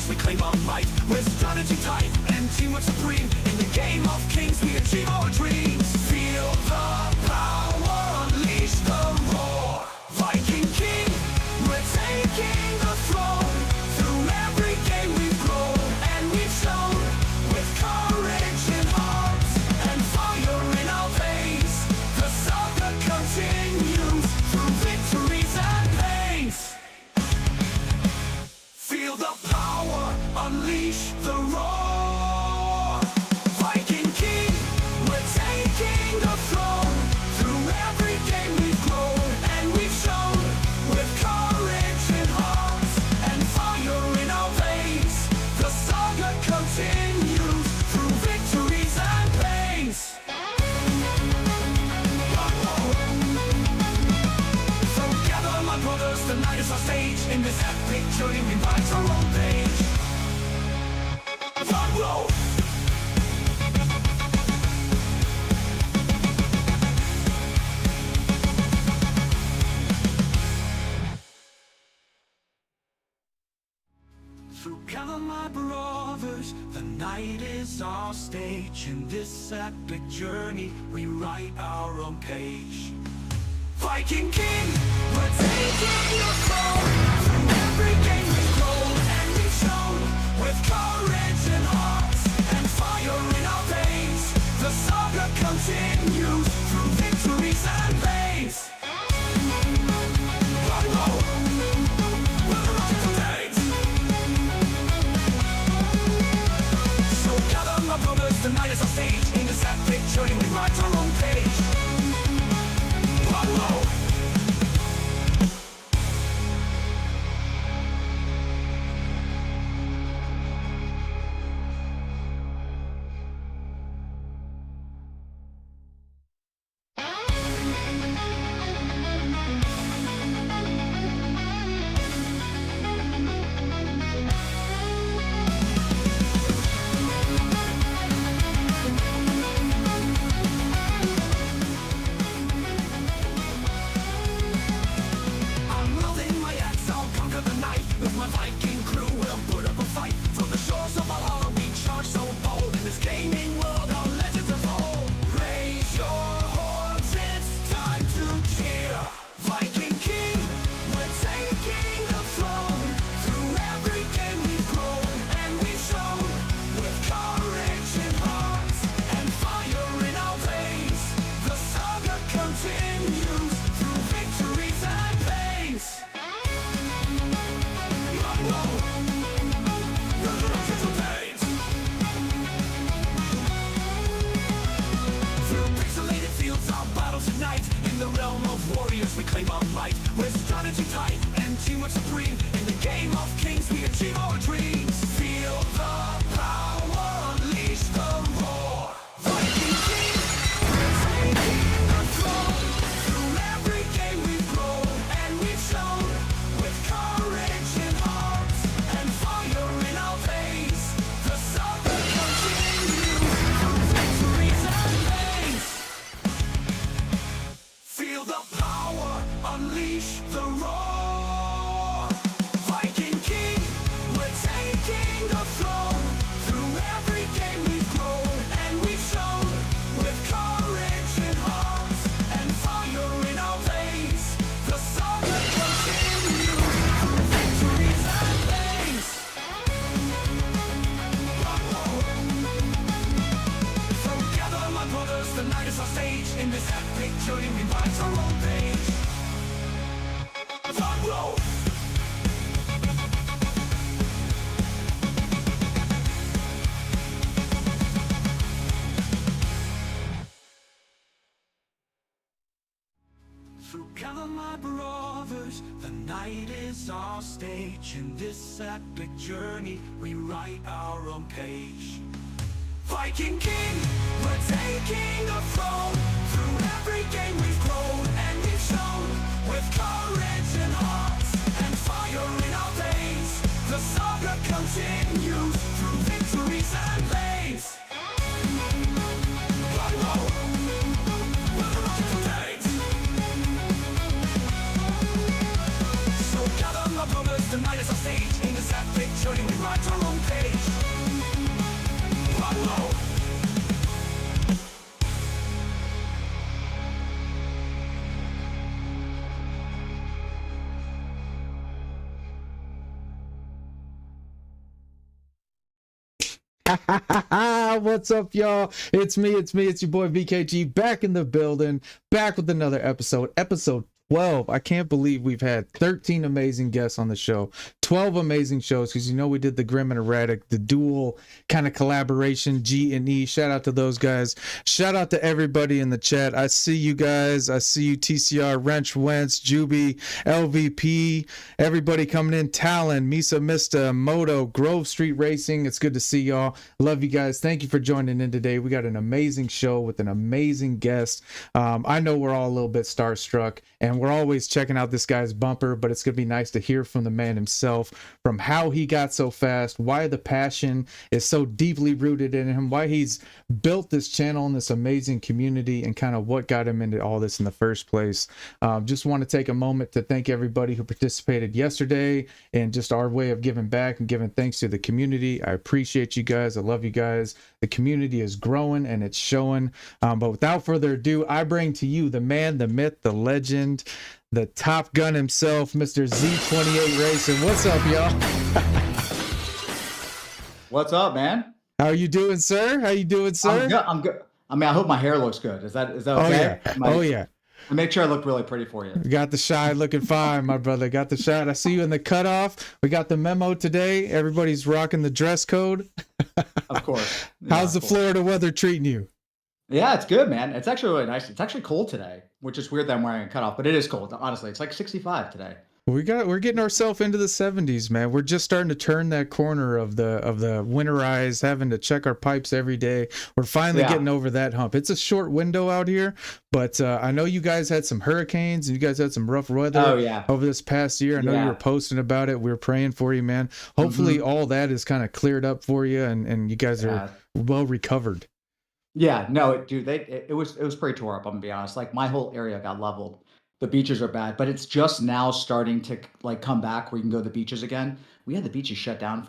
warriors, we claim our might. With strategy tight and teamwork supreme, in the game of kings we achieve our dreams. Feel the power, unleash the roar. Viking King, we're taking the throne. Through every game we've grown and we've shown. With courage in hearts and fire in our veins, the saga continues through victories and pains. Feel the power, unleash the roar. Viking King, we're taking the throne. Through every game we've grown and we've shown. With courage in hearts and fire in our veins, the saga continues through victories and pains. So gather my brothers, the night is our stage. In this epic journey we write our own page. Front row. So gather my brothers, the night is our stage. In this epic journey we write our own page. Viking King, we're taking your throne. Through every game we've grown and we've shown. With courage in hearts and fire in our veins, the saga continues through victories and pains. So gather my brothers, the night is our stage. In this epic journey we write our own page. We claim our might. With strategy tight and teamwork supreme, in the game of kings we achieve our dreams. Feel the power, unleash the roar. Viking King, we're taking the throne. Through every game we've grown and we've shown. With courage in hearts and fire in our veins, the saga continues through victories and pains. Feel the power, unleash the roar. Viking King, we're taking the throne. Through every game we've grown and we've shown. With courage in hearts and fire in our veins, the saga continues through victories and pains. So gather my brothers, the night is our stage. In this epic journey we write our own page. Front row. So gather my brothers, the night is our stage. In this epic journey we write our own page. Viking King, we're taking the throne. Through every game we've grown and we've shown. With courage in hearts and fire in our veins, the saga continues through victories and pains. So gather my brothers, the night is our stage. In this epic journey we write our What's up, y'all? It's me. It's your boy 𝙃𝘼𝙑𝙀 back in the building, back with another episode 12. I can't believe we've had 13 amazing guests on the show, 12 amazing shows, because you know we did the Grim and Erratic, the dual kind of collaboration, G and E. Shout out to those guys. Shout out to everybody in the chat. I see you guys. I see you, TCR, Wrench, Wentz, Juby, LVP, everybody coming in, Talon, Misa Mista, Moto, Grove Street Racing. It's good to see y'all. Love you guys. Thank you for joining in today. We got an amazing show with an amazing guest. I know we're all a little bit starstruck, and we're always checking out this guy's bumper, but it's going to be nice to hear from the man himself, from how he got so fast, why the passion is so deeply rooted in him, why he's built this channel and this amazing community, and kind of what got him into all this in the first place. Just want to take a moment to thank everybody who participated yesterday and just our way of giving back and giving thanks to the community. I appreciate you guys. I love you guys. The community is growing and it's showing. But without further ado, I bring to you the man, the myth, the legend, the Top Gun himself, Mr. Z28 Racing. What's up, y'all? What's up, man? How you doing, sir? How you doing, sir? I'm good. I'm good. I mean, I hope my hair looks good. Is that okay? Oh yeah. Oh yeah. I make sure I look really pretty for you. We got the shine looking fine, my brother. Got the shine. I see you in the cutoff. We got the memo today. Everybody's rocking the dress code. Of course. Yeah, How's the Florida weather treating you? Yeah, it's good, man. It's actually really nice. It's actually cold today, which is weird that I'm wearing a cutoff, but it is cold. Honestly, it's like 65 today. We're getting ourselves into the 70s, man. We're just starting to turn that corner of the winterize, having to check our pipes every day. We're finally getting over that hump. It's a short window out here, but I know you guys had some hurricanes and you guys had some rough weather over this past year. I know you were posting about it. We were praying for you, man. Hopefully all that is kind of cleared up for you and you guys are well recovered. Yeah, no, dude, it was pretty tore up, I'm gonna be honest. Like my whole area got leveled. The beaches are bad, but it's just now starting to like come back where you can go to the beaches again. We had the beaches shut down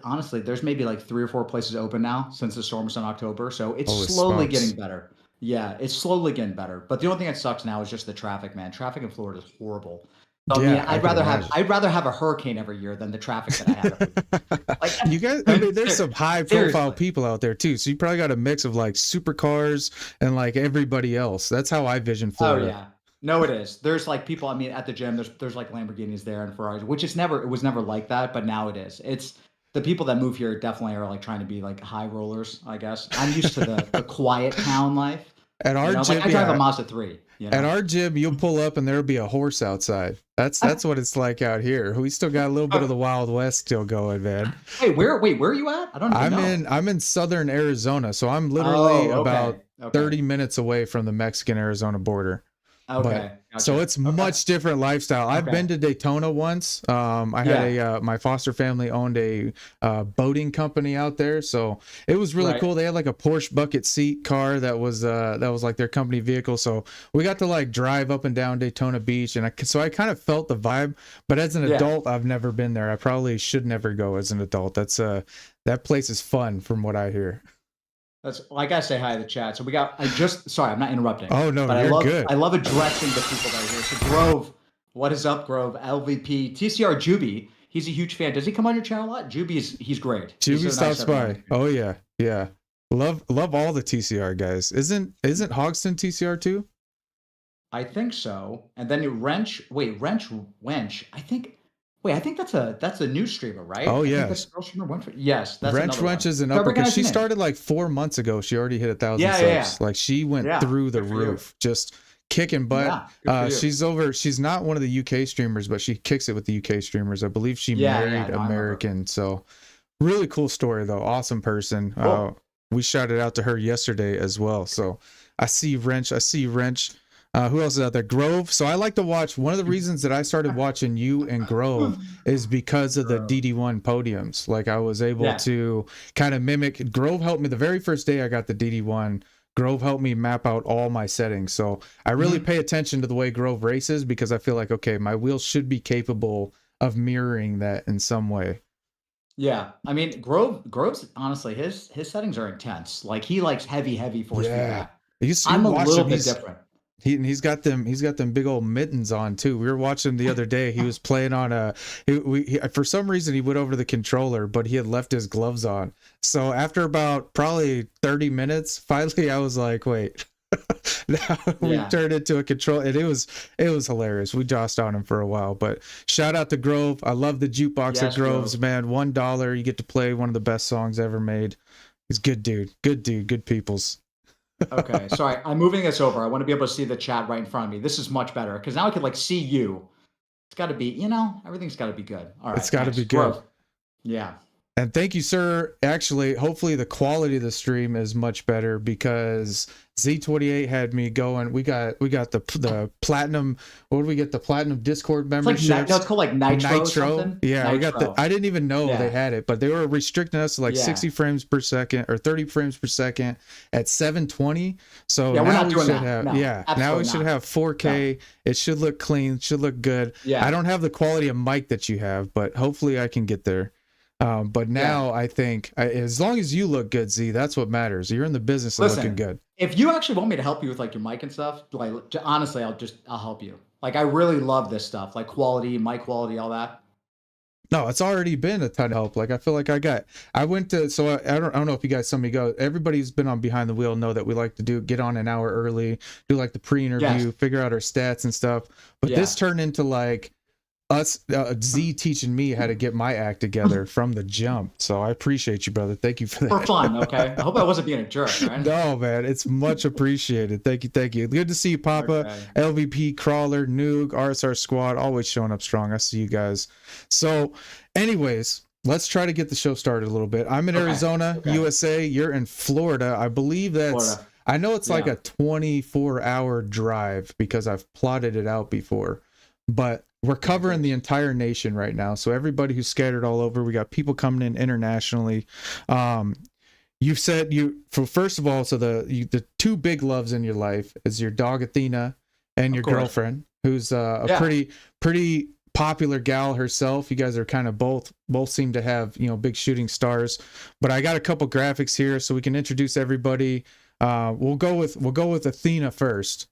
honestly, there's maybe like 3 or 4 places open now since the storm was in October. So it's slowly getting better. Yeah, it's slowly getting better. But the only thing that sucks now is just the traffic, man. Traffic in Florida is horrible. So, I mean, I'd rather have a hurricane every year than the traffic that I have. Like, you guys, I mean, there's some high profile people out there too. So you probably got a mix of like supercars and like everybody else. That's how I vision Florida. Oh yeah. No, it is. There's like people, I mean, at the gym, there's like Lamborghinis there and Ferraris, which it was never like that, but now it is. It's the people that move here definitely are like trying to be like high rollers, I guess. I'm used to the quiet town life. At our gym, like I drive a Mazda 3. At our gym, you'll pull up and there'll be a horse outside. That's what it's like out here. We still got a little bit of the Wild West still going, man. Hey, where are you at? I don't even know. I'm in southern Arizona, so I'm literally about 30 minutes away from the Mexican-Arizona border. Okay. Gotcha. So it's much different lifestyle. I've been to Daytona once. I had my foster family owned a boating company out there, so it was really cool. They had like a Porsche bucket seat car that was like their company vehicle. So we got to like drive up and down Daytona Beach, and so I kind of felt the vibe. But as an adult, I've never been there. I probably should never go as an adult. That place is fun from what I hear. I gotta say hi to the chat. So sorry, I'm not interrupting. Oh no, but you're good. I love addressing the people that are here. So Grove, what is up, Grove? LVP, TCR Juby, he's a huge fan. Does he come on your channel a lot? He's great. Juby stops by. Oh yeah. Love all the TCR guys. Isn't Hogston TCR too? I think so. And then Wench. I think that's a new streamer, right? Oh yeah. Yes, that's Wrench is an upper because she started like 4 months ago. She already hit 1,000 subs. Like she went through the roof, just kicking butt. She's not one of the UK streamers, but she kicks it with the UK streamers. I believe she married American. So really cool story though. Awesome person. Cool. We shouted out to her yesterday as well. So I see Wrench. Who else is out there? Grove. So I like to watch. One of the reasons that I started watching you and Grove is because of the DD1 podiums. Like I was able to kind of mimic. Grove helped me the very first day I got the DD1. Grove helped me map out all my settings. So I really pay attention to the way Grove races because I feel like, okay, my wheels should be capable of mirroring that in some way. Yeah, I mean, Grove's honestly his settings are intense. Like he likes heavy force feedback. I'm a little bit different. He's got them big old mittens on too. We were watching the other day. He was playing on for some reason he went over to the controller, but he had left his gloves on. So after about probably 30 minutes, finally I was like, wait. Now we turned into a control, and it was hilarious. We jossed on him for a while, but shout out to Grove. I love the jukebox at Grove's, man. $1, you get to play one of the best songs ever made. He's good dude, good peoples. Okay, sorry, I'm moving this over. I want to be able to see the chat right in front of me. This is much better because now I can like see you. It's got to be, everything's got to be good. All right, it's got to be good. Yeah. And thank you, sir. Actually, hopefully the quality of the stream is much better because Z28 had me going. We got the platinum. What did we get? The platinum Discord membership. Like, no, it's called like Nitro. Something? Yeah, Nitro. we got the. I didn't even know they had it, but they were restricting us to like 60 frames per second or 30 frames per second at 720. So yeah, now we should have now we should have 4K. No. It should look clean. Should look good. Yeah. I don't have the quality of mic that you have, but hopefully I can get there. But now I think as long as you look good, Z, that's what matters. You're in the business of looking good. If you actually want me to help you with like your mic and stuff, like honestly, I'll help you. Like I really love this stuff, like quality, mic quality, all that. No, it's already been a ton of help. Like I feel like I went to, so I don't know if you guys saw me go. Everybody's been on Behind the Wheel know that we like to get on an hour early, do like the pre-interview, figure out our stats and stuff. But this turned into like us Z teaching me how to get my act together from the jump. So I appreciate you, brother. Thank you for that. For fun, okay? I hope I wasn't being a jerk, right? No, man. It's much appreciated. Thank you. Good to see you, Papa. Okay. LVP, Crawler, Noog, RSR Squad, always showing up strong. I see you guys. So anyways, let's try to get the show started a little bit. I'm in Arizona, USA. You're in Florida. I believe that's... Florida. I know it's like a 24-hour drive because I've plotted it out before. But we're covering the entire nation right now. So everybody who's scattered all over, we got people coming in internationally. You've said first of all, so the two big loves in your life is your dog Athena and your girlfriend, who's a pretty popular gal herself. You guys are kind of both seem to have, big shooting stars. But I got a couple graphics here so we can introduce everybody. We'll go with Athena first.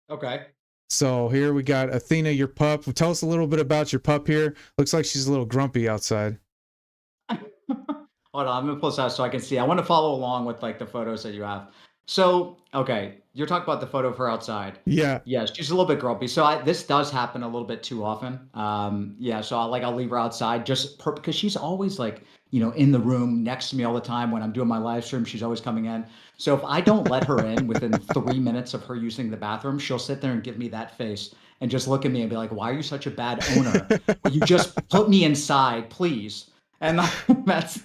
Okay. So here we got Athena, your pup. Tell us a little bit about your pup here. Looks like she's a little grumpy outside. Hold on, I'm gonna pull this out so I can see. I want to follow along with like the photos that you have. So, okay, you're talking about the photo of her outside. Yeah. Yes, she's a little bit grumpy. So this does happen a little bit too often. So I'll leave her outside just because she's always like, in the room next to me all the time when I'm doing my live stream. She's always coming in. So if I don't let her in within 3 minutes of her using the bathroom, she'll sit there and give me that face and just look at me and be like, "Why are you such a bad owner? You just put me inside, please." And that's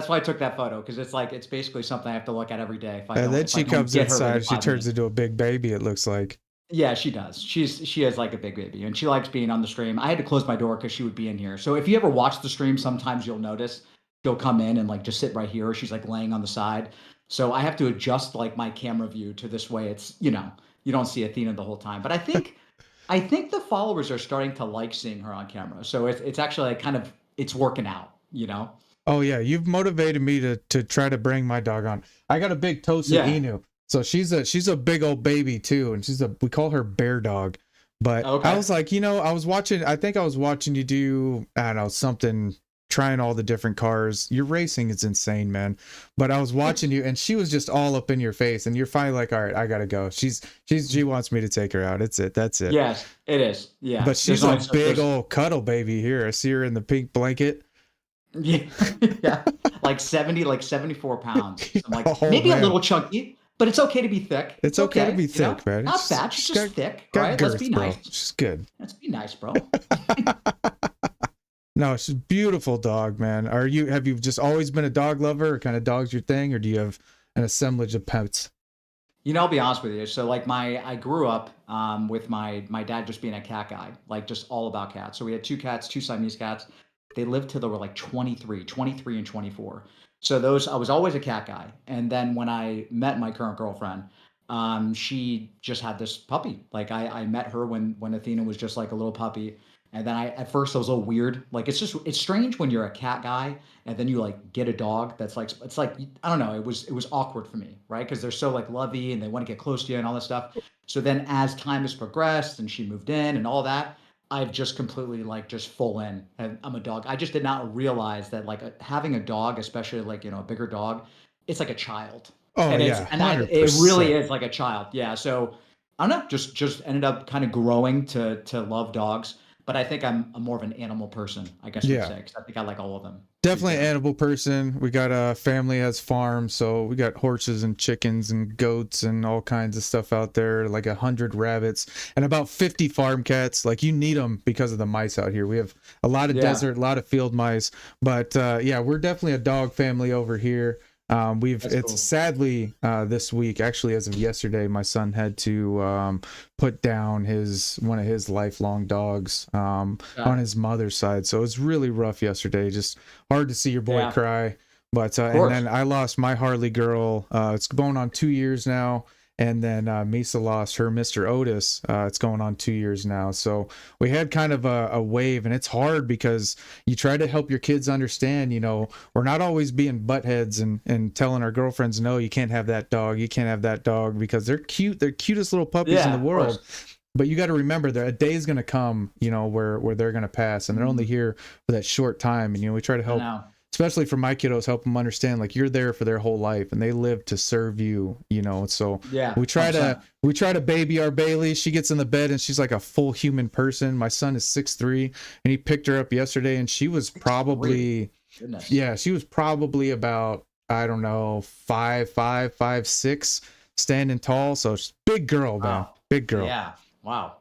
why I took that photo, because it's basically something I have to look at every day. And then she comes inside, she turns into a big baby, it looks like. Yeah, she does. She is like a big baby, and she likes being on the stream. I had to close my door because she would be in here. So if you ever watch the stream, sometimes you'll notice she'll come in and like just sit right here, or she's like laying on the side. So I have to adjust like my camera view to this way. It's, you don't see Athena the whole time. But I think the followers are starting to like seeing her on camera. So it's actually like it's working out, Oh yeah, you've motivated me to try to bring my dog on. I got a big Tosa Inu. So she's a big old baby too, and we call her Bear Dog. But I was like, I think I was watching you do, I don't know, something, trying all the different cars. Your racing is insane, man. But I was watching you and she was just all up in your face, and you're finally like, all right, I gotta go. She wants me to take her out. That's it. Yes, it is. Yeah. But she's a big old cuddle baby here. I see her in the pink blanket. Yeah. Like 74 pounds. I'm like, maybe a little chunky, but it's okay to be thick. It's okay to be thick, man. Not fat, she's just thick. Right? Let's be nice. She's good. Let's be nice, bro. No, she's a beautiful dog, man. Have you just always been a dog lover, or kind of dog's your thing, or do you have an assemblage of pets? I'll be honest with you. So like I grew up with my dad just being a cat guy, like just all about cats. So we had 2 cats, 2 Siamese cats. They lived till they were like 23 and 24. So I was always a cat guy. And then when I met my current girlfriend, She just had this puppy. Like I met her when Athena was just like a little puppy. And then at first it was a little weird. Like it's strange when you're a cat guy and then you like get a dog that's like, it's like, I don't know. It was awkward for me, right? Because they're so like lovey and they want to get close to you and all this stuff. So then as time has progressed and she moved in and all that, I've just completely like just full in and I'm a dog. I just did not realize that like having a dog, especially like, a bigger dog, it's like a child. Oh And yeah, it really 100%. is like a child. Yeah. So I don't know, just ended up kind of growing to love dogs. But I think I'm more of an animal person, I guess you would Yeah. say, because I think I like all of them, to be Definitely an fair. animal person. We got a family has farms, so we got horses and chickens and goats and all kinds of stuff out there, like 100 rabbits and about 50 farm cats. Like you need them because of the mice out here. We have a lot of Yeah, desert, a lot of field mice, but yeah, we're definitely a dog family over here. that's It's cool. sadly this week, actually, as of yesterday, my son had to put down one of his lifelong dogs on Yeah, his mother's side. So it was really rough yesterday. Just hard to see your boy yeah, cry. But of and then course. I lost my Harley girl. It's going on 2 years now. And then Misa lost her Mr. Otis. It's going on 2 years now. So we had kind of a wave, and it's hard because you try to help your kids understand, we're not always being buttheads and telling our girlfriends, no, you can't have that dog. You can't have that dog because they're cute. They're cutest little puppies in the Yeah, of world. course. But you got to remember that a day is going to come, where they're going to pass, and they're only Mhm. here for that short time. And we try to I help, know. especially for my kiddos, help them understand like you're there for their whole life, and they live to serve you. So Yeah, we try to 100%. we try to baby our Bailey. She gets in the bed and she's like a full human person. My son is 6'3", and he picked her up yesterday, and she was 6'3". probably, Goodness. yeah, she was probably about, I don't know, 5'5", 5'6", standing tall. So she's big girl, man, Wow. big girl. Yeah. Wow.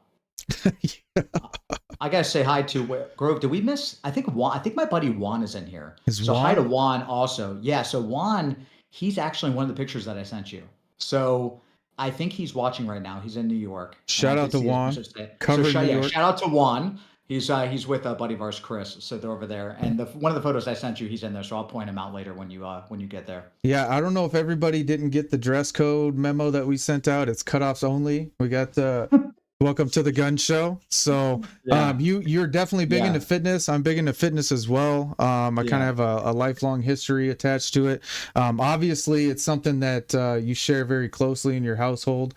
I I gotta say hi to Grove. Did we miss? I think Juan. I think my buddy Juan is in here. Is So hi to Juan? Juan also. Yeah. So Juan, he's actually in one of the pictures that I sent you. So I think he's watching right now. He's in New York, and I Shout out did to see his Juan, message today. So cover New yeah, York. shout out to Juan. He's with a buddy of ours, Chris. So they're over there, and one of the photos I sent you, he's in there. So I'll point him out later when you get there. Yeah, I don't know if everybody didn't get the dress code memo that we sent out. It's cutoffs only. We got the welcome to the gun show. So Yeah. you're definitely big into Yeah. fitness. I'm big into fitness as well. I kind Yeah. of have a lifelong history attached to it. Obviously, it's something that you share very closely in your household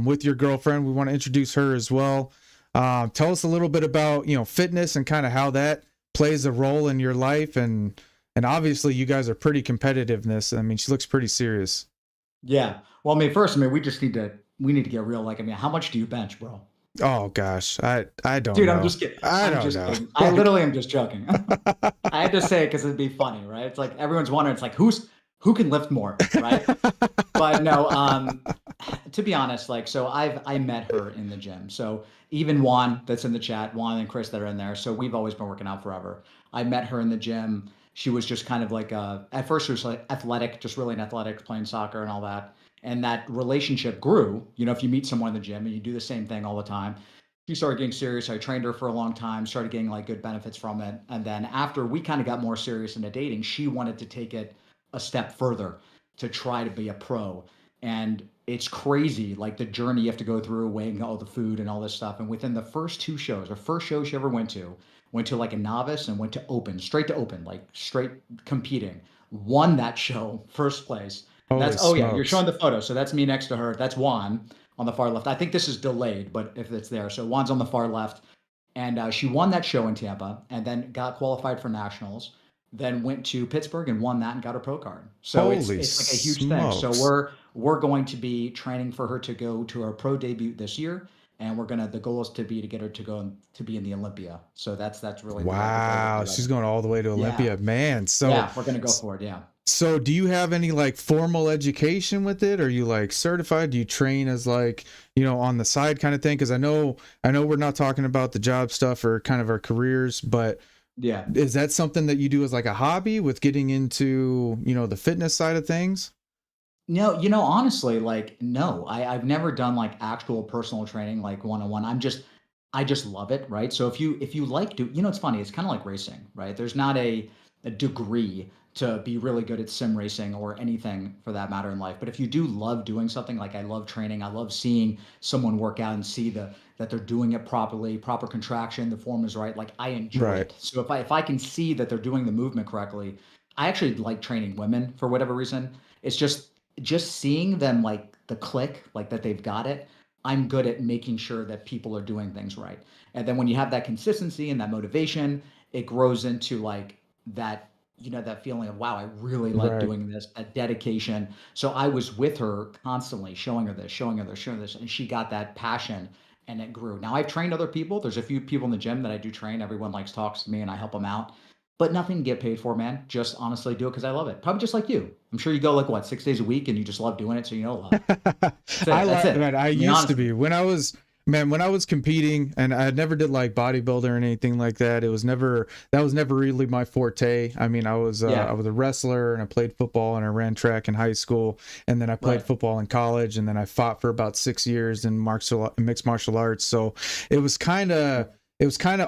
with your girlfriend. We want to introduce her as well. Tell us a little bit about fitness and kind of how that plays a role in your life, and obviously you guys are pretty competitiveness. I mean, she looks pretty serious. Yeah. Well, I mean, first, I mean, we need to get real. Like, I mean, how much do you bench, bro? Oh gosh, I don't Dude, I'm know. just kidding. I I'm don't just know. kidding. I literally am just joking. I had to say it because it'd be funny, right? It's like everyone's wondering. It's like who can lift more, right? But no, to be honest, like so I met her in the gym. So even Juan that's in the chat, Juan and Chris that are in there. So we've always been working out forever. I met her in the gym. She was just kind of like at first she was like athletic, just really an athletic, playing soccer and all that. And that relationship grew. If you meet someone in the gym and you do the same thing all the time, she started getting serious. I trained her for a long time, started getting like good benefits from it. And then after we kind of got more serious into dating, she wanted to take it a step further to try to be a pro. And it's crazy, like the journey you have to go through, weighing all the food and all this stuff. And within the first two shows, the first show she ever went to like a novice and went to open, straight to open, like straight competing. Won that show, first place. And Holy oh yeah, you're smokes. showing the photo. So that's me next to her. That's Juan on the far left. I think this is delayed, but if it's there. So Juan's on the far left. And she won that show in Tampa and then got qualified for nationals, then went to Pittsburgh and won that and got a pro card. So Holy it's like a huge thing. So smokes. we're going to be training for her to go to her pro debut this year. And the goal is to get her to go to be in the Olympia. So that's really the goal with Wow, her right she's now. going all the way to Yeah. Olympia, man. So Yeah, we're gonna go for it. Yeah. so do you have any like formal education with it? Are you like certified? Do you train as like, on the side kind of thing? Because I know we're not talking about the job stuff or kind of our careers, but Yeah. is that something that you do as like a hobby with getting into, the fitness side of things? No, honestly, like, no, I've never done like actual personal training, like one on one. I just love it, right? So if you like it's funny, it's kind of like racing, right? There's not a degree to be really good at sim racing or anything for that matter in life. But if you do love doing something, like I love training, I love seeing someone work out and see that they're doing it properly, proper contraction, the form is right. Like I enjoy Right. it. So if I can see that they're doing the movement correctly, I actually like training women for whatever reason. It's just seeing them like the click, like that they've got it. I'm good at making sure that people are doing things right. And then when you have that consistency and that motivation, it grows into like that, that feeling of, wow, I really like Right. doing this, that dedication. So I was with her constantly showing her this, showing her this, showing her this, and she got that passion and it grew. Now I've trained other people. There's a few people in the gym that I do train. Everyone likes talks to me and I help them out. But nothing to get paid for, man. Just honestly do it because I love it. Probably just like you. I'm sure you go like what, 6 days a week and you just love doing it, so you know a lot. That's I it. That's like, it. man, I I mean, used to honestly. be when I was, man, when I was competing, and I never did like bodybuilder or anything like that. It was never, that was never really my forte. I mean, I was Yeah. a wrestler, and I played football, and I ran track in high school, and then I played Right. football in college, and then I fought for about 6 years in mixed martial arts. So it was kind of,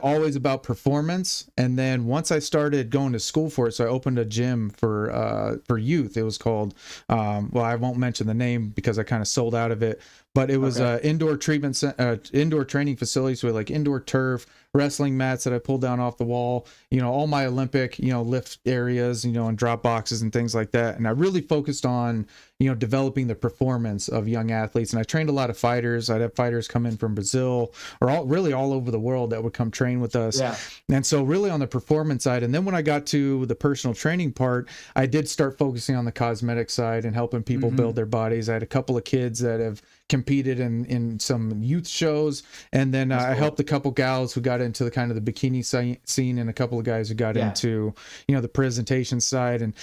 always about performance. And then once I started going to school for it, so I opened a gym for youth. It was called, well, I won't mention the name because I kind of sold out of it, but it was Okay. indoor training facilities with like indoor turf, wrestling mats that I pulled down off the wall, all my Olympic, lift areas, and drop boxes and things like that. And I really focused on, developing the performance of young athletes. And I trained a lot of fighters. I'd have fighters come in from Brazil or really all over the world that would come train with us. Yeah. And so really on the performance side. And then when I got to the personal training part, I did start focusing on the cosmetic side and helping people build Hmm. their bodies. I had a couple of kids that have competed in some youth shows. And then That's I cool. helped a couple gals who got into the kind of the bikini scene, and a couple of guys who got Yeah. into, the presentation side, and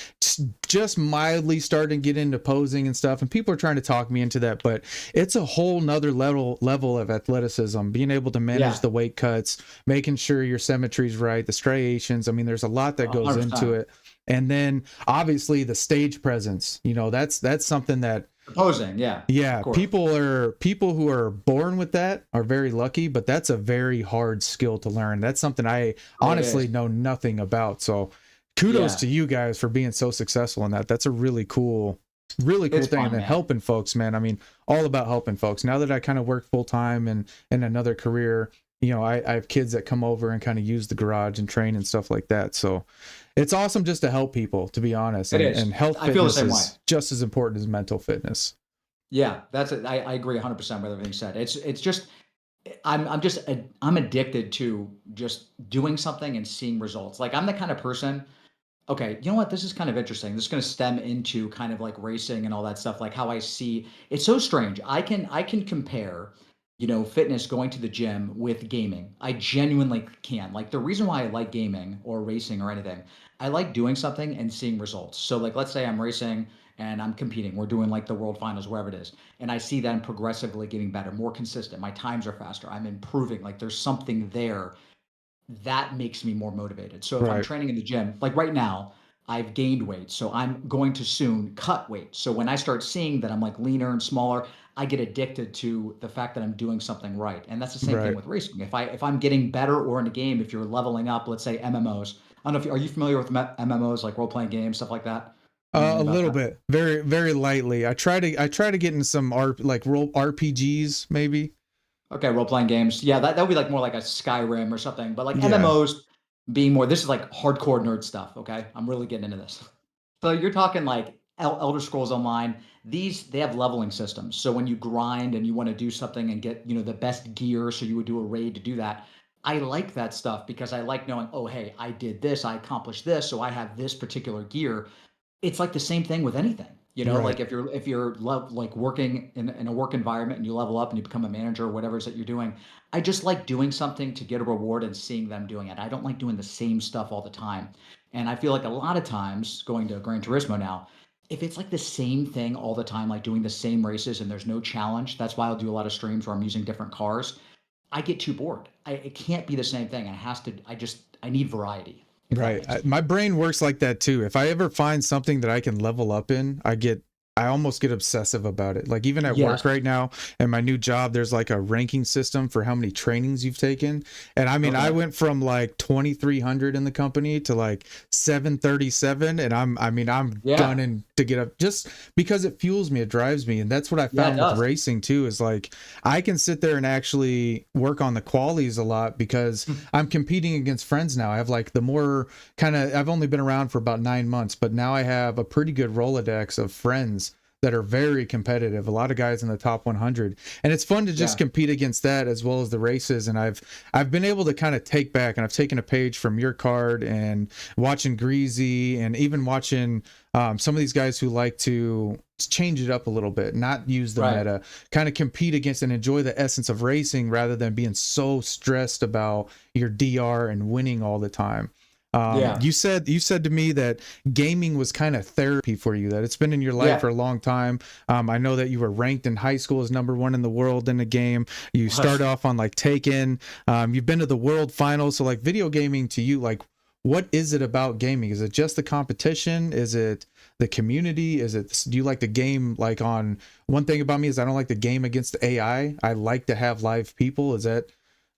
just mildly starting to get into posing and stuff. And people are trying to talk me into that, but it's a whole nother level of athleticism, being able to manage Yeah. the weight cuts, making sure your symmetry's right, the striations. I mean, there's a lot that goes into 100%. it. And then obviously the stage presence, that's something that, Proposing. Yeah. Of yeah, course. people who are born with that are very lucky, but that's a very hard skill to learn. That's something I Oh, it honestly is. know nothing about. So kudos Yeah. to you guys for being so successful in that. That's a really cool It's thing. And fun, then man. helping folks, man. I mean, all about helping folks. Now that I kind of work full time and in another career, I have kids that come over and kind of use the garage and train and stuff like that. So it's awesome just to help people, to be honest. It And, is. and health I feel the fitness same way. is just as important as mental fitness. Yeah, that's it. I agree 100% with everything you said. It's just I'm addicted to just doing something and seeing results. Like I'm the kind of person. Okay, you know what? This is kind of interesting. This is going to stem into kind of like racing and all that stuff. Like how I see it's so strange. I can compare, fitness going to the gym with gaming. I genuinely can. Like the reason why I like gaming or racing or anything, I like doing something and seeing results. So like let's say I'm racing and I'm competing. We're doing like the world finals, wherever it is, and I see them progressively getting better, more consistent. My times are faster. I'm improving. Like there's something there that makes me more motivated. So if I'm Right. training in the gym, like right now, I've gained weight. So I'm going to soon cut weight. So when I start seeing that I'm like leaner and smaller, I get addicted to the fact that I'm doing something right. And that's the same thing Right. with racing. If I'm getting better or in a game, if you're leveling up, let's say MMOs. I don't know if are you familiar with MMOs like role playing games, stuff like that? You know anything A about little that? bit, very, very lightly. I try to get into some like role RPGs, maybe. Okay, role playing games. Yeah, that would be like more like a Skyrim or something. But like Yeah. MMOs being more, this is like hardcore nerd stuff. Okay, I'm really getting into this. So you're talking like Elder Scrolls Online. These they have leveling systems. So when you grind and you want to do something and get the best gear, so you would do a raid to do that. I like that stuff because I like knowing, oh hey, I did this, I accomplished this, so I have this particular gear. It's like the same thing with anything. Right. Like if you're like working in a work environment and you level up and you become a manager or whatever it is that you're doing, I just like doing something to get a reward and seeing them doing it. I don't like doing the same stuff all the time. And I feel like a lot of times going to Gran Turismo now, if it's like the same thing all the time, like doing the same races and there's no challenge, that's why I'll do a lot of streams where I'm using different cars. I get too bored. It can't be the same thing. It has to. I need variety. If that Right. makes sense. My brain works like that too. If I ever find something that I can level up in, I get I almost get obsessive about it. Like even at Yes. work right now and my new job, there's like a ranking system for how many trainings you've taken. And I mean, I Okay. went from like 2,300 in the company to like 737. And I'm Yeah. gunning to get up just because it fuels me. It drives me. And that's what I Yeah, it found with does. racing too, is like, I can sit there and actually work on the qualies a lot because I'm competing against friends now. I have like the more kind of, I've only been around for about 9 months, but now I have a pretty good Rolodex of friends that are very competitive, a lot of guys in the top 100, and it's fun to just Yeah. compete against that as well as the races. And I've been able to kind of take back, and I've taken a page from your card and watching Greasy and even watching some of these guys who like to change it up a little bit, not use the Right. meta, kind of compete against and enjoy the essence of racing rather than being so stressed about your DR and winning all the time. Yeah. You said to me that gaming was kind of therapy for you, that it's been in your life Yeah. for a long time. I know that you were ranked in high school as #1 in the world in a game. You started off on like Taken. You've been to the World Finals. So like video gaming to you, like what is it about gaming? Is it just the competition? Is it the community? Is it, do you like the game? Like, on one thing about me is I don't like the game against AI. I like to have live people. Is that,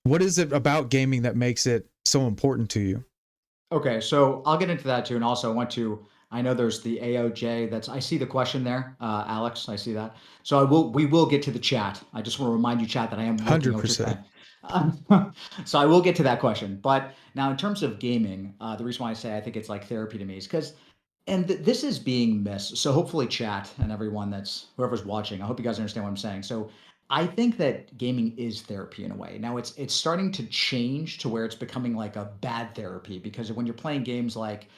what is it about gaming that makes it so important to you? Okay, so I'll get into that too, and also I want to. I know there's the AOJ. That's I see the question there, Alex. I see that. So I will. We will get to the chat. I just want to remind you, chat, that I am looking at what you're 100%. saying. So I will get to that question. But now, in terms of gaming, the reason why I say I think it's like therapy to me is because, and this is being missed. So hopefully, chat and everyone that's whoever's watching, I hope you guys understand what I'm saying. So I think that gaming is therapy in a way. Now it's starting to change to where it's becoming like a bad therapy, because when you're playing games like,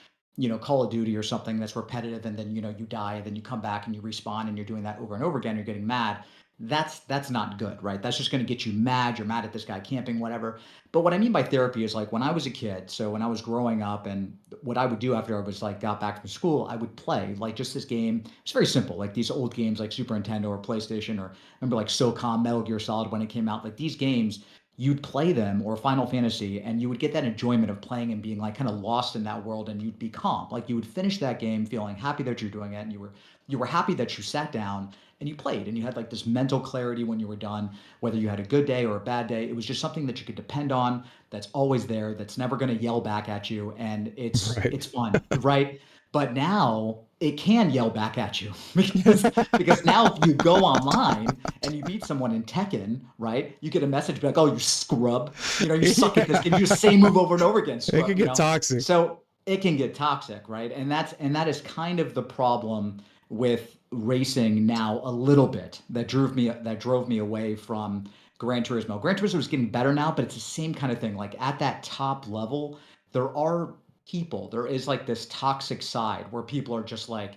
Call of Duty or something that's repetitive, and then you die, and then you come back and you respawn and you're doing that over and over again, you're getting mad. That's not good, right? That's just going to get you mad. You're mad at this guy camping, whatever. But what I mean by therapy is like when I was a kid, so when I was growing up, and what I would do after I was like got back from school, I would play like just this game. It's very simple, like these old games like Super Nintendo or PlayStation, or remember like SOCOM, Metal Gear Solid when it came out. Like these games, you'd play them, or Final Fantasy, and you would get that enjoyment of playing and being like kind of lost in that world, and you'd be calm. Like you would finish that game feeling happy that you're doing it, and you were happy that you sat down and you played, and you had like this mental clarity when you were done, whether you had a good day or a bad day. It was just something that you could depend on, that's always there, that's never going to yell back at you, and it's Right. it's fun, right? But now it can yell back at you because now if you go online and you beat someone in Tekken, right? You get a message like, "Oh, you scrub, you suck at this game. You do the same move over and over again, It scrub." could get toxic. So it can get toxic, right? And that is kind of the problem with racing now a little bit, that drove me away from Gran Turismo. Gran Turismo is getting better now, but it's the same kind of thing. Like at that top level, there are people, there is like this toxic side where people are just like,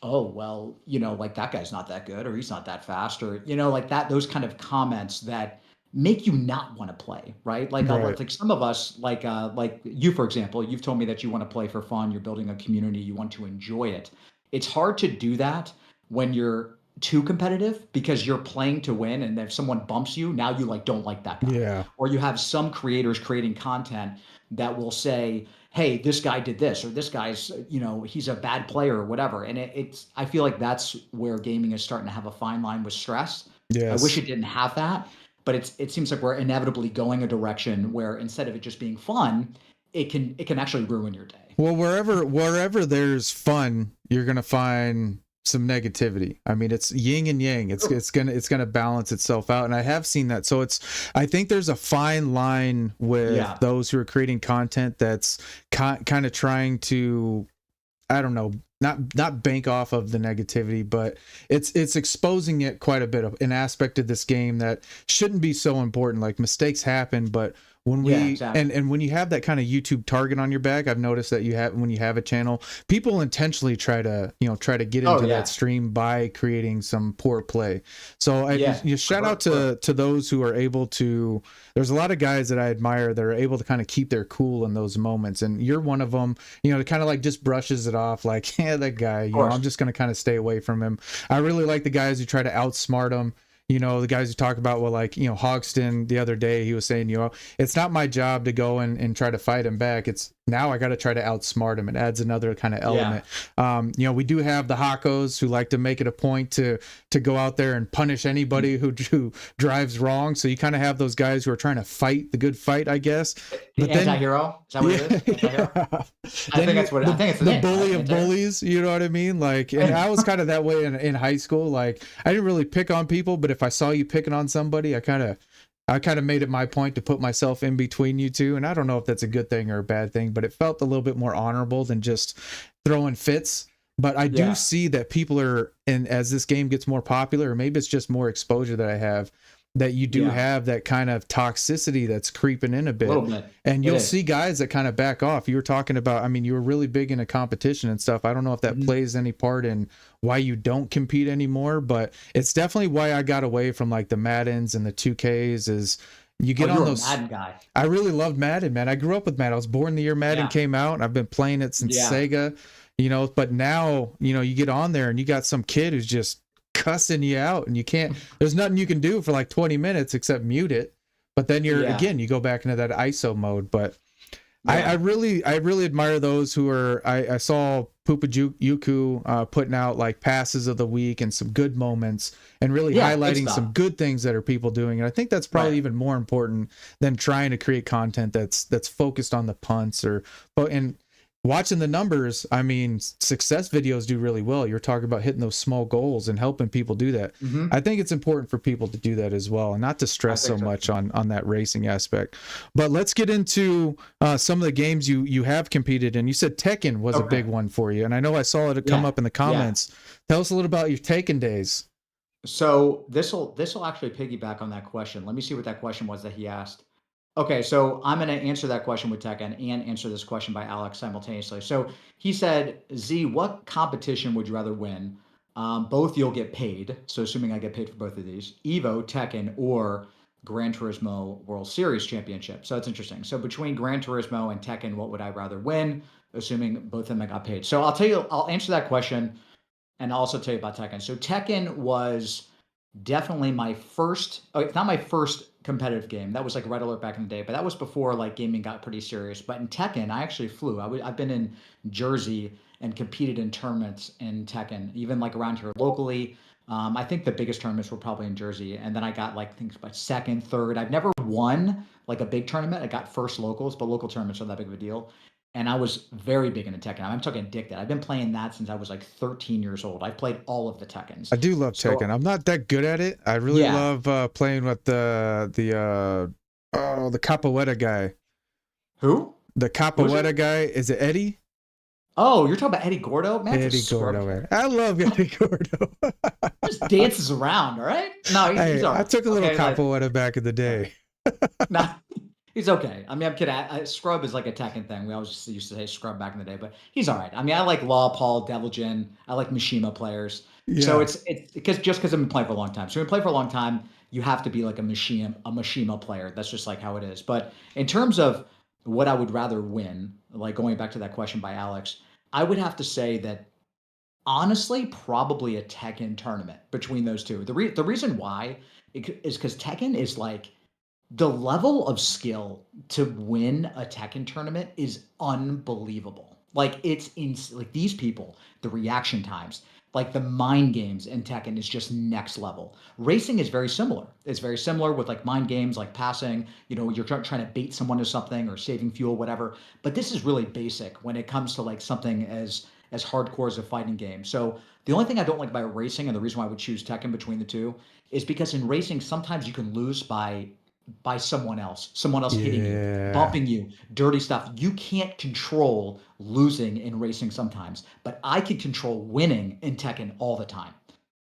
oh, well, like that guy's not that good, or he's not that fast, or like that, those kind of comments that make you not want to play, right? Like Right. like some of us, like you, for example, you've told me that you want to play for fun, you're building a community, you want to enjoy it. It's hard to do that when you're too competitive, because you're playing to win, and if someone bumps you, now you like don't like that guy. Yeah. Or you have some creators creating content that will say, hey, this guy did this, or this guy's, he's a bad player, or whatever. And it's, I feel like that's where gaming is starting to have a fine line with stress. I wish Yes. it didn't have that, but it seems like we're inevitably going a direction where instead of it just being fun, it can actually ruin your day. Well, wherever there's fun, you're gonna find some negativity. I mean, it's yin and yang. It's gonna balance itself out, and I have seen that. So I think there's a fine line with Yeah. those who are creating content that's kind of trying to, I don't know, not bank off of the negativity, but it's exposing it quite a bit of an aspect of this game that shouldn't be so important. Like mistakes happen, but when Yeah, we exactly. and when you have that kind of YouTube target on your back, I've noticed that when you have a channel, people intentionally try to get Oh, into yeah. that stream by creating some poor play. So Yeah. you shout out to those who are able to. There's a lot of guys that I admire that are able to kind of keep their cool in those moments, and you're one of them. To kind of like just brushes it off, like, yeah, that guy. Of course. I'm just gonna kind of stay away from him. I really like the guys who try to outsmart him. The guys who talk about, well, like, Hogston the other day, he was saying, it's not my job to go and try to fight him back. now I got to try to outsmart him. It adds another kind of element. You know, we do have the Hakkos who like to make it a point to go out there and punish anybody who drives wrong. So you kind of have those guys who are trying to fight the good fight, I guess. The anti-hero? Is that what it is? Anti-hero? I think that's what I think it's the bully of bullies, you know what I mean? Like, and I was kind of that way in high school. Like, I didn't really pick on people, but if I saw you picking on somebody, I kind of made it my point to put myself in between you two. And I don't know if that's a good thing or a bad thing, but it felt a little bit more honorable than just throwing fits. But I do see that people are, and as this game gets more popular, or maybe it's just more exposure that I have, that you do have that kind of toxicity that's creeping in a bit. And you'll see guys that kind of back off. You were talking about, I mean, you were really big into competition and stuff. I don't know if that plays any part in why you don't compete anymore, but it's definitely why I got away from like the Maddens and the 2Ks is you get on those. Madden guy. I really loved Madden, man. I grew up with Madden. I was born the year Madden came out, and I've been playing it since Sega, you know, but now, you know, you get on there and you got some kid who's just cussing you out, and you can't, there's nothing you can do for like 20 minutes except mute it. But then you're again, you go back into that ISO mode. But I really admire those who are, I saw 𝙃𝘼𝙑𝙀𝙀 putting out like passes of the week and some good moments and really highlighting some good things that are people doing. And I think that's probably even more important than trying to create content that's focused on the punts and watching the numbers. I mean, success videos do really well. You're talking about hitting those small goals and helping people do that. I think it's important for people to do that as well, and not to stress so much on that racing aspect. But let's get into some of the games you have competed in. You said Tekken was a big one for you, and I know I saw it come up in the comments. Tell us a little about your Tekken days. So this will actually piggyback on that question. Let me see what that question was that he asked. Okay, so I'm going to answer that question with Tekken and answer this question by Alex simultaneously. So he said, Z, what competition would you rather win? Both you'll get paid. So assuming I get paid for both of these, Evo, Tekken, or Gran Turismo World Series Championship. So that's interesting. So between Gran Turismo and Tekken, what would I rather win? Assuming both of them I got paid. So I'll answer that question and I'll also tell you about Tekken. So Tekken was definitely my first, it's not my first competitive game. That was like Red Alert back in the day, but that was before like gaming got pretty serious. But in Tekken, I actually flew. I've been in Jersey and competed in tournaments in Tekken, even like around here locally. I think the biggest tournaments were probably in Jersey, and then I got like things by second, third. I've never won like a big tournament. I got first locals, but local tournaments are that big of a deal. And I was very big into Tekken. I'm talking addicted. I've been playing that since I was like 13 years old. I've played all of the Tekkens. I do love Tekken. I'm not that good at it. I really love playing with the Capoeira guy. Who? The Capoeira guy. Is it Eddie? Oh, you're talking about Eddie Gordo? Man, Eddie Gordo, man. I love Eddie Gordo. Just dances around, all right? No, he's all right. I took a little Capoeira back in the day. Nah. He's okay. I mean, I'm kidding. Scrub is like a Tekken thing. We always just used to say Scrub back in the day, but he's all right. I mean, I like Law, Paul, Devil Jin. I like Mishima players. So it's because I've been playing for a long time. So when you play for a long time, you have to be like a Mishima player. That's just like how it is. But in terms of what I would rather win, like going back to that question by Alex, I would have to say that honestly, probably a Tekken tournament between those two. The reason why is because Tekken is like, the level of skill to win a Tekken tournament is unbelievable. Like like these people, the reaction times, like the mind games in Tekken is just next level. Racing is very similar. It's very similar with like mind games, like passing, you know, you're trying to bait someone to something or saving fuel, whatever. But this is really basic when it comes to like something as hardcore as a fighting game. So the only thing I don't like about racing, and the reason why I would choose Tekken between the two, is because in racing, sometimes you can lose by someone else hitting you, bumping you, dirty stuff. You can't control losing in racing sometimes, but I can control winning in Tekken all the time.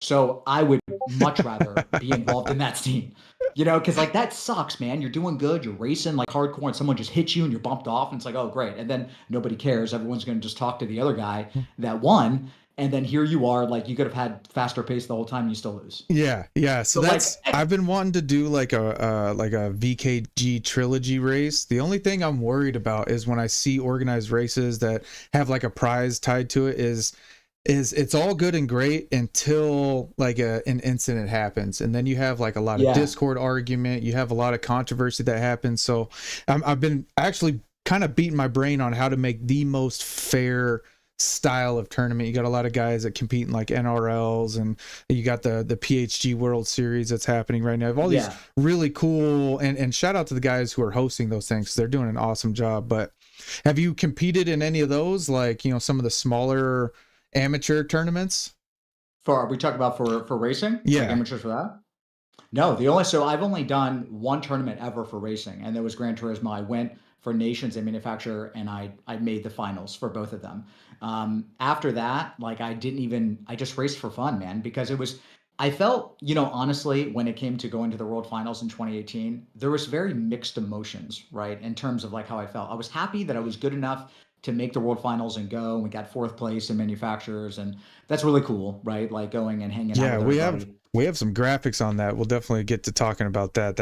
So I would much rather be involved in that scene, you know, because like that sucks, man. You're doing good, you're racing like hardcore, and someone just hits you and you're bumped off, and it's like, oh great, and then nobody cares. Everyone's going to just talk to the other guy that won. And then here you are, like you could have had faster pace the whole time, and you still lose. Yeah. So that's like, I've been wanting to do like a VKG trilogy race. The only thing I'm worried about is when I see organized races that have like a prize tied to it is it's all good and great until like an incident happens, and then you have like a lot of Discord argument. You have a lot of controversy that happens. So I've been actually kind of beating my brain on how to make the most fair style of tournament. You got a lot of guys that compete in like NRLs, and you got the PHG World Series that's happening right now. I have all these really cool, and shout out to the guys who are hosting those things. They're doing an awesome job. But have you competed in any of those, like, you know, some of the smaller amateur tournaments? Are we talking about for racing? Yeah. Like amateurs for that? No, so I've only done one tournament ever for racing, and that was Grand Turismo. I went for Nations and Manufacturer, and I made the finals for both of them. After that, like I just raced for fun, man, because I felt, you know, honestly, when it came to going to the World Finals in 2018, there was very mixed emotions, right? In terms of like how I felt. I was happy that I was good enough to make the World Finals and go. And we got 4th place in manufacturers, and that's really cool, right? Like going and hanging out with everybody. We have some graphics on that. We'll definitely get to talking about that.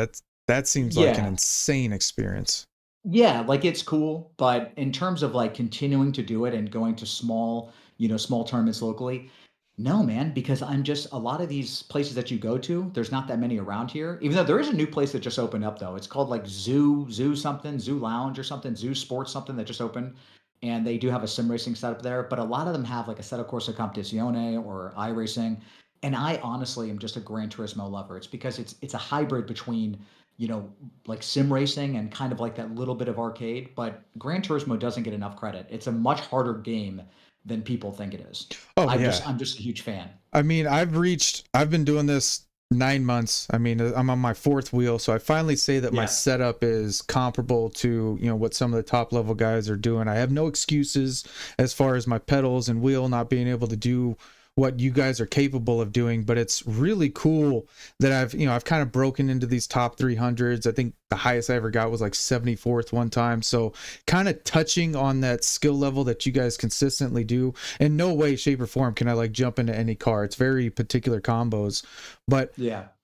That seems like an insane experience. Yeah, like it's cool, but in terms of like continuing to do it and going to small tournaments locally, no, man, because a lot of these places that you go to, there's not that many around here. Even though there is a new place that just opened up, though. It's called like Zoo Lounge or something, Zoo Sports something that just opened. And they do have a sim racing setup there, but a lot of them have like a Assetto Corsa Competizione or iRacing. And I honestly am just a Gran Turismo lover. It's because it's a hybrid between, you know, like sim racing and kind of like that little bit of arcade. But Gran Turismo doesn't get enough credit. It's a much harder game than people think it is. I'm just a huge fan. I mean, I've been doing this 9 months. I mean, I'm on my 4th wheel, so I finally say that my setup is comparable to, you know, what some of the top level guys are doing. I have no excuses as far as my pedals and wheel not being able to do what you guys are capable of doing, but it's really cool that I've kind of broken into these top 300s. I think the highest I ever got was like 74th one time. So kind of touching on that skill level that you guys consistently do. In no way, shape, or form can I like jump into any car. It's very particular combos. But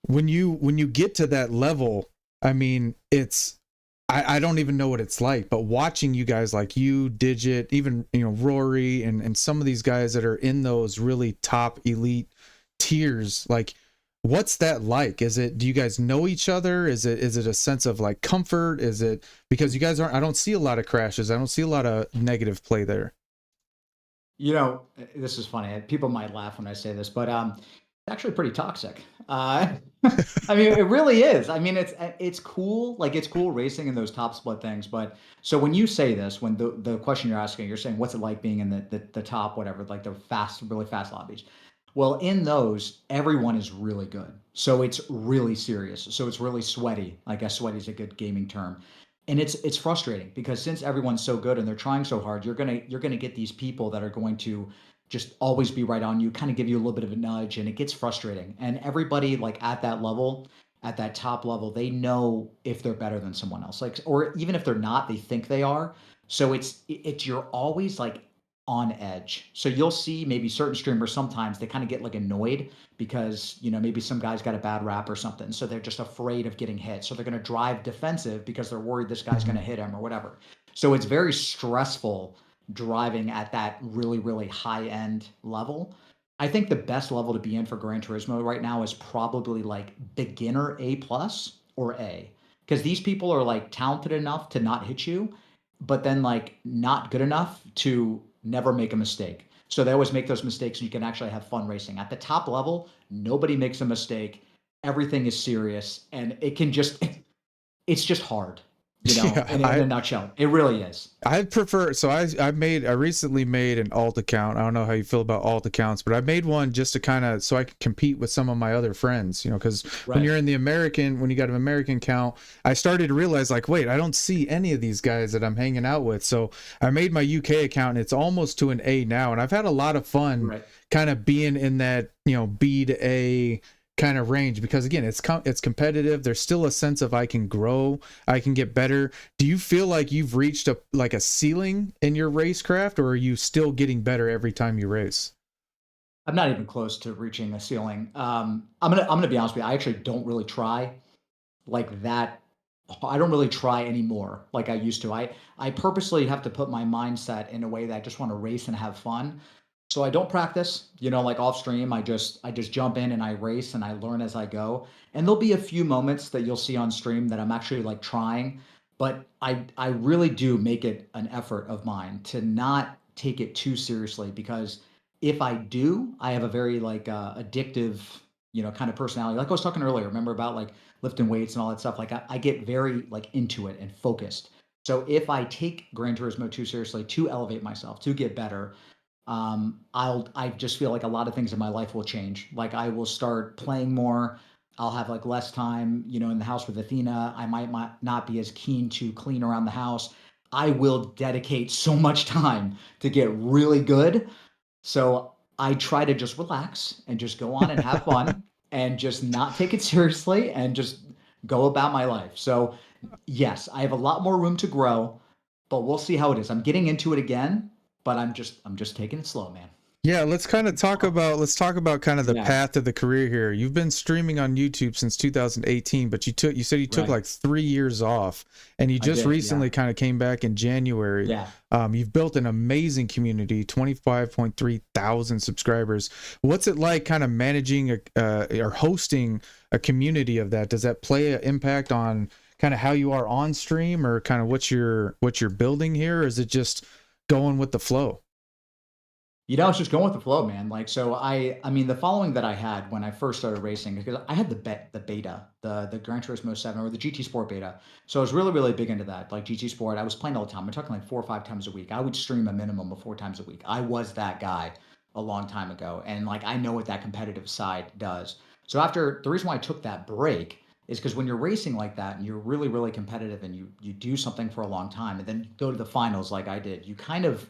when you get to that level, I mean, I don't even know what it's like, but watching you guys like you, Digit, even, you know, Rory and some of these guys that are in those really top elite tiers, like what's that like? Do you guys know each other? Is it a sense of like comfort? Is it because you guys I don't see a lot of crashes. I don't see a lot of negative play there. You know, this is funny. People might laugh when I say this, but it's actually pretty toxic. I mean, it really is. I mean, it's cool. Like it's cool racing in those top split things. But so when you say this, when the question you're asking, you're saying, what's it like being in the top, whatever, like the really fast lobbies? Well, in those, everyone is really good. So it's really serious. So it's really sweaty. I guess sweaty is a good gaming term. And it's frustrating because since everyone's so good and they're trying so hard, you're gonna get these people that are going to just always be right on you, kind of give you a little bit of a nudge, and it gets frustrating. And everybody like at that level, at that top level, they know if they're better than someone else, like, or even if they're not, they think they are. So you're always like on edge. So you'll see maybe certain streamers sometimes they kind of get like annoyed because, you know, maybe some guy's got a bad rap or something. So they're just afraid of getting hit. So they're going to drive defensive because they're worried this guy's going to hit him or whatever. So it's very stressful driving at that really, really high end level. I think the best level to be in for Gran Turismo right now is probably like beginner A+ or A, because these people are like talented enough to not hit you, but then like not good enough to never make a mistake. So they always make those mistakes and you can actually have fun racing. At the top level, nobody makes a mistake. Everything is serious and it's just hard. You know, in a nutshell, it really is. I prefer, so I recently made an alt account. I don't know how you feel about alt accounts, but I made one just to kind of, so I could compete with some of my other friends, you know, because when you're in when you got an American account, I started to realize like, wait, I don't see any of these guys that I'm hanging out with. So I made my UK account and it's almost to an A now. And I've had a lot of fun kind of being in that, you know, B to A kind of range, because again, it's competitive. There's still a sense of I can grow, I can get better. Do you feel like you've reached a ceiling in your racecraft, or are you still getting better every time you race? I'm not even close to reaching a ceiling. I'm gonna be honest with you. I actually don't really try like that. I don't really try anymore like I used to. I purposely have to put my mindset in a way that I just want to race and have fun. So I don't practice, you know, like off stream. I just jump in and I race and I learn as I go. And there'll be a few moments that you'll see on stream that I'm actually like trying, but I really do make it an effort of mine to not take it too seriously, because if I do, I have a very like addictive, kind of personality. Like I was talking earlier, remember about like lifting weights and all that stuff. Like I get very like into it and focused. So if I take Gran Turismo too seriously to elevate myself, to get better, I just feel like a lot of things in my life will change. Like I will start playing more. I'll have like less time, in the house with Athena. I might not be as keen to clean around the house. I will dedicate so much time to get really good. So I try to just relax and just go on and have fun and just not take it seriously and just go about my life. So yes, I have a lot more room to grow, but we'll see how it is. I'm getting into it again, but I'm just taking it slow, man. Yeah, let's talk about kind of the Yeah, path of the career here. You've been streaming on YouTube since 2018, but you said you took right. like 3 years off, and you I just did. Yeah. recently kind of came back in January. Yeah. You've built an amazing community, 25.3 thousand subscribers. What's it like kind of managing or hosting a community of that? Does that play an impact on kind of how you are on stream, or kind of what you're building here, or is it just going with the flow? It's just going with the flow, man. Like, so I mean, the following that I had when I first started racing, because I had the beta, the Gran Turismo 7 or the GT Sport beta. So I was really, really big into that. Like GT Sport, I was playing all the time. I'm talking like 4 or 5 times a week. I would stream a minimum of 4 times a week. I was that guy a long time ago. And like, I know what that competitive side does. So after the reason why I took that break is because when you're racing like that and you're really, really competitive and you do something for a long time and then go to the finals like I did, you kind of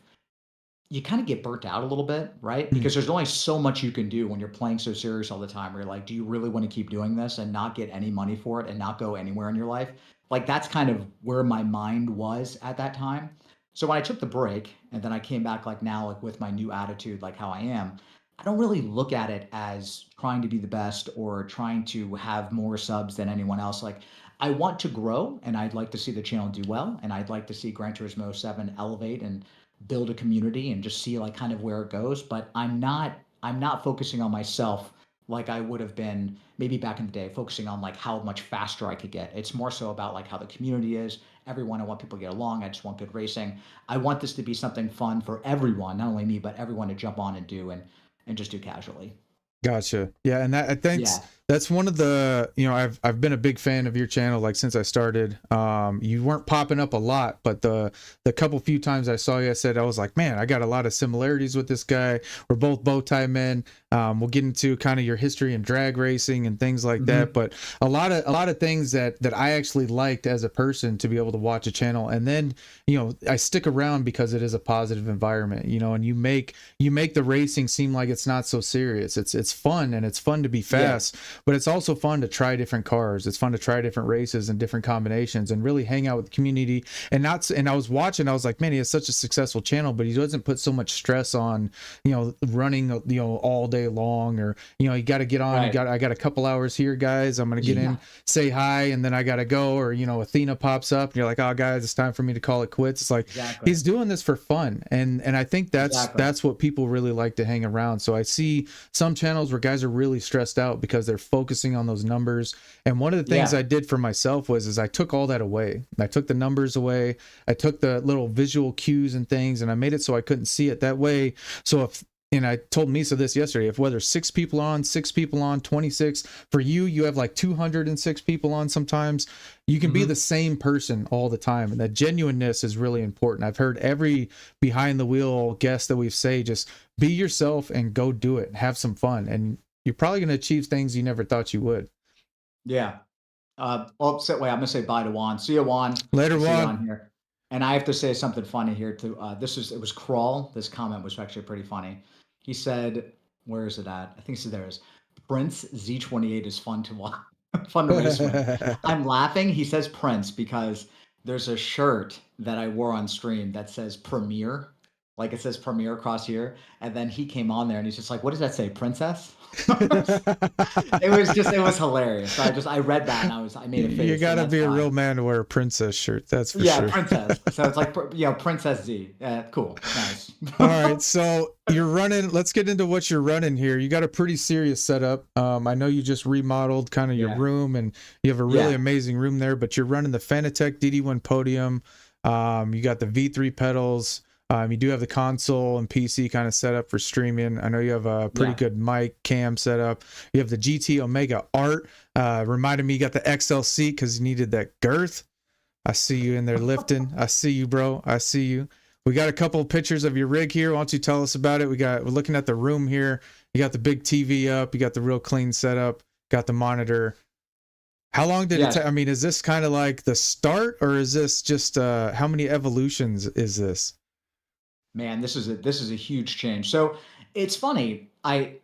get burnt out a little bit, right? Mm. Because there's only so much you can do when you're playing so serious all the time. Where you're like, do you really want to keep doing this and not get any money for it and not go anywhere in your life? Like that's kind of where my mind was at that time. So when I took the break and then I came back like now, like with my new attitude, like how I am, I don't really look at it as trying to be the best or trying to have more subs than anyone else. Like I want to grow and I'd like to see the channel do well and I'd like to see Gran Turismo 7 elevate and build a community and just see like kind of where it goes. But I'm not focusing on myself like I would have been maybe back in the day, focusing on like how much faster I could get. It's more so about like how the community is. Everyone, I want people to get along. I just want good racing. I want this to be something fun for everyone, not only me, but everyone to jump on and do and just do casually. Gotcha. Yeah, and that I think Yeah. that's one of the, I've been a big fan of your channel like since I started. You weren't popping up a lot, but the couple few times I saw you, I was like, man, I got a lot of similarities with this guy. We're both bow tie men. We'll get into kind of your history in drag racing and things like that, Hmm. but a lot of things that I actually liked as a person to be able to watch a channel, and then I stick around because it is a positive environment, and you make the racing seem like it's not so serious. It's fun, and it's fun to be Yeah. fast, but it's also fun to try different cars. It's fun to try different races and different combinations and really hang out with the community. And I was watching, I was like, man, he has such a successful channel, but he doesn't put so much stress on, running, all day long, or, you got to get on, Right. I got a couple hours here, guys. I'm going to get Yeah. in, say hi, and then I got to go. Or, Athena pops up and you're like, oh guys, it's time for me to call it quits. It's like, Exactly. he's doing this for fun. And I think that's, Exactly. that's what people really like to hang around. So I see some channels where guys are really stressed out because they're focusing on those numbers. And one of the things Yeah. I did for myself is I took all that away. I took the numbers away. I took the little visual cues and things, and I made it so I couldn't see it that way. So and I told Misa this yesterday, if whether 6 people on, 26, for you have like 206 people on sometimes, you can be Hmm. the same person all the time. And that genuineness is really important. I've heard every behind the wheel guest that we've say, just be yourself and go do it, have some fun. And you're probably going to achieve things you never thought you would. Yeah. Oh, so wait, I'm gonna say bye to Juan. See you, Juan. Later, I see you Juan. on here. And I have to say something funny here too. It was Crawl. This comment was actually pretty funny. He said, where is it at? I think so there is. Prince Z28 is fun to watch, fun to race with. I'm laughing. He says Prince because there's a shirt that I wore on stream that says Premiere. Like it says premiere across here. And then he came on there and he's just like, what does that say? Princess? It was hilarious. So I read that and I made a You face. gotta be a real man to wear a princess shirt. That's for Yeah, sure. princess. So it's like, Princess Z. Cool. Nice. All right, so you're running. Let's get into what you're running here. You got a pretty serious setup. I know you just remodeled kind of your room, and you have a really amazing room there. But you're running the Fanatec DD1 Podium. You got the V3 pedals. You do have the console and PC kind of set up for streaming. I know you have a pretty good mic cam setup. You have the 𝙃𝘼𝙃𝙀 art. Reminded me you got the XL seat because you needed that girth. I see you in there lifting. I see you, bro. I see you. We got a couple of pictures of your rig here. Why don't you tell us about it? We're looking at the room here. You got the big TV up. You got the real clean setup. Got the monitor. How long did it take? I mean, is this kind of like the start, or is this just how many evolutions is this? Man, this is a huge change. So it's funny.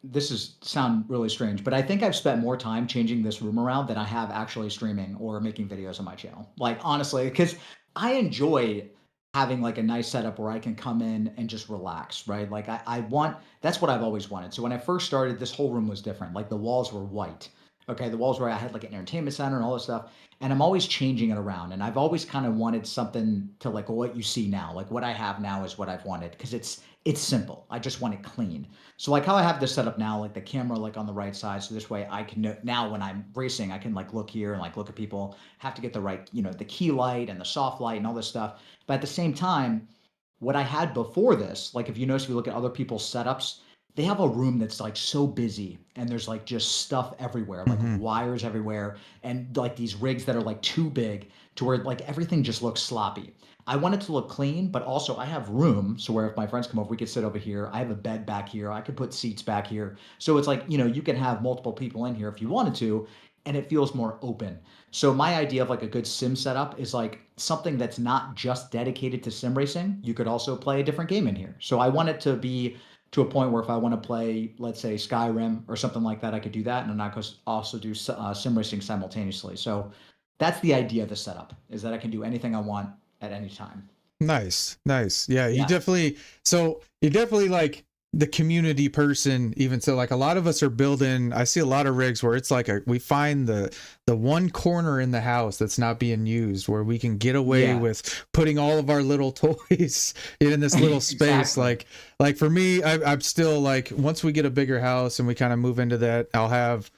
This is sound really strange, but I think I've spent more time changing this room around than I have actually streaming or making videos on my channel. Like honestly, because I enjoy having like a nice setup where I can come in and just relax, right? Like that's what I've always wanted. So when I first started, this whole room was different. Like the walls were white. Okay, the walls where I had like an entertainment center and all this stuff. And I'm always changing it around. And I've always kind of wanted something to like what you see now. Like what I have now is what I've wanted because it's simple. I just want it clean. So like how I have this set up now, like the camera like on the right side. So this way I can know now when I'm racing, I can like look here and like look at people, have to get the right, the key light and the soft light and all this stuff. But at the same time, what I had before this, like if you notice, if you look at other people's setups, they have a room that's like so busy and there's like just stuff everywhere, like wires everywhere, and like these rigs that are like too big to where like everything just looks sloppy. I want it to look clean, but also I have room. So where if my friends come over, we could sit over here. I have a bed back here. I could put seats back here. So it's like, you can have multiple people in here if you wanted to, and it feels more open. So my idea of like a good sim setup is like something that's not just dedicated to sim racing. You could also play a different game in here. So I want it to be to a point where if I want to play, let's say Skyrim or something like that, I could do that. And then I could also do sim racing simultaneously. So that's the idea of the setup, is that I can do anything I want at any time. Nice. Yeah, you definitely like the community person. Even so, like a lot of us are building, I see a lot of rigs where it's like we find the one corner in the house that's not being used where we can get away with putting all of our little toys in this little space. Like for me, I'm still like, once we get a bigger house and we kind of move into that, I'll have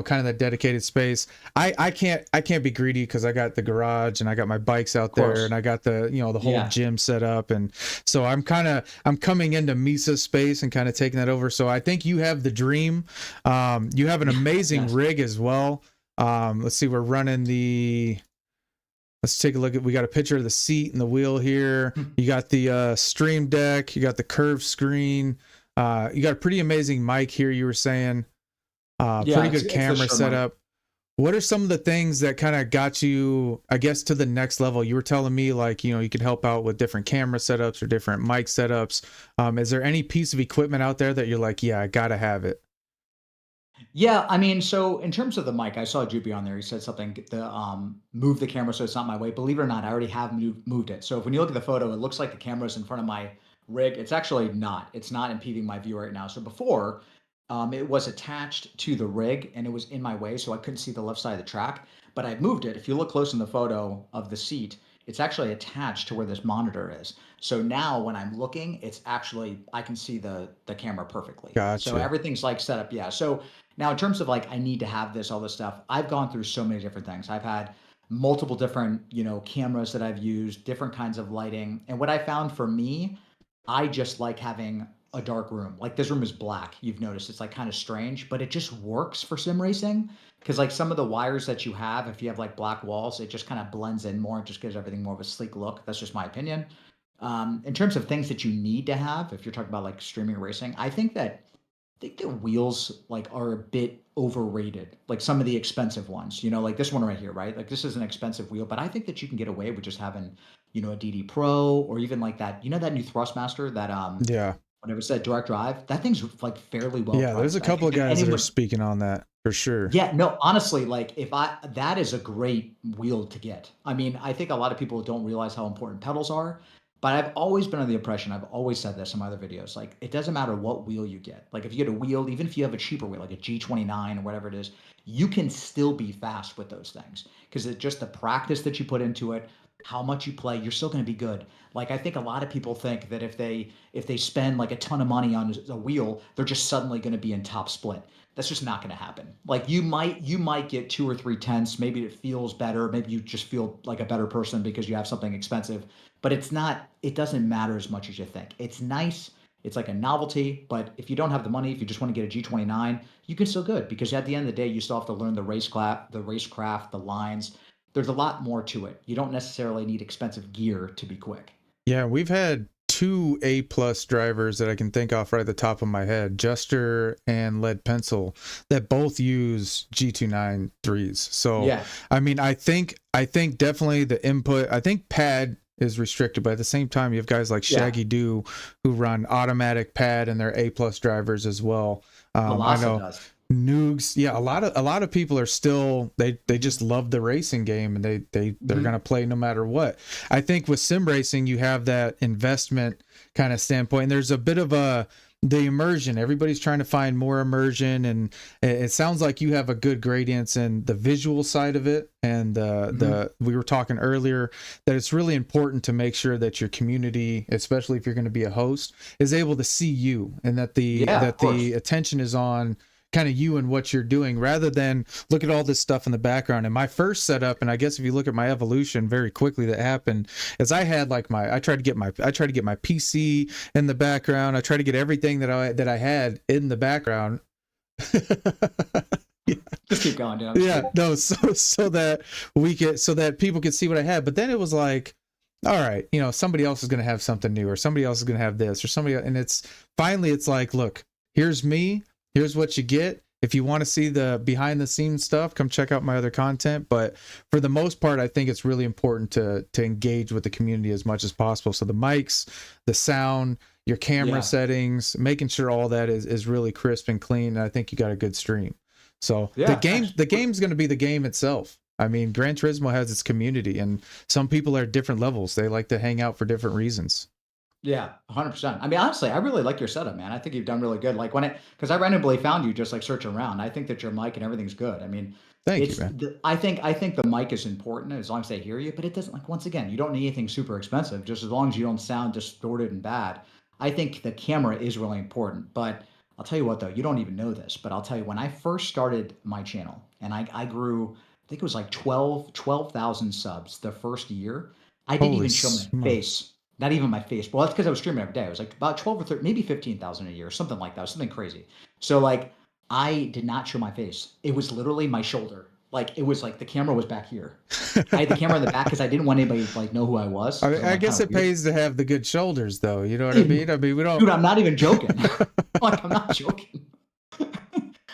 kind of that dedicated space. I can't be greedy because I got the garage and I got my bikes out there and I got the the whole gym set up, and so I'm coming into Misa's space and kind of taking that over. So I think you have the dream. You have an amazing rig as well. Let's see, we're running let's take a look at, we got a picture of the seat and the wheel here. You got the stream deck, you got the curved screen, you got a pretty amazing mic here, you were saying. Pretty good camera setup. What are some of the things that kind of got you, I guess, to the next level? You were telling me like, you could help out with different camera setups or different mic setups. Is there any piece of equipment out there that you're like, yeah, I gotta have it? Yeah, I mean, so in terms of the mic, I saw Jupi on there. He said something to move the camera so it's not my way. Believe it or not, I already have moved it. So when you look at the photo, it looks like the camera's in front of my rig. It's actually not. It's not impeding my view right now. So before, it was attached to the rig and it was in my way, so I couldn't see the left side of the track. But I moved it. If you look close in the photo of the seat, it's actually attached to where this monitor is. So now when I'm looking, it's actually, I can see the camera perfectly. Gotcha. So everything's like set up. Yeah. So now in terms of like, I need to have this, all this stuff, I've gone through so many different things. I've had multiple different, cameras that I've used, different kinds of lighting. And what I found for me, I just like having a dark room. Like this room is black. You've noticed it's like kind of strange, but it just works for sim racing. Cause like some of the wires that you have, if you have like black walls, it just kind of blends in more. It just gives everything more of a sleek look. That's just my opinion. In terms of things that you need to have, if you're talking about like streaming racing, I think the wheels like are a bit overrated. Like some of the expensive ones, like this one right here, right? Like this is an expensive wheel, but I think that you can get away with just having, a DD Pro or even like that, that new Thrustmaster that, whenever it's that direct drive, that thing's like fairly well priced. There's a couple of guys that are speaking on that for sure. Yeah, no, honestly, like that is a great wheel to get. I mean, I think a lot of people don't realize how important pedals are. But I've always been under the impression, I've always said this in my other videos, like, it doesn't matter what wheel you get. Like, if you get a wheel, even if you have a cheaper wheel, like a G29 or whatever it is, you can still be fast with those things because it's just the practice that you put into it, how much you play, you're still going to be good. Like, I think a lot of people think that if they spend like a ton of money on a wheel, they're just suddenly going to be in top split. That's just not going to happen. Like, you might get 2 or 3 tenths. Maybe it feels better. Maybe you just feel like a better person because you have something expensive. But it's not. It doesn't matter as much as you think. It's nice. It's like a novelty. But if you don't have the money, if you just want to get a G29, you can still good because at the end of the day, you still have to learn the racecraft, the lines. There's a lot more to it. You don't necessarily need expensive gear to be quick. Yeah, we've had two A+ drivers that I can think off right at the top of my head, Jester and Lead Pencil, that both use G293s. So Yeah. I mean, I think definitely the input, I think pad is restricted, but at the same time you have guys like Yeah. Shaggy Do who run automatic pad and they're A+ drivers as well. I Velasa know does. Noogs, yeah, a lot of people are still they just love the racing game and they're gonna play no matter what. I think with sim racing you have that investment kind of standpoint, and there's a bit of the immersion. Everybody's trying to find more immersion, and it sounds like you have a good gradients in the visual side of it. And the we were talking earlier that it's really important to make sure that your community, especially if you're going to be a host, is able to see you, and that the attention is on kind of you and what you're doing rather than look at all this stuff in the background. And my first setup, and I guess if you look at my evolution very quickly that happened, is I had like I tried to get my PC in the background. I tried to get everything that I had in the background. Yeah. Just keep going, dude. Yeah, no, so that people could see what I had. But then it was like, all right, somebody else is going to have something new, or somebody else is going to have this, or somebody, and it's like, look, here's me. Here's what you get. If you want to see the behind the scenes stuff, come check out my other content. But for the most part, I think it's really important to engage with the community as much as possible. So the mics, the sound, your camera settings, making sure all that is really crisp and clean. And I think you got a good stream. So the game's going to be the game itself. I mean, Gran Turismo has its community, and some people are at different levels. They like to hang out for different reasons. Yeah, 100%. I mean, honestly, I really like your setup, man. I think you've done really good. Like because I randomly found you just like searching around. I think that your mic and everything's good. I mean, Thank you, man. I think the mic is important as long as they hear you, but it doesn't, like, once again, you don't need anything super expensive, just as long as you don't sound distorted and bad. I think the camera is really important, but I'll tell you what though, you don't even know this, but I'll tell you, when I first started my channel and I grew, I think it was like 12,000 subs the first year. I didn't Holy even show my face. Not even my face. Well, that's because I was streaming every day. It was like about 12 or 13, maybe 15,000 a year, something like that, something crazy. So like, I did not show my face. It was literally my shoulder. Like, it was like the camera was back here. I had the camera in the back because I didn't want anybody to like know who I was. I guess it pays to have the good shoulders, though. You know what I mean? I mean, we don't. Dude, I'm not even joking. Like, I'm not joking.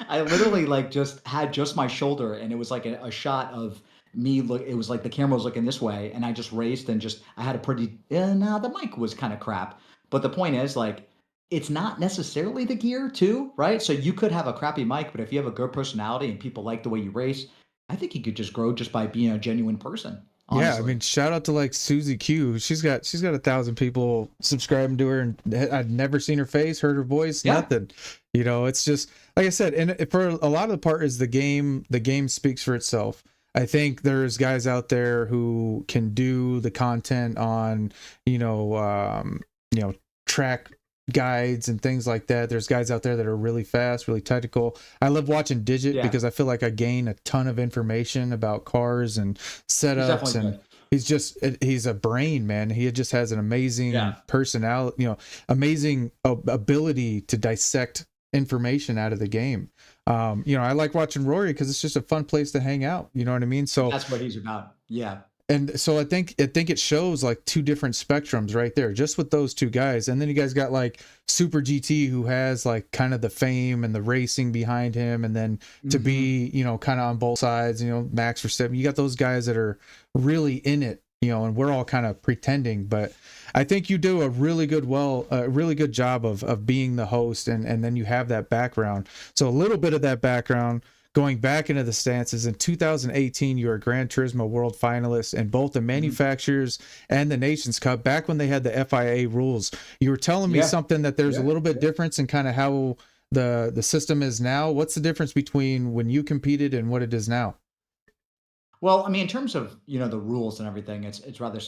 I literally like just had my shoulder, and it was like a shot of me. It was like the camera was looking this way, and I just raced and I had a pretty. Now the mic was kind of crap, but the point is, like, it's not necessarily the gear too, right? So you could have a crappy mic, but if you have a good personality and people like the way you race, I think you could just grow just by being a genuine person. Honestly. Yeah, I mean, shout out to like Susie Q. She's got 1,000 people subscribing to her, and I'd never seen her face, heard her voice, nothing. It's just like I said, and for a lot of the part is the game. The game speaks for itself. I think there's guys out there who can do the content on, track guides and things like that. There's guys out there that are really fast, really technical. I love watching Digit because I feel like I gain a ton of information about cars and setups, and he's a brain, man. He just has an amazing personality, amazing ability to dissect information out of the game. I like watching Rory because it's just a fun place to hang out. You know what I mean? So that's what he's about. Yeah. And so I think it shows like two different spectrums right there, just with those two guys. And then you guys got like Super GT, who has like kind of the fame and the racing behind him, and then to be, kind of on both sides, Max Verstappen. You got those guys that are really in it, and we're all kind of pretending. But I think you do a really good job of being the host, and then you have that background. So a little bit of that background going back into the stances, in 2018, you were a Grand Turismo World Finalist in both the manufacturers and the Nations Cup, back when they had the FIA rules. You were telling me something that there's a little bit difference in kind of how the system is now. What's the difference between when you competed and what it is now? Well, I mean, in terms of, the rules and everything, it's rather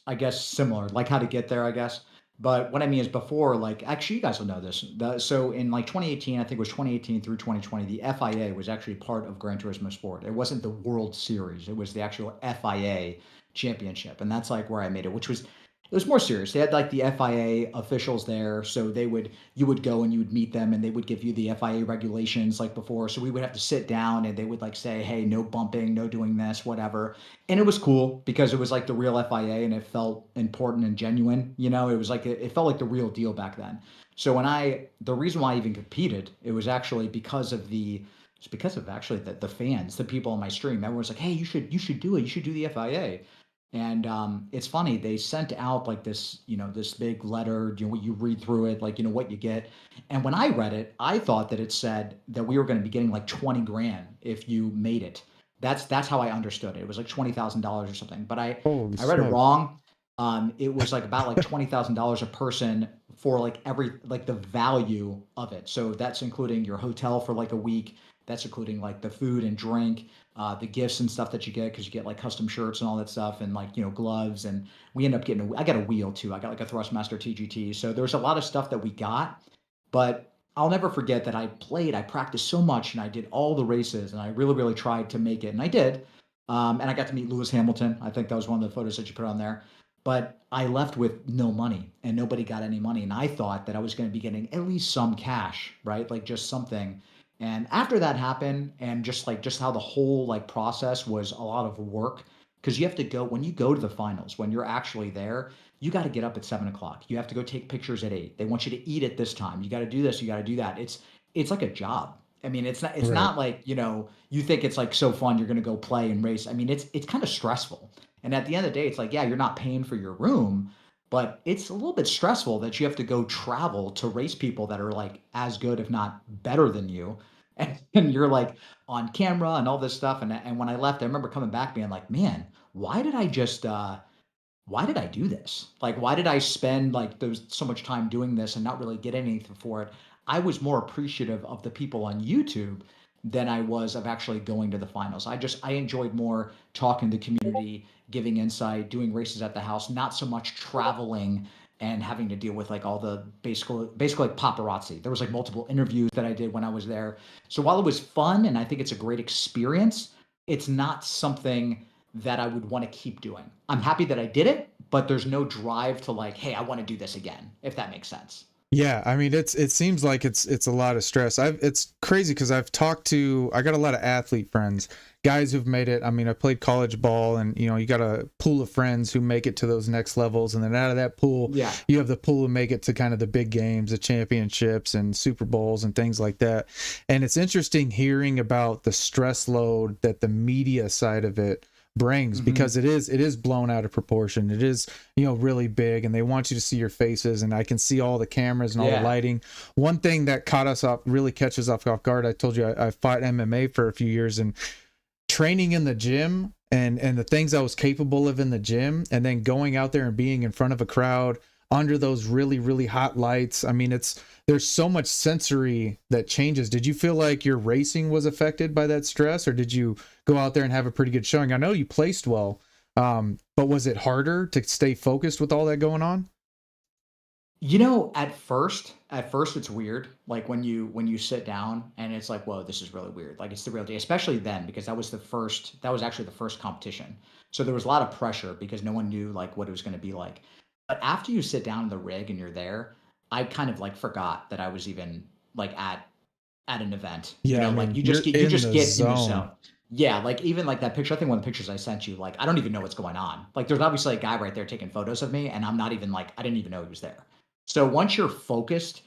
I guess similar, like how to get there, I guess. But what I mean is before, like actually you guys will know this. So in like 2018, I think it was 2018 through 2020, the FIA was actually part of Gran Turismo Sport. It wasn't the World Series. It was the actual FIA championship. And that's like where I made it, which was it was more serious. They had like the FIA officials there, so you would go and you would meet them and they would give you the FIA regulations like before. So we would have to sit down and they would like say, "Hey, no bumping, no doing this, whatever." And it was cool because it was like the real FIA and it felt important and genuine. It was like it felt like the real deal back then. So the reason why I even competed, it was actually because of it's because of actually the fans, the people on my stream. Everyone was like, "Hey, you should do it. You should do the FIA." And it's funny, they sent out like this big letter, you read through it, like, what you get. And when I read it, I thought that it said that we were going to be getting like 20 grand if you made it. That's how I understood it. It was like $20,000 or something. But I Holy I read it smokes. wrong. It was like about like $20,000 a person for like the value of it. So that's including your hotel for like a week. That's including like the food and drink, the gifts and stuff that you get because you get like custom shirts and all that stuff and like gloves. And we end up getting I got a wheel too. I got like a Thrustmaster TGT. So there's a lot of stuff that we got, but I'll never forget that I practiced so much and I did all the races and I really, really tried to make it. And I did. And I got to meet Lewis Hamilton. I think that was one of the photos that you put on there. But I left with no money and nobody got any money. And I thought that I was going to be getting at least some cash, right? Like just something. And after that happened, and just how the whole like process was a lot of work, because you have to go when you go to the finals, when you're actually there, you got to get up at 7 o'clock. You have to go take pictures at 8. They want you to eat at this time. You got to do this. You got to do that. It's like a job. I mean, it's Right. not like you think it's like so fun. You're gonna go play and race. I mean, it's kind of stressful. And at the end of the day, it's like yeah, you're not paying for your room, but it's a little bit stressful that you have to go travel to race people that are like as good, if not better than you. And you're like on camera and all this stuff. And when I left, I remember coming back being like, man, why did I just why did I do this? Like, why did I spend like those so much time doing this and not really get anything for it? I was more appreciative of the people on YouTube than I was of actually going to the finals. I enjoyed more talking to the community, giving insight, doing races at the house, not so much traveling and having to deal with like all the basically like paparazzi. There was like multiple interviews that I did when I was there. So while it was fun and I think it's a great experience, it's not something that I would want to keep doing. I'm happy that I did it, but there's no drive to like, hey, I want to do this again, if that makes sense. Yeah, I mean it seems like it's a lot of stress. It's crazy because I got a lot of athlete friends, guys who've made it. I mean, I played college ball and you got a pool of friends who make it to those next levels, and then out of that pool, Yeah. you have the pool who make it to kind of the big games, the championships and Super Bowls and things like that. And it's interesting hearing about the stress load that the media side of it brings, because it is blown out of proportion. It is really big, and they want you to see your faces, and I can see all the cameras and all the lighting. One thing that really catches off guard, I told you I fought MMA for a few years, and training in the gym and the things I was capable of in the gym, and then going out there and being in front of a crowd under those really, really hot lights. I mean, there's so much sensory that changes. Did you feel like your racing was affected by that stress, or did you go out there and have a pretty good showing? I know you placed well, but was it harder to stay focused with all that going on? At first it's weird. Like when you sit down and it's like, whoa, this is really weird. Like it's the real deal, especially then because that was actually the first competition. So there was a lot of pressure because no one knew like what it was going to be like. But after you sit down in the rig and you're there, I kind of like forgot that I was even like at an event. Yeah, I Like mean, you you're just in the get in the zone. zone. Yeah, like even like that picture, I think one of the pictures I sent you, like I don't even know what's going on. Like there's obviously a guy right there taking photos of me, and I'm not even like I didn't even know he was there. So once you're focused,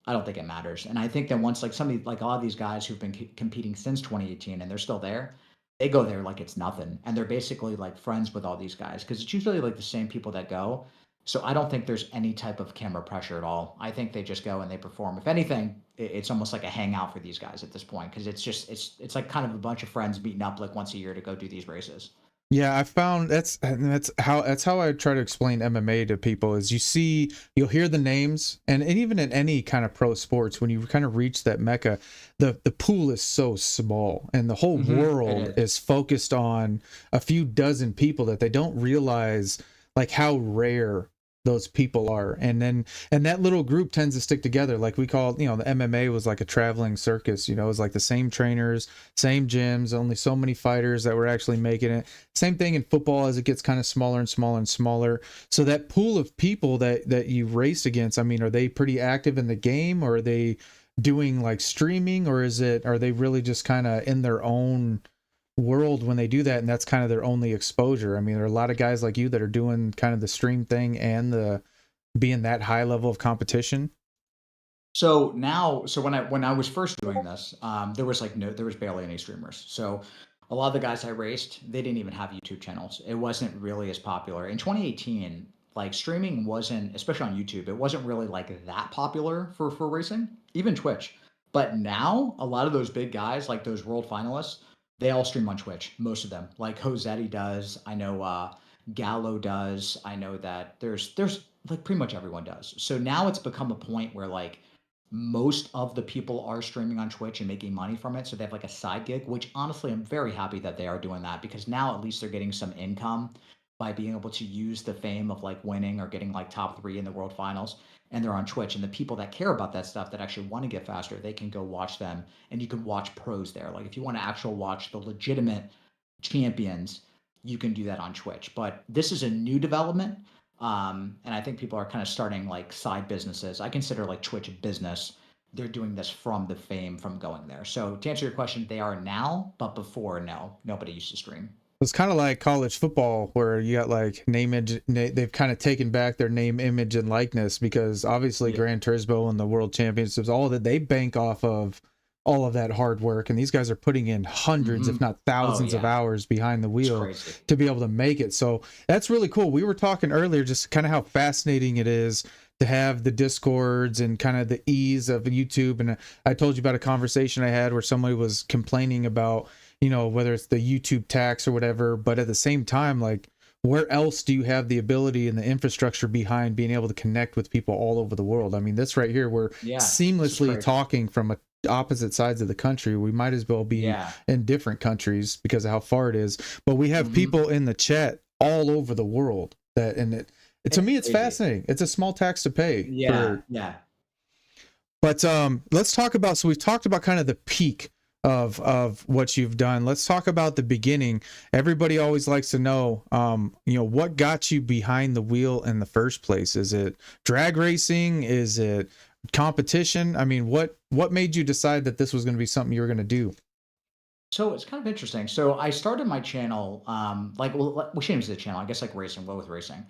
I don't think it matters. And I think that once like somebody like a lot of these guys who've been competing since 2018 and they're still there, they go there like it's nothing, and they're basically like friends with all these guys because it's usually like the same people that go. So I don't think there's any type of camera pressure at all. I think they just go and they perform. If anything, it's almost like a hangout for these guys at this point, because it's like kind of a bunch of friends meeting up like once a year to go do these races. Yeah, I found that's how I try to explain MMA to people is you'll hear the names and even in any kind of pro sports, when you kind of reach that mecca, the pool is so small and the whole world is focused on a few dozen people that they don't realize like how rare those people are. And that little group tends to stick together. Like we call, the MMA was like a traveling circus, it was like the same trainers, same gyms, only so many fighters that were actually making it. Same thing in football as it gets kind of smaller and smaller and smaller. So that pool of people that you race against, I mean, are they pretty active in the game, or are they doing like streaming, or are they really just kind of in their own world when they do that, and that's kind of their only exposure? I mean, there are a lot of guys like you that are doing kind of the stream thing and the being that high level of competition. So now, so when I was first doing this, there was barely any streamers. So a lot of the guys I raced, they didn't even have YouTube channels. It wasn't really as popular in 2018. Like streaming wasn't, especially on YouTube, it wasn't really like that popular for racing, even Twitch. But now a lot of those big guys, like those world finalists, they all stream on Twitch, most of them. Like 𝙃𝙼𝙑𝙀 does. I know Gallo does. I know that there's like pretty much everyone does. So now it's become a point where like most of the people are streaming on Twitch and making money from it. So they have like a side gig, which honestly I'm very happy that they are doing that, because now at least they're getting some income by being able to use the fame of like winning or getting like top 3 in the world finals, and they're on Twitch. And the people that care about that stuff, that actually want to get faster, they can go watch them, and you can watch pros there. Like if you want to actually watch the legitimate champions, you can do that on Twitch. But this is a new development. And I think people are kind of starting like side businesses. I consider like Twitch a business. They're doing this from the fame from going there. So to answer your question, they are now, but before, no, nobody used to stream. It's kind of like college football, where you got like they've kind of taken back their name, image, and likeness, because obviously Grand Turismo and the World Championships, all that, they bank off of all of that hard work, and these guys are putting in hundreds, if not thousands of hours behind the wheel to be able to make it. So that's really cool. We were talking earlier just kind of how fascinating it is to have the Discords and kind of the ease of YouTube. And I told you about a conversation I had where somebody was complaining about, whether it's the YouTube tax or whatever, but at the same time, like, where else do you have the ability and the infrastructure behind being able to connect with people all over the world? I mean, this right here, we're seamlessly talking from opposite sides of the country. We might as well be in different countries because of how far it is, but we have people in the chat all over the world to me, it's fascinating. It's a small tax to pay. But let's talk about, so we've talked about kind of the peak of what you've done. Let's talk about the beginning. Everybody always likes to know, what got you behind the wheel in the first place? Is it drag racing? Is it competition? I mean, what made you decide that this was going to be something you were going to do? So it's kind of interesting. So I started my channel, which name is the channel? I guess like Racing, Well with Racing.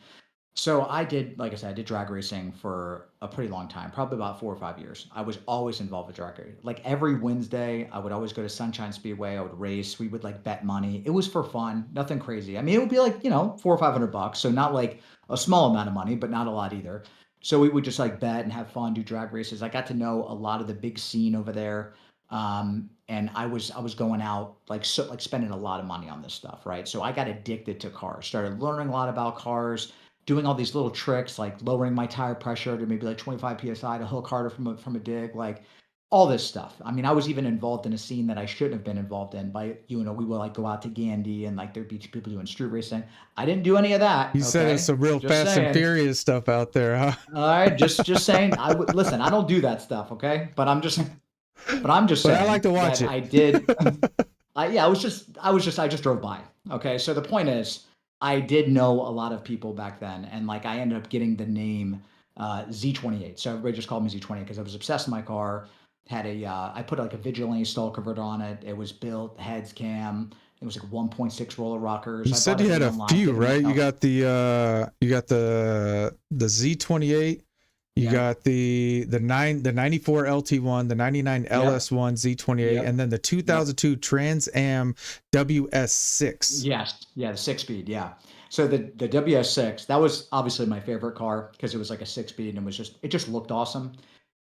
So I did, like I said, I did drag racing for a pretty long time, probably about 4 or 5 years. I was always involved with drag racing. Like every Wednesday, I would always go to Sunshine Speedway. I would race. We would like bet money. It was for fun, nothing crazy. I mean, it would be like, $400 or $500. So not like a small amount of money, but not a lot either. So we would just like bet and have fun, do drag races. I got to know a lot of the big scene over there. And I was going out like spending a lot of money on this stuff, right? So I got addicted to cars, started learning a lot about cars, doing all these little tricks, like lowering my tire pressure to maybe like 25 PSI to hook harder from a dig, like all this stuff. I mean, I was even involved in a scene that I shouldn't have been involved in we would like go out to Gandy and like there'd be people doing street racing. I didn't do any of that. You said it's some real Fast and Furious stuff out there, huh? All right. Just saying, listen, I don't do that stuff. Okay. But I'm just saying, I like to watch it. I did. I just drove by. Okay. So the point is, I did know a lot of people back then, and like I ended up getting the name Z28. So everybody just called me Z28 because I was obsessed with my car. I put like a Vigilante stall converter on it. It was built, heads cam. It was like 1.6 roller rockers. You said you had a few, right? You got the Z28. You got the 94 LT1, the 99 LS1 Z28, and then the 2002 Trans Am WS6. Yes, the 6-speed. Yeah. So the WS6, that was obviously my favorite car because it was like a 6-speed and it just looked awesome.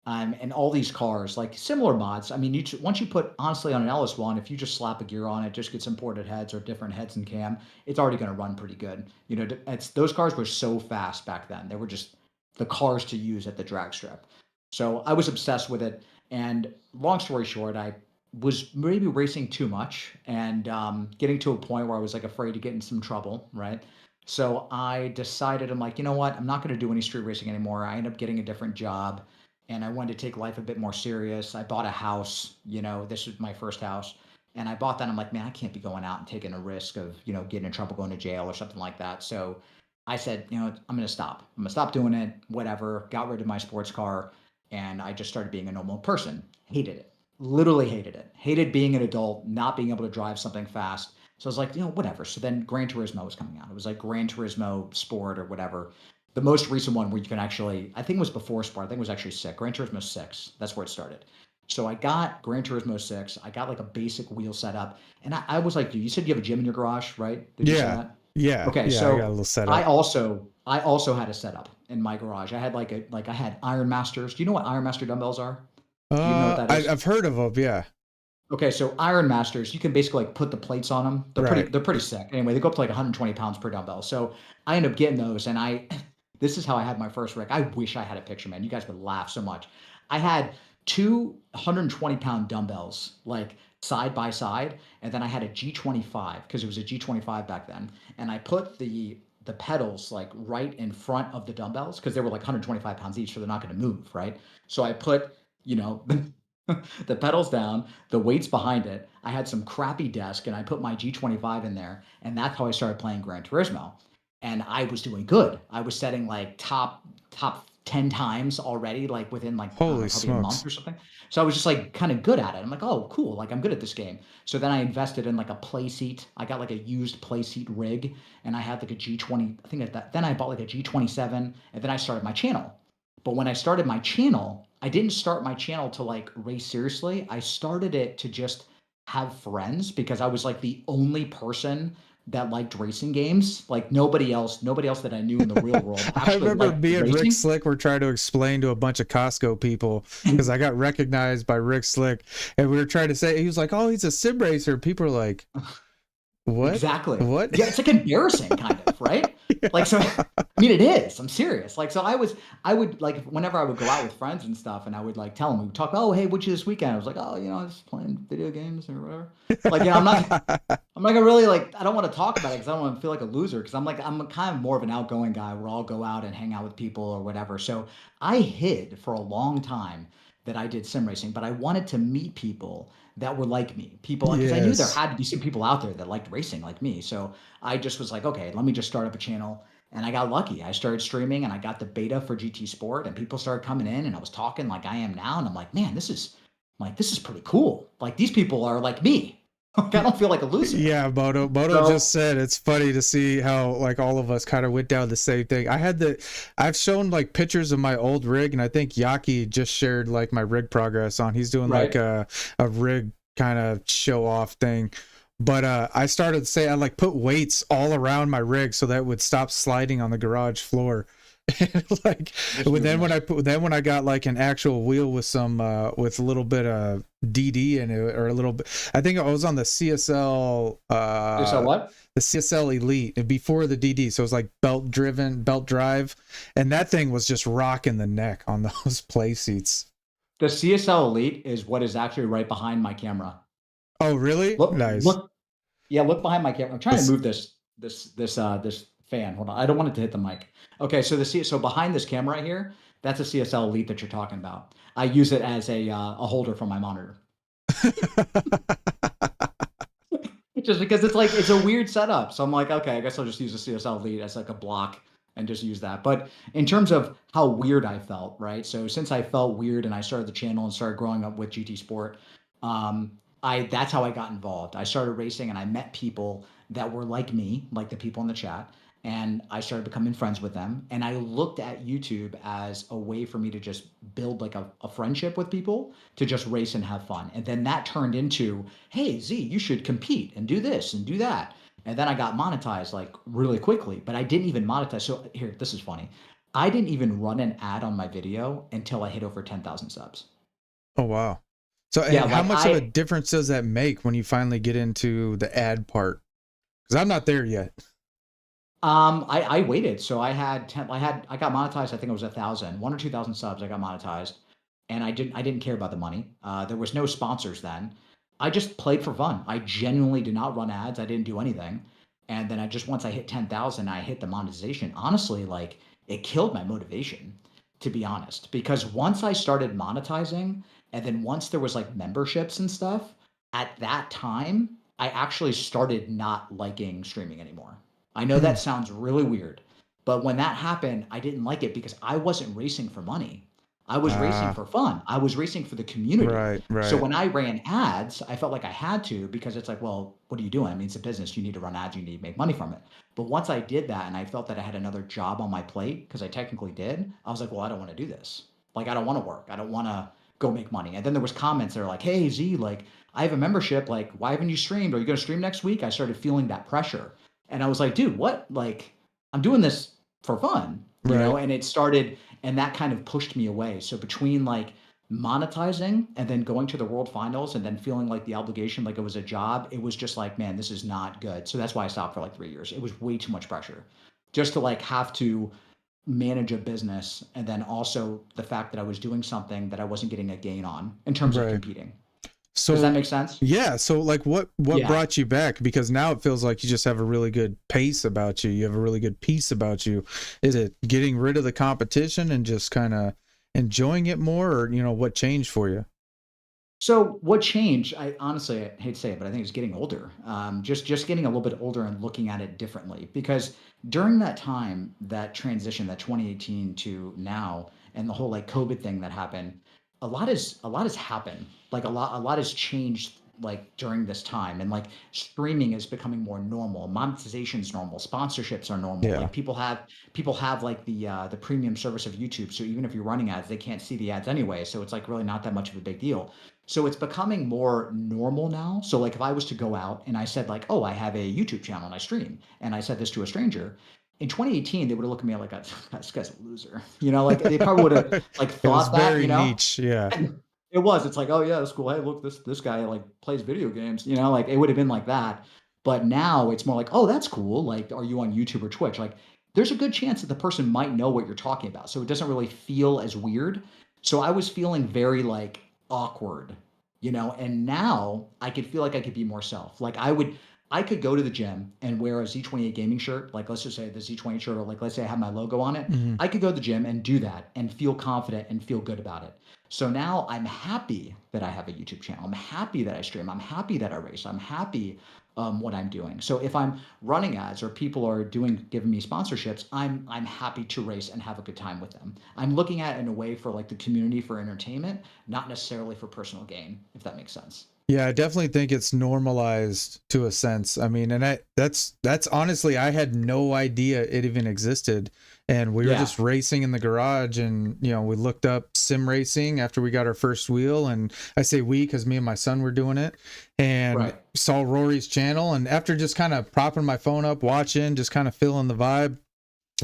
And all these cars, like similar mods. I mean, once you put honestly on an LS1, if you just slap a gear on it, just get some ported heads or different heads and cam, it's already going to run pretty good. You know, those cars were so fast back then. They were just the cars to use at the drag strip. So I was obsessed with it. And long story short, I was maybe racing too much and getting to a point where I was like afraid to get in some trouble, right? So I decided, I'm like, you know what? I'm not going to do any street racing anymore. I ended up getting a different job and I wanted to take life a bit more serious. I bought a house, you know, this was my first house. And I bought that. I'm like, man, I can't be going out and taking a risk of, you know, getting in trouble, going to jail or something like that. So I said, you know, I'm going to stop. I'm going to stop doing it, whatever. Got rid of my sports car. And I just started being a normal person. Hated it. Literally hated it. Hated being an adult, not being able to drive something fast. So I was like, you know, whatever. So then Gran Turismo was coming out. It was like Gran Turismo Sport or whatever. The most recent one where you can actually, I think it was before Sport. I think it was actually 6. Gran Turismo 6. That's where it started. So I got Gran Turismo 6. I got like a basic wheel setup. And I was like, dude, you said you have a gym in your garage, right? Did you say that? Yeah. Okay. Yeah, so I got a little setup. I also had a setup in my garage. I had I had Iron Masters. Do you know what Iron Master dumbbells are? Do you know what that is? I've heard of them. Yeah. Okay, so Iron Masters, you can basically like put the plates on them. They're pretty sick. Anyway, they go up to like 120 pounds per dumbbell. So I ended up getting those, and this is how I had my first rig. I wish I had a picture, man. You guys would laugh so much. I had 220-pound dumbbells like side by side, and then I had a G25 because it was a G25 back then, and I put the pedals like right in front of the dumbbells because they were like 125 pounds each, so they're not going to move, right? So I put, you know, the pedals down, the weights behind it. I had some crappy desk and I put my G25 in there. And that's how I started playing Gran Turismo. And I was doing good. I was setting like top 10 times already, like within like Holy probably a month smokes. or something. So I was just like kind of good at it. I'm like, oh, cool. Like I'm good at this game. So then I invested in like a play seat. I got like a used play seat rig and I had like a G20. I think then I bought like a G27 and then I started my channel. But when I started my channel, I didn't start my channel to like race seriously. I started it to just have friends because I was like the only person that liked racing games. Like nobody else that I knew in the real world I actually remember liked me and racing. Rick Slick were trying to explain to a bunch of Costco people because I got recognized by Rick Slick, and we were trying to say, he was like, "Oh, he's a sim racer." People are like, "What? Exactly. What?" Yeah, it's like embarrassing, kind of, right? Yeah. Like, so, I mean, it is. I'm serious. Like, so I would like, whenever I would go out with friends and stuff, and I would like tell them, we would talk, oh, hey, what'd you this weekend? I was like, oh, you know, I was playing video games or whatever. Like, you know, I'm not gonna really like, I don't want to talk about it because I don't want to feel like a loser because I'm kind of more of an outgoing guy where I'll go out and hang out with people or whatever. So I hid for a long time that I did sim racing, but I wanted to meet people that were like me, people, because I knew there Yes. had to be some people out there that liked racing like me. So I just was like, okay, let me just start up a channel. And I got lucky. I started streaming and I got the beta for GT Sport and people started coming in and I was talking like I am now. And I'm like, man, this is pretty cool. Like these people are like me. Like, I don't feel like a loser. Yeah, Moto So just said it's funny to see how like all of us kind of went down the same thing. I've shown like pictures of my old rig, and I think Yaki just shared like my rig progress on. He's doing like right. a rig kind of show off thing. But I started to say I like put weights all around my rig so that it would stop sliding on the garage floor. And like Just when moving it. when I got like an actual wheel with some with a little bit of DD in it, or a little bit, I think I was on the CSL So what? the CSL Elite before the DD, so it was like belt drive, and that thing was just rocking the neck on those play seats. The CSL Elite is what is actually right behind my camera. Oh really? Nice. Look, yeah, look behind my camera. I'm trying to move this fan. Hold on. I don't want it to hit the mic. Okay, so behind this camera right here, that's a CSL Elite that you're talking about. I use it as a holder for my monitor. Just because it's a weird setup. So I'm like, okay, I guess I'll just use the CSL Elite as like a block and just use that. But in terms of how weird I felt, right? So since I felt weird and I started the channel and started growing up with GT Sport, that's how I got involved. I started racing and I met people that were like me, like the people in the chat, and I started becoming friends with them. And I looked at YouTube as a way for me to just build like a friendship with people, to just race and have fun. And then that turned into, hey, Z, you should compete and do this and do that. And then I got monetized like really quickly, but I didn't even monetize. So here, this is funny. I didn't even run an ad on my video until I hit over 10,000 subs. Oh, wow. So, Yeah, and how like much of a difference does that make when you finally get into the ad part? Because I'm not there yet. I waited. So I got monetized. I think it was 1,000, 1 or 2,000 subs. I got monetized, and I didn't care about the money. There was no sponsors then. I just played for fun. I genuinely did not run ads. I didn't do anything. And then once I hit 10,000, I hit the monetization. Honestly, like it killed my motivation, to be honest, because once I started monetizing, and then once there was like memberships and stuff, at that time, I actually started not liking streaming anymore. I know Hmm. that sounds really weird, but when that happened, I didn't like it because I wasn't racing for money. I was racing Ah, for fun. I was racing for the community. right, So right. when I ran ads, I felt like I had to because it's like, well, what are you doing? I mean, it's a business. You need to run ads. You need to make money from it. But once I did that and I felt that I had another job on my plate, because I technically did, I was like, well, I don't want to do this. Like, I don't want to work. I don't want to go make money. And then there was comments that are like, hey, Z, like, I have a membership. Like, why haven't you streamed? Are you going to stream next week? I started feeling that pressure. And I was like, dude, what? Like, I'm doing this for fun, Right. and it started, and that kind of pushed me away. So between like monetizing and then going to the world finals and then feeling like the obligation, like it was a job, it was just like, man, this is not good. So that's why I stopped for like 3 years. It was way too much pressure just to like have to manage a business. And then also the fact that I was doing something that I wasn't getting a gain on in terms of Right. competing. Does that So, make sense? yeah. So, like, what Yeah. brought you back? Because now it feels like you just have a really good pace about you. You have a really good piece about you. Is it getting rid of the competition and just kind of enjoying it more, or what changed for you? So what changed? I honestly, I hate to say it, but I think it's getting older. Just getting a little bit older and looking at it differently. Because during that time, that transition, that 2018 to now, and the whole like COVID thing that happened, a lot has happened. Like a lot has changed. Like during this time, and like streaming is becoming more normal. Monetization's normal. Sponsorships are normal. Yeah. Like people have like the premium service of YouTube. So even if you're running ads, they can't see the ads anyway. So it's like really not that much of a big deal. So it's becoming more normal now. So like if I was to go out and I said like, "Oh, I have a YouTube channel and I stream," and I said this to a stranger, in 2018 they would have looked at me like, "This guy's a loser." Like they probably would have like It was thought that, very niche. Yeah. And it was. It's like, "Oh yeah, that's cool. Hey, look, this guy like plays video games." Like it would have been like that. But now it's more like, "Oh, that's cool. Like, are you on YouTube or Twitch?" Like there's a good chance that the person might know what you're talking about. So it doesn't really feel as weird. So I was feeling very like awkward, and now I could feel like I could be more self. Like I could go to the gym and wear a Z28 gaming shirt, like let's just say the Z28 shirt, or like let's say I have my logo on it. Hmm. I could go to the gym and do that and feel confident and feel good about it. So now I'm happy that I have a YouTube channel. I'm happy that I stream. I'm happy that I race. I'm happy what I'm doing. So if I'm running ads or people are giving me sponsorships, I'm happy to race and have a good time with them. I'm looking at it in a way for like the community for entertainment, not necessarily for personal gain, if that makes sense. Yeah, I definitely think it's normalized to a sense. I mean, and that's honestly, I had no idea it even existed. And we were Yeah, just racing in the garage, and we looked up sim racing after we got our first wheel. And I say we because me and my son were doing it, and right. saw Rory's channel. And after just kind of propping my phone up, watching, just kind of feeling the vibe.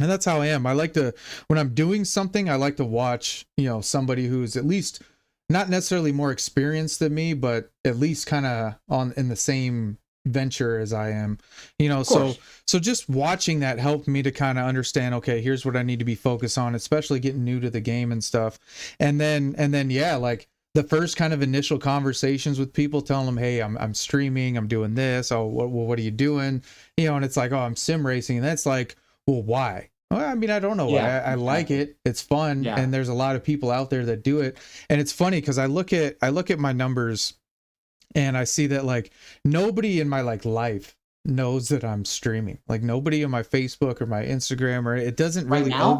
And that's how I am. I like to, when I'm doing something, I like to watch, somebody who's at least not necessarily more experienced than me, but at least kind of on in the same venture as I am, Of so course. just watching that helped me to kind of understand, okay, here's what I need to be focused on, especially getting new to the game and stuff. And then yeah, like the first kind of initial conversations with people, telling them, hey, I'm streaming, I'm doing this. Oh, what are you doing? And it's like, oh, I'm sim racing. And that's like, well, why? Well, I mean, I don't know why. Yeah, I like exactly. it. It's fun, Yeah. and there's a lot of people out there that do it. And it's funny because I look at my numbers, and I see that like nobody in my like life knows that I'm streaming. Like nobody on my Facebook or my Instagram, or it doesn't Right really now?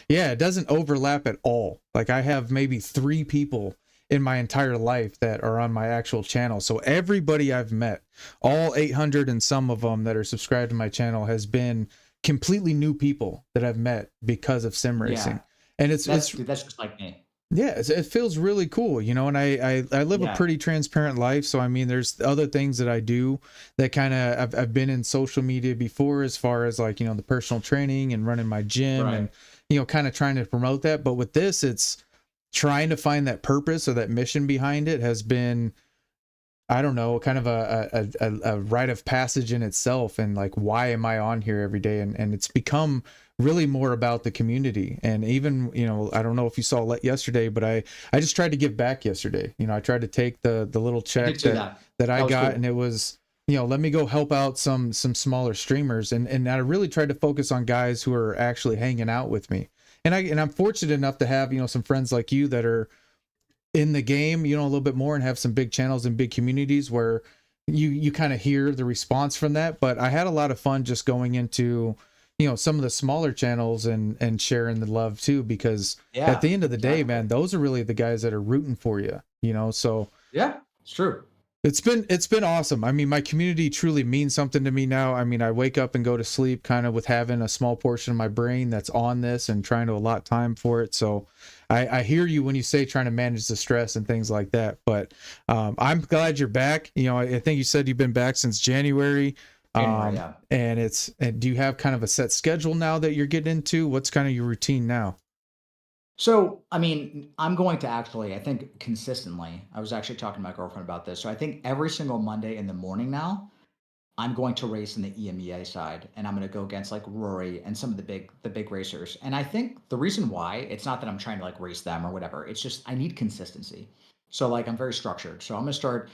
it doesn't overlap at all. Like I have maybe 3 people in my entire life that are on my actual channel. So everybody I've met, all 800 and some of them that are subscribed to my channel, has been completely new people that I've met because of sim Yeah. racing. And it's That's it's dude, that's just like me. Yeah, it feels really cool, you know, and I live a Yeah. pretty transparent life. So, I mean, there's other things that I do that kind of, I've been in social media before, as far as like, you know, the personal training and running my gym and, Right. you know, kind of trying to promote that. But with this, it's trying to find that purpose or that mission behind it has been, I don't know, kind of a rite of passage in itself. And like, why am I on here every day? And it's become really more about the community. And even, you know, I don't know if you saw yesterday, but I just tried to give back yesterday. You know, I tried to take the little I check did see that that. I That was got, cool. and it was, you know, let me go help out some smaller streamers. And I really tried to focus on guys who are actually hanging out with me. And I'm fortunate enough to have, you know, some friends like you that are in the game, you know, a little bit more, and have some big channels and big communities where you kind of hear the response from that. But I had a lot of fun just going into, you know, some of the smaller channels and sharing the love too, because at Yeah, the end of the day, exactly. man, those are really the guys that are rooting for you, you know. So Yeah, it's true. it's been awesome. I mean, my community truly means something to me now. I mean, I wake up and go to sleep kind of with having a small portion of my brain that's on this and trying to allot time for it. So I hear you when you say trying to manage the stress and things like that. But I'm glad you're back. You know, I think you said you've been back since January. January, yeah. And do you have kind of a set schedule now that you're getting into? What's kind of your routine now? So, I mean, I'm going to actually, I think consistently, I was actually talking to my girlfriend about this. So I think every single Monday in the morning now, I'm going to race in the EMEA side, and I'm going to go against like Rory and some of the big racers. And I think the reason why, it's not that I'm trying to like race them or whatever. It's just I need consistency. So like I'm very structured. So I'm going to start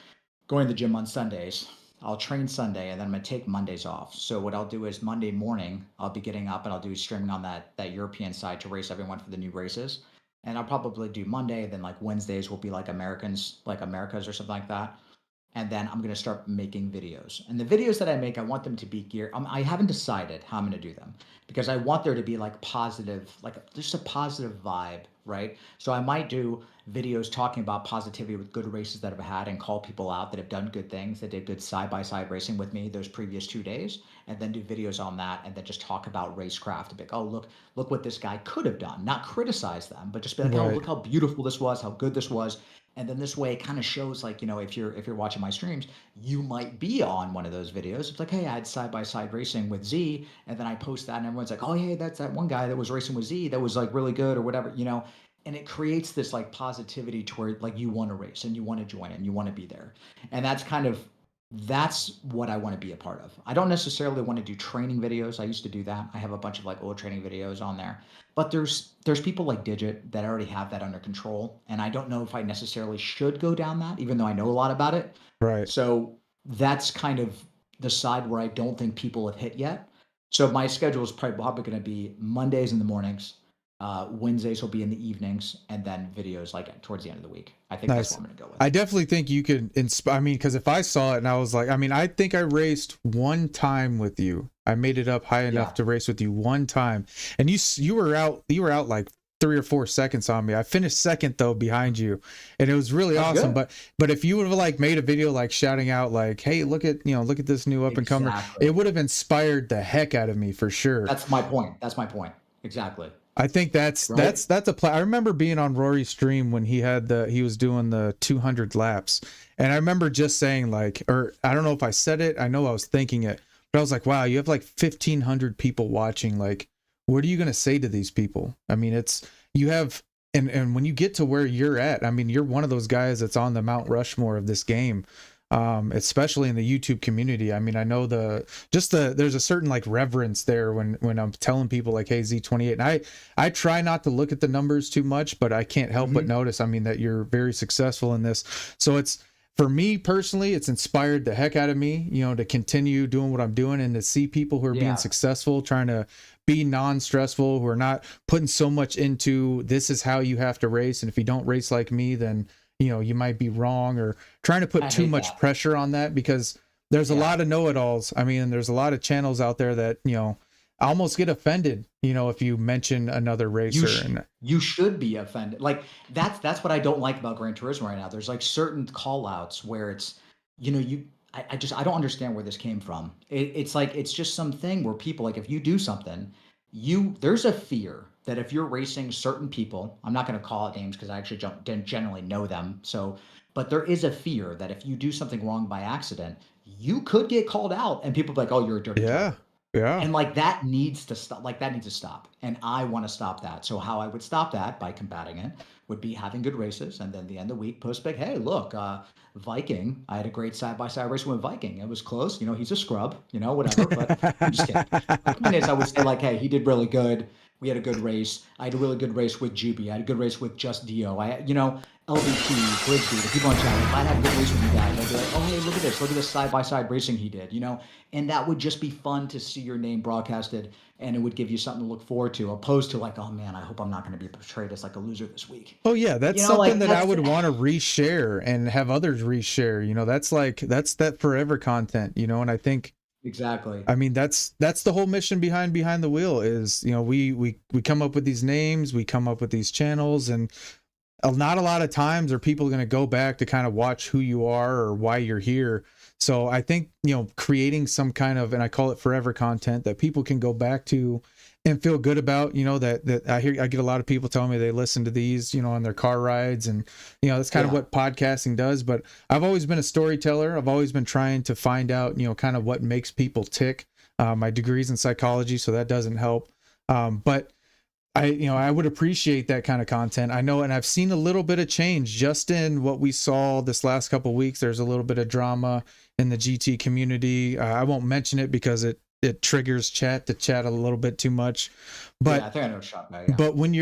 going to the gym on Sundays. I'll train Sunday, and then I'm gonna take Mondays off. So what I'll do is Monday morning, I'll be getting up and I'll do streaming on that European side to race everyone for the new races. And I'll probably do Monday, then like Wednesdays will be like Americans, like Americas or something like that. And then I'm going to start making videos. And the videos that I make, I want them to be geared. I haven't decided how I'm going to do them because I want there to be like positive, like just a positive vibe, right? So I might do videos talking about positivity with good races that I've had and call people out that have done good things, that did good side by side racing with me those previous 2 days, and then do videos on that, and then just talk about racecraft. Be like, oh look what this guy could have done. Not criticize them, but just be like, oh Right. look how beautiful this was, how good this was, and then this way it kind of shows like, you know, if you're watching my streams, you might be on one of those videos. It's like, hey, I had side by side racing with Z, and then I post that and everyone's like, oh yeah, that's that one guy that was racing with Z that was like really good or whatever, you know. And it creates this like positivity toward like you want to race and you want to join and you want to be there. And that's what I want to be a part of. I don't necessarily want to do training videos. I used to do that. I have a bunch of like old training videos on there. But there's people like Digit that already have that under control, and I don't know if I necessarily should go down that, even though I know a lot about it. Right. So that's kind of the side where I don't think people have hit yet. So my schedule is probably going to be Mondays in the mornings, Wednesdays will be in the evenings, and then videos like towards the end of the week. I think that's Nice. what I'm going to go with. I definitely think you could inspire. I mean, because if I saw it and I was like, I mean, I think I raced one time with you. I made it up high enough Yeah, to race with you one time, and you were out like 3 or 4 seconds on me. I finished second though behind you, and it was really that's awesome. good. But if you would have like made a video like shouting out like, hey, look at this new up and comer, Exactly. it would have inspired the heck out of me for sure. That's my point. That's my point. Exactly. I think that's Right? that's that's a play. I remember being on Rory's stream when he was doing the 200 laps, and I remember just saying like, or I don't know if I said it. I know I was thinking it, but I was like, wow, you have like 1,500 people watching. Like, what are you gonna say to these people? I mean, it's you have, and when you get to where you're at, I mean, you're one of those guys that's on the Mount Rushmore of this game, especially in the YouTube community. I mean, I know there's a certain like reverence there when I'm telling people like, hey, Z28, and I try not to look at the numbers too much, but I can't help but Hmm. notice, I mean, that you're very successful in this. So it's, for me personally, it's inspired the heck out of me, you know, to continue doing what I'm doing and to see people who are being Yeah. successful, trying to be non-stressful, who are not putting so much into this is how you have to race, and if you don't race like me, then you know you might be wrong, or trying to put I too hate much that. pressure on that, because there's a Yeah. lot of know-it-alls. I mean, there's a lot of channels out there that, you know, almost get offended, you know, if you mention another You racer. sh And you should be offended. Like, that's what I don't like about Gran Turismo right now. There's, like, certain call outs where it's, you know, I don't understand where this came from. It's like it's just something where people, like, if you do something there's a fear that if you're racing certain people, I'm not going to call it names because I actually didn't generally know them. So, but there is a fear that if you do something wrong by accident, you could get called out and people be like, oh, you're a dirty Yeah. driver. Yeah. And like that needs to stop. Like that needs to stop. And I want to stop that. So how I would stop that by combating it would be having good races, and then the end of the week post big, hey, look, Viking. I had a great side by side race with Viking. It was close. You know, he's a scrub. You know, whatever. But I'm just kidding. My point is, I would say like, hey, he did really good. We had a good race. I had a really good race with Juby. I had a good race with Just Dio. You know, LVP, Grigsby, the people in chat. If I had a good race with you guys, I'd be like, oh, hey, look at this. Look at this side by side racing he did. You know, and that would just be fun to see your name broadcasted, and it would give you something to look forward to, opposed to like, oh man, I hope I'm not going to be portrayed as like a loser this week. Oh yeah, that's You know, something like that I would want to reshare and have others reshare. You know, that's that forever content, you know, and I think exactly. I mean that's the whole mission behind the wheel is, you know, we come up with these names, we come up with these channels, and not a lot of times are people going to go back to kind of watch who you are or why you're here. So I think, you know, creating some kind of, and I call it forever content that people can go back to and feel good about, you know, that I get a lot of people telling me they listen to these, you know, on their car rides, and, you know, that's kind of what podcasting does. But I've always been a storyteller. I've always been trying to find out, you know, kind of what makes people tick. My degree's in psychology, so that doesn't help. But I would appreciate that kind of content. I know, and I've seen a little bit of change just in what we saw this last couple of weeks. There's a little bit of drama in the GT community. I won't mention it because it triggers chat to chat a little bit too much. But yeah, I think I know what you're talking about, yeah. but when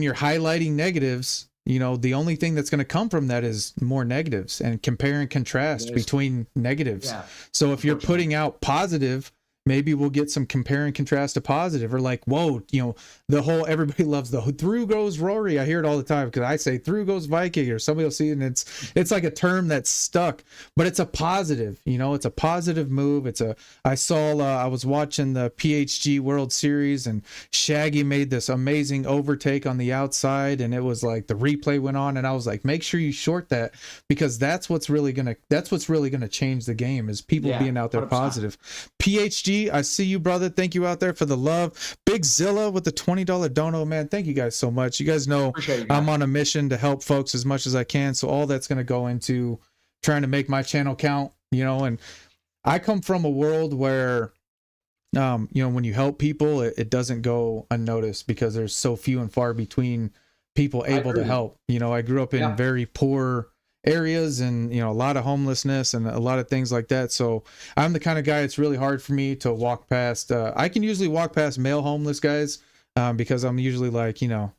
you're highlighting negatives, you know, the only thing that's going to come from that is more negatives and compare and contrast between negatives. Yeah, so if you're putting out positive, maybe we'll get some compare and contrast to positive, or like, whoa, you know, the whole, everybody loves the through goes Rory. I hear it all the time because I say through goes Viking, or somebody will see it, and it's like a term that's stuck, but it's a positive, you know, it's a positive move. I was watching the PHG World Series, and Shaggy made this amazing overtake on the outside, and it was like the replay went on, and I was like, make sure you short that, because that's what's really gonna change the game, is people being out there 100%. Positive. PHG, I see you, brother. Thank you out there for the love. Big Zilla with the $20 dono, man. Thank you guys so much. You guys know I'm on a mission to help folks as much as I can. So all that's going to go into trying to make my channel count, you know, and I come from a world where, you know, when you help people, it doesn't go unnoticed because there's so few and far between people able to help. You know, I grew up in very poor areas, and, you know, a lot of homelessness and a lot of things like that. So I'm the kind of guy, it's really hard for me to walk past. I can usually walk past male homeless guys because I'm usually like, you know,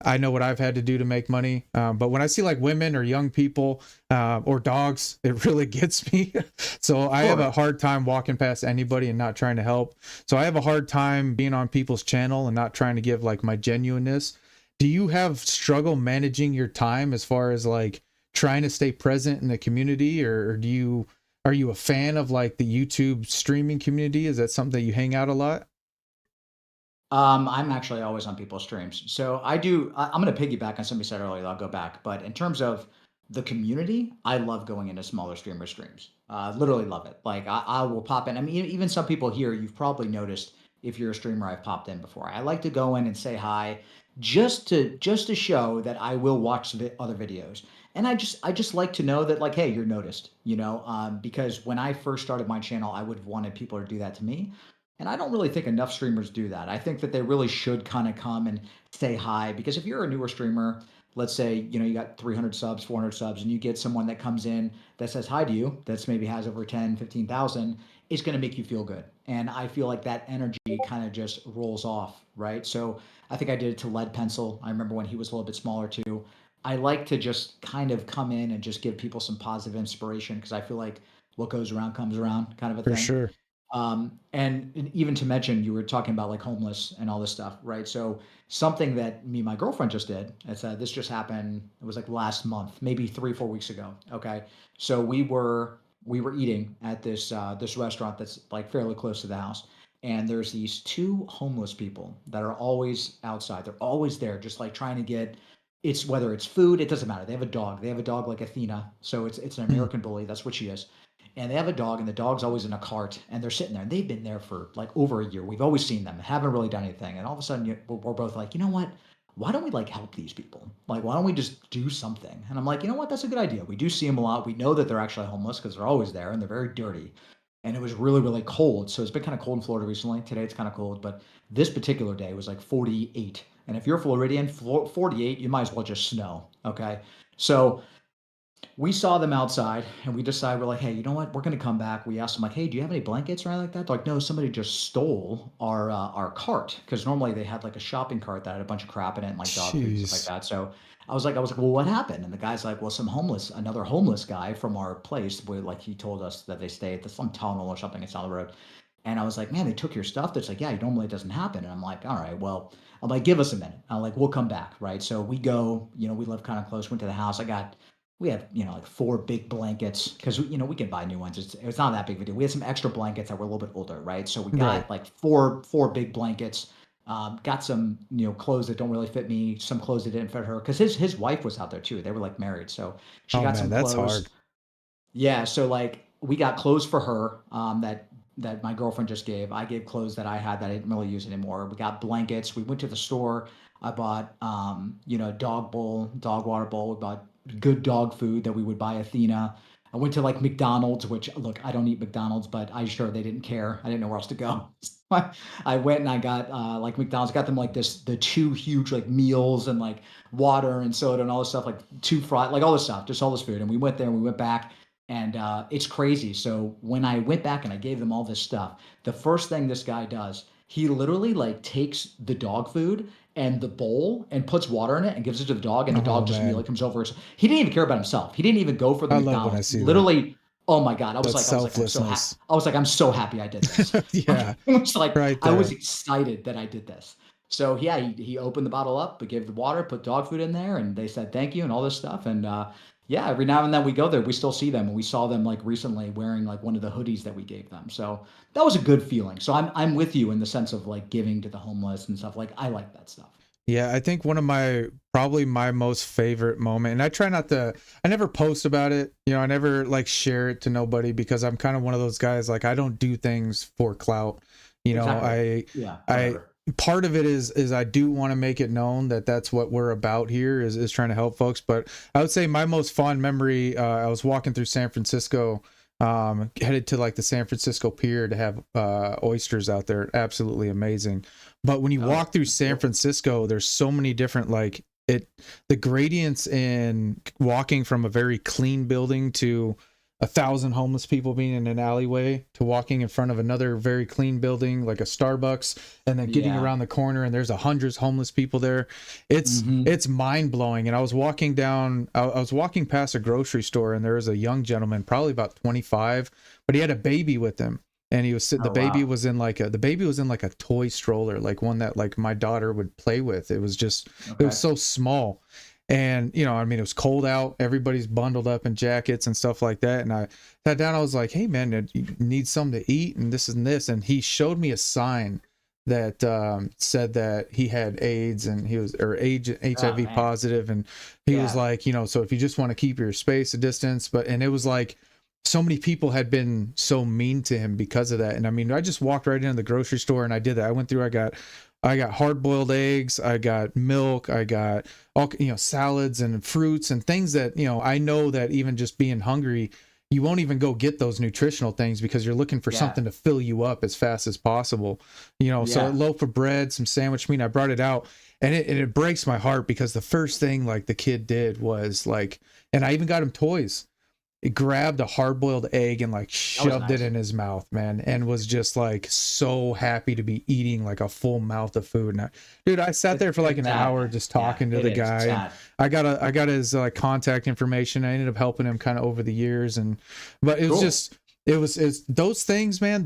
I know what I've had to do to make money. But when I see like women or young people or dogs, it really gets me. So I have a hard time walking past anybody and not trying to help. So I have a hard time being on people's channel and not trying to give like my genuineness. Do you have struggle managing your time as far as like trying to stay present in the community, or are you a fan of like the YouTube streaming community? Is that something that you hang out a lot? I'm actually always on people's streams. So I'm going to piggyback on something you said earlier. I'll go back. But in terms of the community, I love going into smaller streamer streams. Literally love it. Like I will pop in. I mean, even some people here, you've probably noticed if you're a streamer, I've popped in before. I like to go in and say hi just to show that I will watch other videos. And I just like to know that, like, hey, you're noticed, you know, because when I first started my channel, I would have wanted people to do that to me. And I don't really think enough streamers do that. I think that they really should kind of come and say hi, because if you're a newer streamer, let's say, you know, you got 300 subs, 400 subs, and you get someone that comes in that says hi to you, that's maybe has over 10, 15,000, it's going to make you feel good. And I feel like that energy kind of just rolls off, right? So I think I did it to Lead Pencil. I remember when he was a little bit smaller too. I like to just kind of come in and just give people some positive inspiration, because I feel like what goes around comes around, kind of a thing. For sure. And even to mention, you were talking about like homeless and all this stuff, right? So something that me and my girlfriend just did, this just happened, it was like last month, maybe 3-4 weeks ago. Okay. So we were eating at this restaurant that's like fairly close to the house. And there's these two homeless people that are always outside. They're always there, just like trying to get, whether it's food, it doesn't matter. They have a dog. They have a dog like Athena. So it's an American bully. That's what she is. and they have a dog, and the dog's always in a cart, and they're sitting there, and they've been there for like over a year. We've always seen them, haven't really done anything, and all of a sudden we're both like, you know what? Why don't we like help these people? Like, why don't we just do something? And I'm like, you know what? That's a good idea. We do see them a lot. We know that they're actually homeless because they're always there and they're very dirty. And it was really, really cold. So it's been kind of cold in Florida recently. Today it's kind of cold, but this particular day was like 48. And if you're Floridian, 48, you might as well just snow. Okay. So we saw them outside and we decided, we're like, hey, you know what? We're going to come back. We asked them like, hey, do you have any blankets or anything like that? They're like, no, somebody just stole our cart. Cause normally they had like a shopping cart that had a bunch of crap in it and like dog food and stuff Jeez. like that. So I was like, well, what happened? And the guy's like, well, another homeless guy from our place where like, he told us that they stay at some tunnel or something. It's down the road. And I was like, man, they took your stuff. That's like, yeah, normally it doesn't happen. And I'm like, all right, well, I'm like, give us a minute. I'm like, we'll come back. Right. So we go, we live kind of close, went to the house. We have, like 4 big blankets because, we can buy new ones. It's not that big of a deal. We had some extra blankets that were a little bit older, right? So we Right. got like four big blankets. Got some, clothes that don't really fit me, some clothes that didn't fit her because his wife was out there too. They were like married, so she Oh got man, some that's hard. clothes. Yeah, so like we got clothes for her that my girlfriend just gave. I gave clothes that I had that I didn't really use anymore. We got blankets. We went to the store. I bought a dog water bowl. We bought good dog food that we would buy Athena. I went to like McDonald's, which look, I don't eat McDonald's, but I sure they didn't care. I didn't know where else to go. I went and I got like McDonald's, got them like the 2 huge like meals and like water and soda and all this stuff, like 2 fries, like all this stuff, just all this food. And we went there and we went back and it's crazy. So when I went back and I gave them all this stuff, the first thing this guy does, he literally like takes the dog food and the bowl and puts water in it and gives it to the dog, and the Oh dog just immediately man, comes over. He didn't even care about himself. He didn't even go for the I love when I McDonald's. see that. Literally, oh my god, That I'm so happy. selflessness. I was like, I'm so happy I did this. Yeah, It was like right I was there. excited that I did this. So yeah, he opened the bottle up, but gave the water, put dog food in there, and they said thank you and all this stuff. And yeah, every now and then we go there, we still see them, and we saw them like recently wearing like one of the hoodies that we gave them. So that was a good feeling. So I'm with you in the sense of like giving to the homeless and stuff. Like I like that stuff. Yeah, I think one of my probably my most favorite moment, and I try not to, I never post about it. I never like share it to nobody because I'm kind of one of those guys, like I don't do things for clout. Exactly. I, Yeah. I, Whatever. part of it is I do want to make it known that that's what we're about here is trying to help folks. But I would say my most fond memory, I was walking through San Francisco, headed to like the San Francisco Pier to have oysters out there. Absolutely amazing. But when you Oh yeah. walk through San Cool. Francisco, there's so many different like the gradients in walking from a very clean building to 1,000 homeless people being in an alleyway to walking in front of another very clean building like a Starbucks, and then getting Yeah. around the corner and there's 100 homeless people there. It's Hmm. it's mind blowing. And I was walking down, I was walking past a grocery store, and there was a young gentleman, probably about 25, but he had a baby with him. And he was sitting, the Oh baby wow. was in like a toy stroller, like one that like my daughter would play with. It was just, it was Okay. so small. And I mean, it was cold out, everybody's bundled up in jackets and stuff like that. And I sat down, I was like, hey man, you need something to eat and this and this. And he showed me a sign that said that he had AIDS, and he was, or age Oh HIV man. positive. And he was Yeah. like, so if you just want to keep your space a distance, and it was like, so many people had been so mean to him because of that. And I mean, I just walked right into the grocery store and I did that. I went through, I got hard boiled eggs, I got milk, I got all, salads and fruits and things that, I know that even just being hungry, you won't even go get those nutritional things because you're looking for Yeah. something to fill you up as fast as possible. So a Yeah. loaf of bread, some sandwich meat, I brought it out, and it breaks my heart because the first thing like the kid did was like, and I even got him toys. He grabbed a hard-boiled egg and like That was shoved it nice. in his mouth, man, and was just like so happy to be eating like a full mouth of food. And dude, I sat there for like It's an sad, hour man. just Yeah, talking to it the is. It's guy, and sad. I got his contact information. I ended up helping him kind of over the years, and but it was Cool. just it's those things, man. I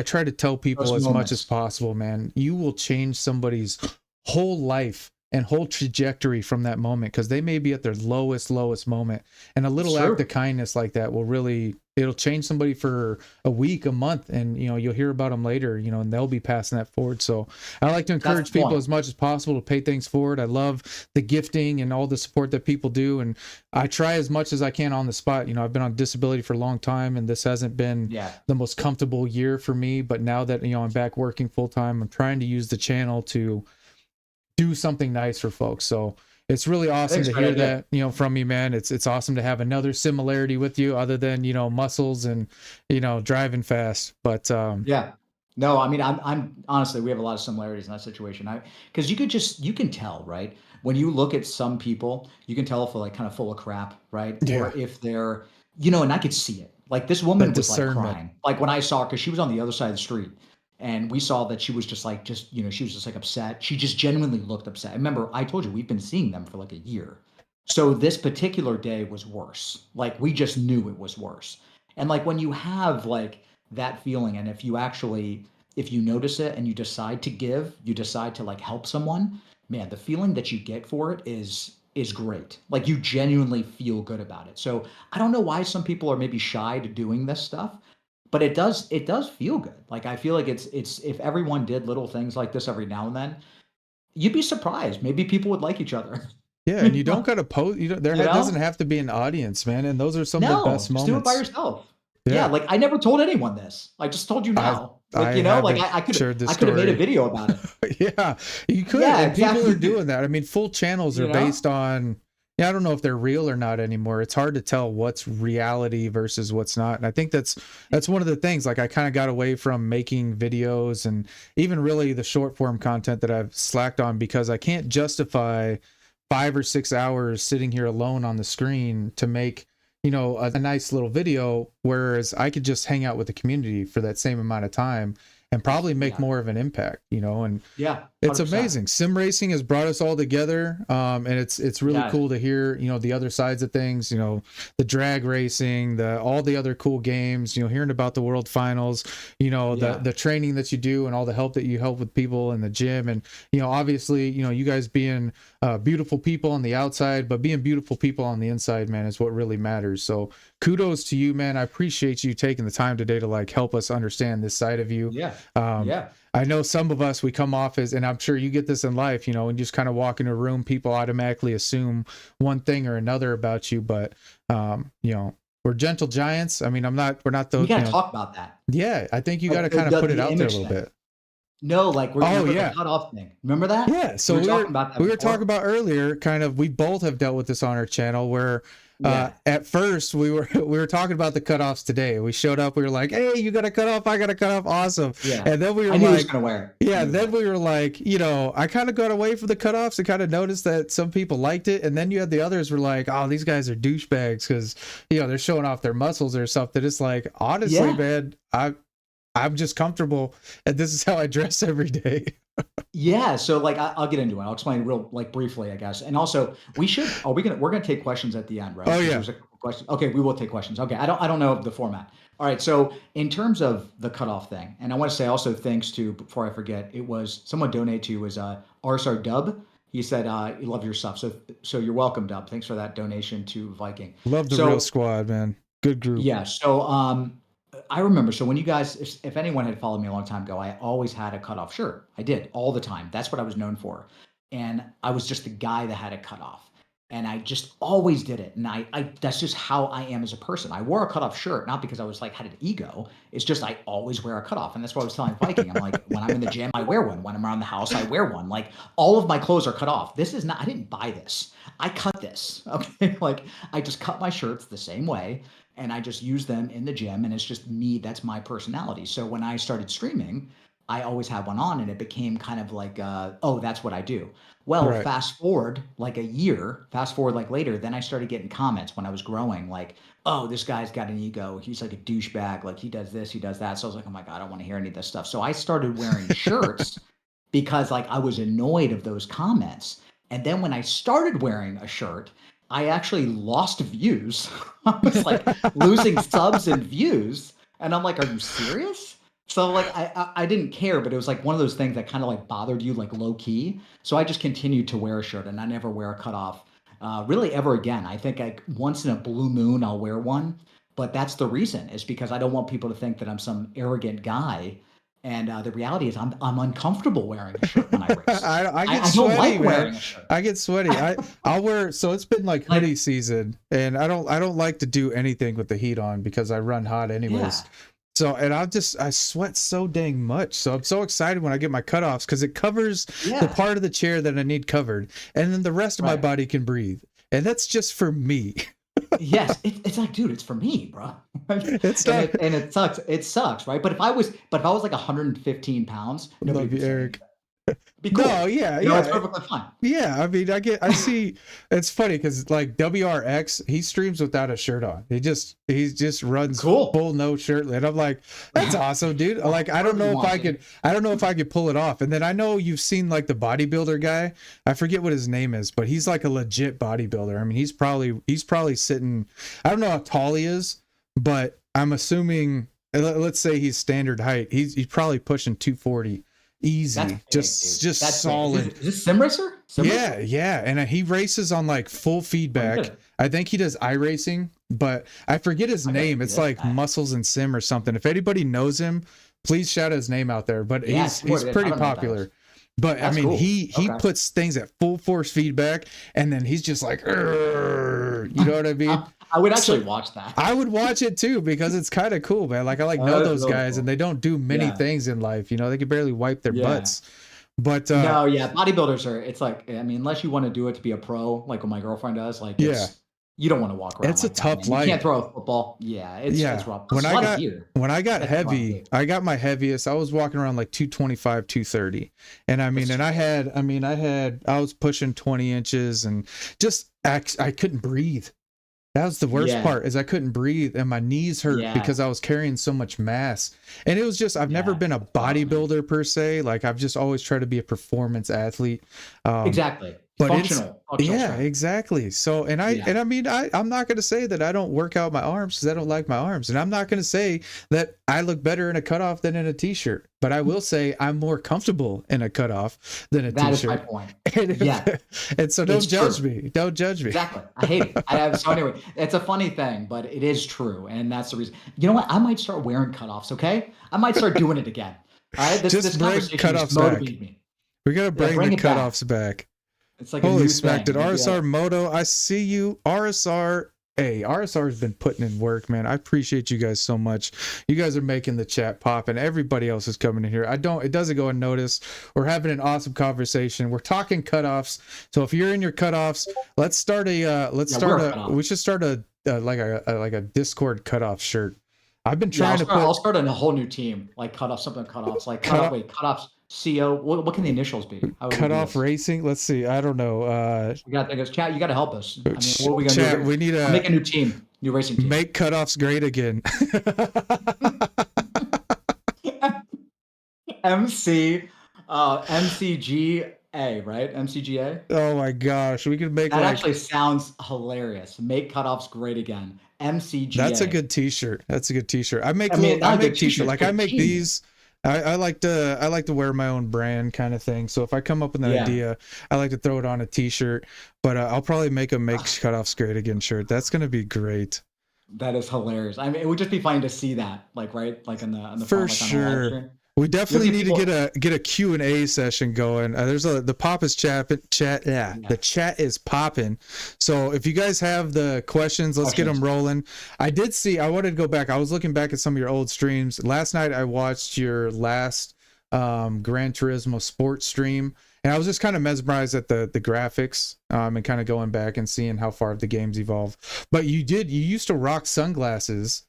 try to tell people Those as much as moments. possible, man. You will change somebody's whole life and whole trajectory from that moment, because they may be at their lowest moment, and a It's little act true. of kindness like that will really, it'll change somebody for a week, a month, and you know, you'll hear about them later, you know, and they'll be passing that forward. So I like to encourage people as much as possible to pay things forward. I love the gifting and all the support that people do, and I try as much as I can on the spot. You know, I've been on disability for a long time, and this hasn't been the most comfortable year for me, but now that, you know, I'm back working full time, I'm trying to use the channel to do something nice for folks. So it's really awesome to hear that, you know, from you, man. It's awesome to have another similarity with you other than, you know, muscles and, you know, driving fast. But yeah. No, I mean, I'm honestly, we have a lot of similarities in that situation. Because you can tell, right? When you look at some people, you can tell if they're like kind of full of crap, right? Yeah. Or if they're, you know, and I could see it. Like this woman was like crying. Like when I saw her, because she was on the other side of the street. And we saw that she was just like, you know, she was just like upset. She just genuinely looked upset. Remember, I told you we've been seeing them for like a year. So this particular day was worse. Like we just knew it was worse. And like when you have like that feeling, and if you notice it and you decide to give, you decide to like help someone, man, the feeling that you get for it is great. Like you genuinely feel good about it. So I don't know why some people are maybe shy to doing this stuff. But it does feel good. Like I feel like it's if everyone did little things like this every now and then, you'd be surprised. Maybe people would like each other. Yeah, and you don't gotta post. You know, doesn't have to be an audience, man. And those are some of the best moments. Just do it by yourself. Yeah, like I never told anyone this. I just told you now. Like you know, like I could have made a video about it. Yeah, you could. Yeah, and exactly. People are doing that. I mean, full channels are based on. Yeah, I don't know if they're real or not anymore. It's hard to tell what's reality versus what's not. And I think that's one of the things. Like I kind of got away from making videos and even really the short form content that I've slacked on, because I can't justify 5 or 6 hours sitting here alone on the screen to make, you know, a nice little video, whereas I could just hang out with the community for that same amount of time and probably make more of an impact, you know. And 100%. It's amazing. Sim racing has brought us all together, and it's really cool to hear, you know, the other sides of things, you know, the drag racing, all the other cool games, you know, hearing about the World Finals, you know, the training that you do and all the help that you help with people in the gym. And, you know, obviously, you know, you guys being beautiful people on the outside, but being beautiful people on the inside, man, is what really matters. So kudos to you, man. I appreciate you taking the time today to like help us understand this side of you. I know some of us, we come off as, and I'm sure you get this in life, you know, and just kind of walk into a room, people automatically assume one thing or another about you, but you know, we're gentle giants. I mean, we're not those. We gotta talk about that. Yeah, I think you got to kind of put it out there a little bit. No, like we're the cutoff thing. Remember that? Yeah. So we were talking about earlier, kind of, we both have dealt with this on our channel where at first we were talking about the cutoffs today. We showed up, we were like, hey, you got a cutoff, I got a cutoff, awesome. Yeah. And then we were I knew he was gonna wear it. Yeah, then we were like, you know, I kind of got away from the cutoffs and kind of noticed that some people liked it. And then you had the others were like, oh, these guys are douchebags because, you know, they're showing off their muscles or something. It's like, honestly, man, I'm just comfortable and this is how I dress every day. Yeah, so like I'll get into it. I'll explain real like briefly, I guess. And also, we're gonna take questions at the end, right? Oh yeah. There's a question. Okay, we will take questions. Okay, I don't know the format. All right, so in terms of the cutoff thing, and I want to say also thanks to, before I forget, it was someone donated to was 𝑟𝑠𝑟_Dub. He said you love your stuff, so you're welcome, Dub. Thanks for that donation to Viking. Love the real squad, man. Good group. Yeah. So I remember, so when you guys, if anyone had followed me a long time ago, I always had a cutoff shirt. I did all the time. That's what I was known for. And I was just the guy that had a cutoff. And I just always did it. And I that's just how I am as a person. I wore a cutoff shirt, not because I was like, had an ego. It's just, I always wear a cutoff. And that's what I was telling Viking. I'm like, when I'm in the gym, I wear one. When I'm around the house, I wear one. Like all of my clothes are cut off. This is not, I didn't buy this. I cut this. Okay. Like I just cut my shirts the same way. And I just use them in the gym, and it's just me. That's my personality. So when I started streaming, I always had one on, and it became kind of like, oh, that's what I do. Well, fast forward like a year, later, then I started getting comments when I was growing, like, oh, this guy's got an ego. He's like a douchebag. Like he does this, he does that. So I was like, oh my God, I don't want to hear any of this stuff. So I started wearing shirts because like I was annoyed of those comments. And then when I started wearing a shirt, I actually lost views. I was like losing subs and views. And I'm like, are you serious? So like, I didn't care, but it was like one of those things that kind of like bothered you, like low key. So I just continued to wear a shirt, and I never wear a cutoff really ever again. I think like once in a blue moon, I'll wear one. but that's the reason, is because I don't want people to think that I'm some arrogant guy. And the reality is, I'm uncomfortable wearing a shirt when I race. I get I don't sweaty, like man. wearing a shirt. I get sweaty. I'll wear, so it's been like Like, hoodie season, and I don't like to do anything with the heat on because I run hot anyways. yeah, So, and I sweat so dang much. So I'm so excited when I get my cutoffs because it covers the yeah, part of the chair that I need covered, and then the rest of my right. body can breathe. And that's just for me. Yes, it's like, dude, it's for me, bro. It's And not. it sucks. It sucks, right? But if I was like 115 pounds, nobody Love would you, say Eric. anything. Be cool. No, yeah, You know, it's yeah. perfectly fine. Yeah, I mean, I see. It's funny because like WRX, he streams without a shirt on. He just runs Cool. full no shirt, and I'm like, that's awesome, dude. Like, I don't Whatever you know if want, I dude. could, I don't know if I could pull it off. And then I know you've seen like the bodybuilder guy. I forget what his name is, but he's like a legit bodybuilder. I mean, he's probably sitting. I don't know how tall he is, but I'm assuming. Let's say he's standard height. He's probably pushing 240. That's Easy, big, just dude. That's big. solid. Is this Sim Racer? Sim Yeah, Racer? yeah, and he races on like full Oh, feedback. good. I think he does iRacing, but I forget his I gotta name. see It's this like guy. Muscles and Sim or something. If anybody knows him, please shout his name out there. But Yeah, he's see what it is. I pretty don't know what that is. popular. But I That's mean, cool. he Okay. puts things at full force feedback, and then he's just like, "Urgh," you know what I mean? I would actually So watch that. I would watch it too because it's kind of cool, man. Like I like Oh, know that's those really guys, and cool. they don't do many Yeah. things in life. You know, they can barely wipe their Yeah. butts. But No, yeah, bodybuilders are. It's like, I mean, unless you want to do it to be a pro, like what my girlfriend does, like yeah. you don't want to walk around It's a like that, tough man. You life. can't throw a football. Yeah, it's Yeah. rough. Plus, a lot of gear. When I got That's a lot of heavy, gear. I got my heaviest. I was walking around like 225, 230. And I mean, That's I was pushing 20 inches and just I couldn't breathe. That was the worst Yeah. part is I couldn't breathe and my knees hurt Yeah. because I was carrying so much mass. And it was just I've never Yeah. been a That's rough, man. bodybuilder per se. Like I've just always tried to be a performance athlete. Exactly. But Functional yeah, strength. exactly. So, and Yeah. I mean, I'm not going to say that I don't work out my arms because I don't like my arms. And I'm not going to say that I look better in a cutoff than in a t-shirt, but I will say I'm more comfortable in a cutoff than a That is my t-shirt. point. And, Yeah. and so don't It's judge true. me. Don't judge me. Exactly. I hate it. So anyway, it's a funny thing, but it is true, and that's the reason. You know what? I might start wearing cutoffs. Okay, I might start doing it again. All right. This Just bring conversation cutoffs just back. motivated me. We got to Yeah, bring bring the it back. cutoffs back. It's like a Holy new smack. thing. Did RSR Moto, I see you. RSR. Hey, RSR has been putting in work, man. I appreciate you guys so much. You guys are making the chat pop, and everybody else is coming in here. It doesn't go unnoticed. We're having an awesome conversation. We're talking cutoffs. So if you're in your cutoffs, we should start a Discord cutoff shirt. I've been trying I'll start a whole new team, like cutoffs, like cutoffs. CO. What can the initials be? How would we do cutoff this? racing. Let's see. I don't know. We got to think of chat. You got to help us. I mean, what are we gonna Chat, do? we need I'll make a new team, new racing team. make cutoffs great again. MCGA, right? MCGA. Oh my gosh, we could make That like actually sounds hilarious. Make cutoffs great again. MCGA. that's a good t-shirt. That's a good t-shirt. I make I mean, not a good t-shirt. t-shirt, Like good I make team. these. I like to wear my own brand kind of thing. So if I come up with an Yeah. idea, I like to throw it on a t-shirt. But I'll probably make cutoffs great again shirt. That's gonna be great. That is hilarious. I mean, it would just be funny to see that, like, right, like in the For front, like, on the live sure. stream. We definitely need people- to get a Q&A session going. There's the pop is chat. Yeah, the chat is popping. So if you guys have the questions, let's get them rolling. I wanted to go back. I was looking back at some of your old streams. Last night I watched your last Gran Turismo sports stream, and I was just kind of mesmerized at the graphics and kind of going back and seeing how far the game's evolved. But you used to rock sunglasses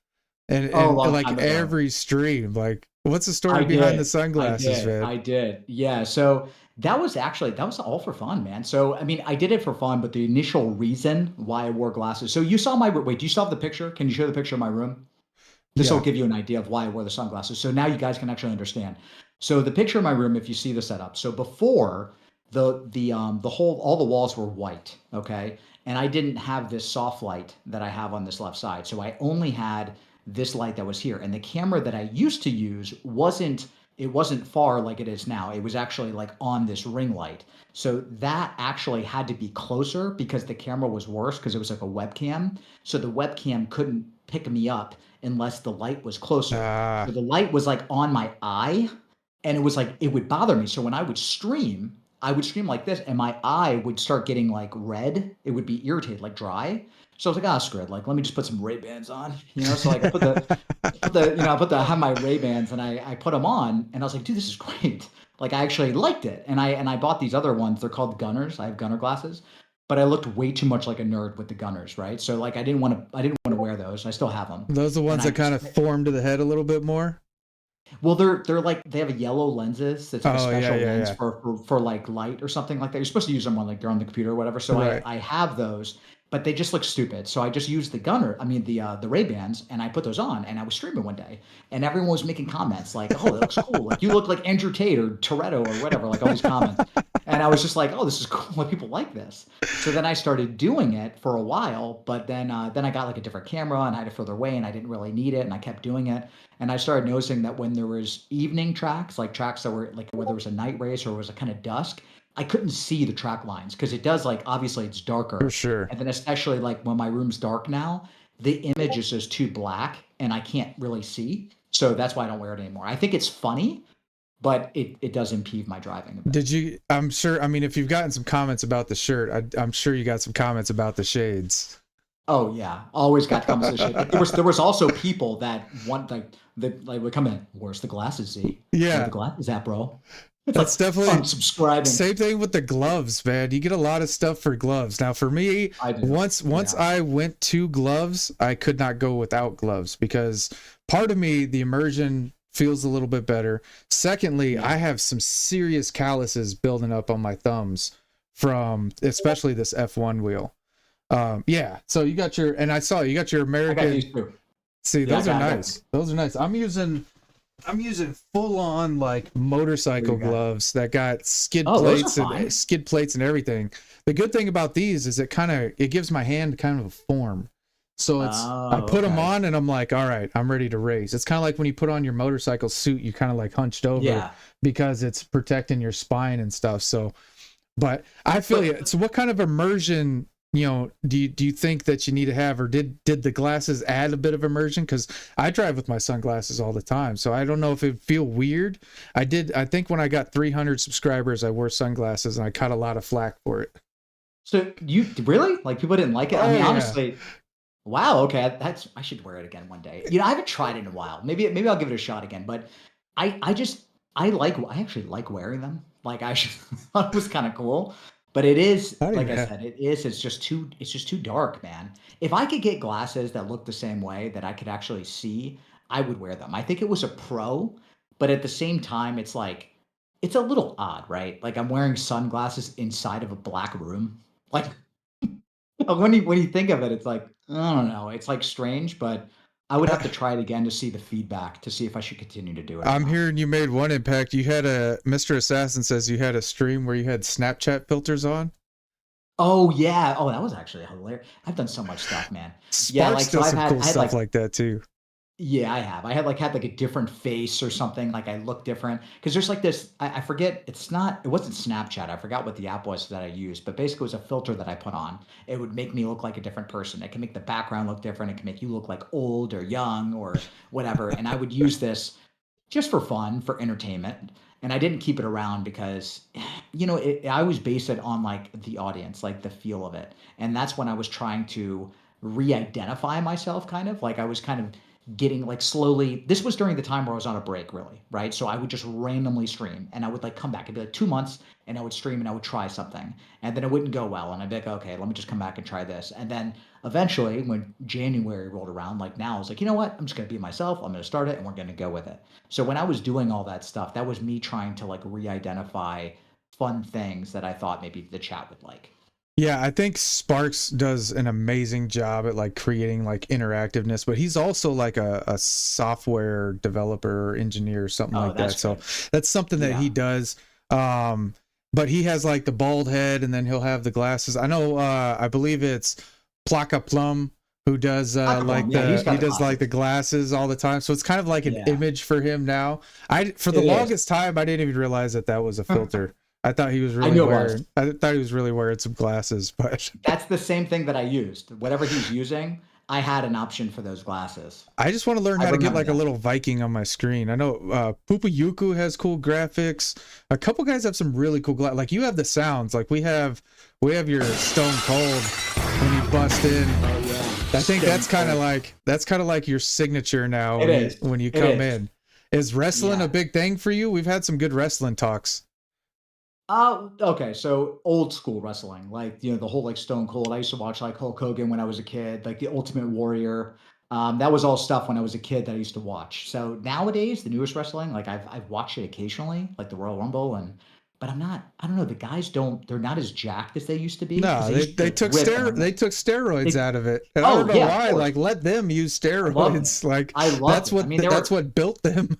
and long like time ago. every stream. Like, what's the story I behind did. the sunglasses, man? I did. Yeah. So that was all for fun, man. So, I mean, I did it for fun, but the initial reason why I wore glasses. So you saw wait, do you still have the picture? Can you show the picture of my room? This will give you an idea of why I wore the sunglasses. So now you guys can actually understand. So the picture of my room, if you see the setup. So before all the walls were white. Okay. And I didn't have this soft light that I have on this left side. So I only had this light that was here. And the camera that I used to use it wasn't far like it is now. It was actually like on this ring light. So that actually had to be closer because the camera was worse because it was like a webcam. So the webcam couldn't pick me up unless the light was closer. So the light was like on my eye, and it was like it would bother me. So when I would stream like this, and my eye would start getting like red. It would be irritated, like dry. So I was like, ah, screw it. Like, let me just put some Ray-Bans on, you know? So like I I have my Ray-Bans and I put them on and I was like, dude, this is great. Like I actually liked it. And I bought these other ones. They're called Gunners. I have Gunner glasses, but I looked way too much like a nerd with the Gunners, right? So like I didn't want to wear those. I still have them. Those are the ones that kind of form to the head a little bit more. Well, they're like they have a yellow lenses. That's like a special lens yeah. For like light or something like that. You're supposed to use them on like you're on the computer or whatever. So Right. I have those, but they just look stupid. So I just used the Ray-Bans, and I put those on, and I was streaming one day, and everyone was making comments like, "Oh, that looks cool. Like you look like Andrew Tate or Toretto or whatever." Like all these comments, and I was just like, "Oh, this is cool. Like people like this." So then I started doing it for a while, but then I got like a different camera and I had it further away, and I didn't really need it, and I kept doing it. And I started noticing that when there was evening tracks, like tracks that were like where there was a night race or it was a kind of dusk, I couldn't see the track lines because it does like obviously it's darker. For sure. And then especially like when my room's dark now, the image is just too black and I can't really see. So that's why I don't wear it anymore. I think it's funny, but it does impede my driving a bit. Did you? I'm sure. I mean, if you've gotten some comments about the shirt, I'm sure you got some comments about the shades. Oh yeah, always got conversation. There was also people that want like would come in. Where's the glasses, Z? Yeah, where the glasses at, bro? It's that's like, definitely unsubscribing. Same thing with the gloves, man. You get a lot of stuff for gloves. Now, for me, once I went to gloves, I could not go without gloves because part of me, the immersion feels a little bit better. Secondly, I have some serious calluses building up on my thumbs from especially this F1 wheel. Yeah, so you got your, and I saw you got your American. I got these too. See, those are nice. Those are nice. I'm using full on like motorcycle gloves that got skid plates and everything. The good thing about these is it gives my hand kind of a form. So it's I put them on and I'm like, all right, I'm ready to race. It's kind of like when you put on your motorcycle suit, you kind of like hunched over because it's protecting your spine and stuff. So, but I feel you. So what kind of immersion, you know, do you think that you need to have, or did the glasses add a bit of immersion? Because I drive with my sunglasses all the time, so I don't know if it'd feel weird. I think when I got 300 subscribers, I wore sunglasses and I caught a lot of flack for it. So you really like people didn't like it? I mean, honestly, wow. Okay, I should wear it again one day. You know, I haven't tried it in a while. Maybe I'll give it a shot again. But I actually like wearing them. Like I thought it was kind of cool. But it is, like I said, it's just too dark, man. If I could get glasses that look the same way that I could actually see, I would wear them. I think it was a pro, but at the same time, it's like, it's a little odd, right? Like I'm wearing sunglasses inside of a black room. Like when you think of it, it's like, I don't know. It's like strange, but I would have to try it again to see the feedback, to see if I should continue to do it. I'm hearing you made one impact. You had Mr. Assassin says you had a stream where you had Snapchat filters on. Oh yeah. Oh, that was actually hilarious. I've done so much stuff, man. Sparks does some cool stuff like that too. Yeah, I have. I had like a different face or something. Like I look different because there's like this. I forget. It wasn't Snapchat. I forgot what the app was that I used. But basically, it was a filter that I put on. It would make me look like a different person. It can make the background look different. It can make you look like old or young or whatever. And I would use this just for fun, for entertainment. And I didn't keep it around because, you know, I always base it on like the audience, like the feel of it. And that's when I was trying to re-identify myself, kind of like I was kind of getting like slowly. This was during the time where I was on a break, really, right? So I would just randomly stream and I would like come back. It'd be like 2 months and I would stream and I would try something and then it wouldn't go well. And I'd be like, okay, let me just come back and try this. And then eventually when January rolled around, like now I was like, you know what? I'm just going to be myself. I'm going to start it and we're going to go with it. So when I was doing all that stuff, that was me trying to like re-identify fun things that I thought maybe the chat would like. Yeah, I think Sparks does an amazing job at like creating like interactiveness, but he's also like a software developer, engineer, or something like that. So that's something that he does. But he has like the bald head and then he'll have the glasses. I know, I believe it's Plaka Plum who does like he does like the glasses all the time. So it's kind of like an image for him now. For the longest time I didn't even realize that that was a filter. I thought he was really wearing. I thought he was really wearing some glasses, but that's the same thing that I used. Whatever he's using, I had an option for those glasses. I just want to learn how to get like a little Viking on my screen. I know 𝙃𝘼𝙑𝙀 has cool graphics. A couple guys have some really cool like you have the sounds. Like we have your Stone Cold when you bust in. Oh yeah. I think that's kind of like your signature now when you come in. Is wrestling a big thing for you? We've had some good wrestling talks. Okay, so old school wrestling, like, the whole like Stone Cold. I used to watch like Hulk Hogan when I was a kid, like the Ultimate Warrior. That was all stuff when I was a kid that I used to watch. So nowadays, the newest wrestling, like I've watched it occasionally, like the Royal Rumble, but I don't know, the guys they're not as jacked as they used to be. No, they took steroids out of it. And I don't know why. Like, let them use steroids. Like that's what built them.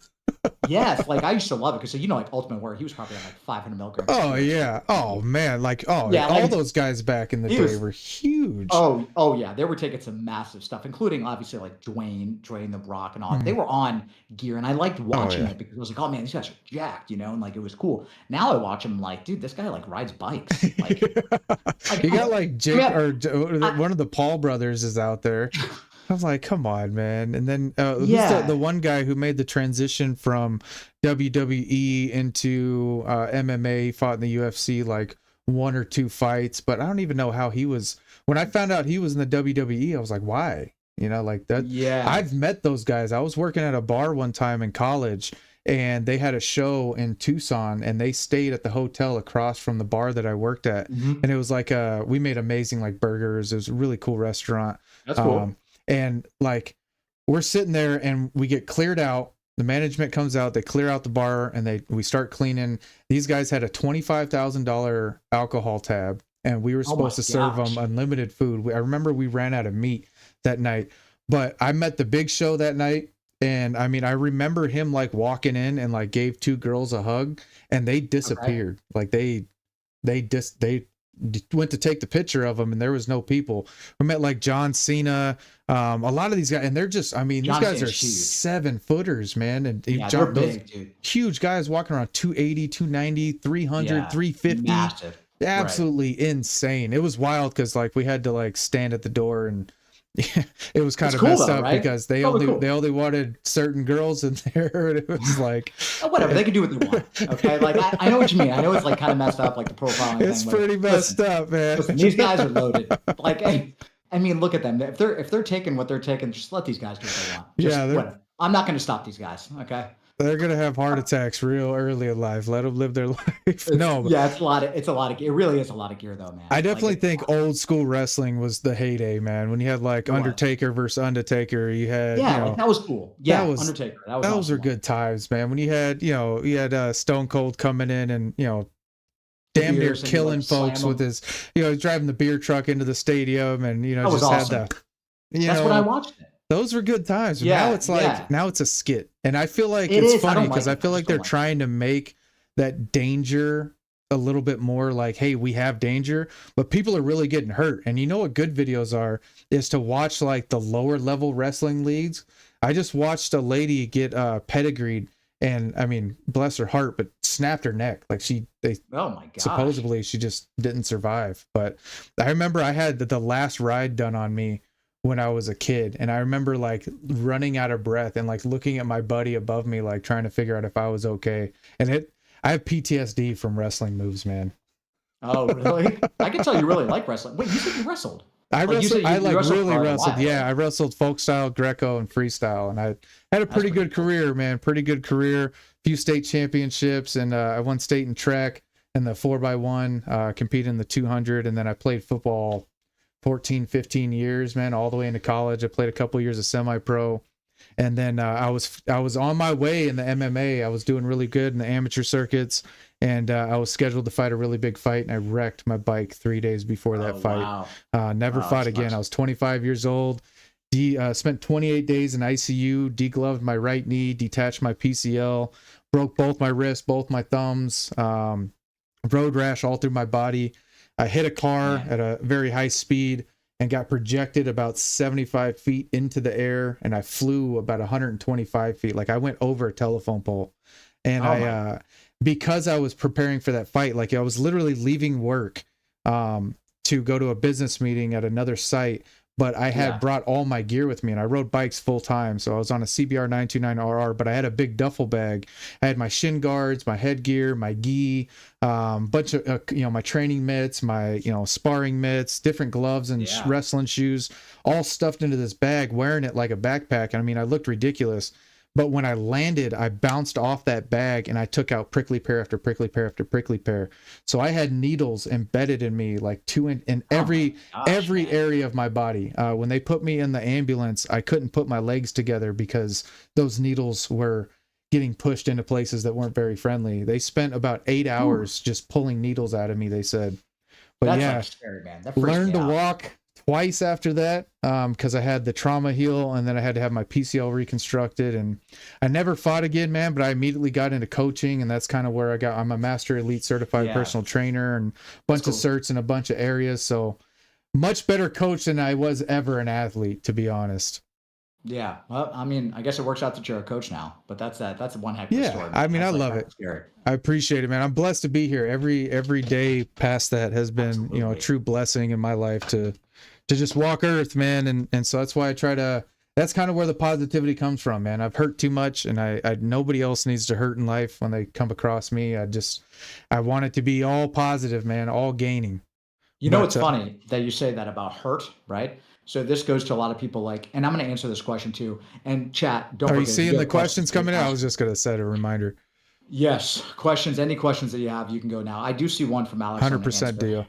Yes, like I used to love it because like Ultimate Warrior, he was probably on like 500 milligrams. Oh yeah. Oh man. All those guys back in the day were huge. Oh yeah, they were taking some massive stuff, including obviously like Dwayne the Rock and all. They were on gear, and I liked watching it because I was like, oh man, these guys are jacked, and like it was cool. Now I watch them like, dude, this guy like rides bikes. Like, you got like Jake one of the Paul brothers is out there. I was like, come on, man. And then who's the one guy who made the transition from WWE into MMA, fought in the UFC like 1 or 2 fights, but I don't even know how he was. When I found out he was in the WWE, I was like, why? Like that. Yeah. I've met those guys. I was working at a bar one time in college, and they had a show in Tucson, and they stayed at the hotel across from the bar that I worked at. And it was like we made amazing like burgers. It was a really cool restaurant. That's cool. And like we're sitting there and we get cleared out. The management comes out, they clear out the bar, and we start cleaning. These guys had a $25,000 alcohol tab, and we were supposed to serve them unlimited food. I remember we ran out of meat that night, but I met the Big Show that night. And I mean, I remember him like walking in and like gave 2 girls a hug, and they disappeared. Like they went to take the picture of them, and there was no people. We met like John Cena, a lot of these guys, and they're just, I mean, these guys are 7-footers, man. And they're big, dude. Huge guys walking around 280, 290, 300, 350. Massive. Absolutely insane. It was wild because like we had to like stand at the door, and it was kind of messed up because they only wanted certain girls in there, and it was like whatever, they can do what they want. Okay, like I know what you mean. I know it's like kind of messed up, like the profiling. It's pretty messed up, man. Listen, these guys are loaded. Like, I mean, look at them. If they're taking what they're taking, just let these guys do what they want. Whatever. I'm not going to stop these guys. Okay. They're gonna have heart attacks real early in life. Let them live their life. It's a lot of. It really is a lot of gear, though, man. I definitely think old school wrestling was the heyday, man. When you had like Undertaker versus Undertaker, you had like, that was cool. Yeah, Undertaker. Those were good times, man. When you had Stone Cold coming in and damn near killing folks with his driving the beer truck into the stadium, and just awesome. had that's when I watched it. Those were good times. Now it's like now it's a skit, and I feel like it's funny because I feel like they're trying to make that danger a little bit more like, hey, we have danger, but people are really getting hurt. And what good videos are is to watch like the lower level wrestling leagues. I just watched a lady get pedigreed, and I mean, bless her heart, but snapped her neck. Like oh my god, supposedly she just didn't survive. But I remember I had the last ride done on me when I was a kid, and I remember like running out of breath and like looking at my buddy above me, like trying to figure out if I was okay. And I have PTSD from wrestling moves, man. Oh, really? I can tell you really like wrestling. Wait, you said you wrestled? I wrestled. I really wrestled. Yeah, I wrestled folk style, Greco, and freestyle, and I had a pretty good career, man. Pretty good career. Few state championships, and I won state in track and the 4x1. Competed in the 200, and then I played football 14, 15 years, man, all the way into college. I played a couple years of semi-pro, and then I was on my way in the MMA. I was doing really good in the amateur circuits, and I was scheduled to fight a really big fight, and I wrecked my bike 3 days before that fight. Never fought again. I was 25 years old. Spent 28 days in ICU, degloved my right knee, detached my PCL, broke both my wrists, both my thumbs, road rash all through my body. I hit a car at a very high speed and got projected about 75 feet into the air, and I flew about 125 feet. Like I went over a telephone pole. And because I was preparing for that fight, like I was literally leaving work to go to a business meeting at another site, but I had brought all my gear with me, and I rode bikes full time. So I was on a CBR 929RR, but I had a big duffel bag. I had my shin guards, my headgear, my gi, bunch of, my training mitts, my, sparring mitts, different gloves and wrestling shoes, all stuffed into this bag, wearing it like a backpack. And I mean, I looked ridiculous. But when I landed, I bounced off that bag and I took out prickly pear after prickly pear after prickly pear. So I had needles embedded in me, like in every area of my body. When they put me in the ambulance, I couldn't put my legs together because those needles were getting pushed into places that weren't very friendly. They spent about 8 hours just pulling needles out of me, they said. But that's like scary, man. That learned to walk twice after that, because I had the trauma heal, and then I had to have my PCL reconstructed, and I never fought again, man. But I immediately got into coaching, and that's kind of where I'm a master elite certified personal trainer, and a bunch of certs in a bunch of areas. So much better coach than I was ever an athlete, to be honest. Yeah, well, I mean, I guess it works out that you're a coach now, but that's one heck of a story. I mean, I love it. Scary. I appreciate it, man. I'm blessed to be here. Every day past that has been, a true blessing in my life to just walk earth, man. And so that's why that's kind of where the positivity comes from, man. I've hurt too much, and I nobody else needs to hurt in life when they come across me. I want it to be all positive, man, all gaining. It's funny that you say that about hurt, right? So this goes to a lot of people, like, and I'm going to answer this question too. And chat, don't forget. Are you seeing the questions coming in? I was just going to set a reminder. Yes, any questions that you have, you can go now. I do see one from Alex. 100% deal.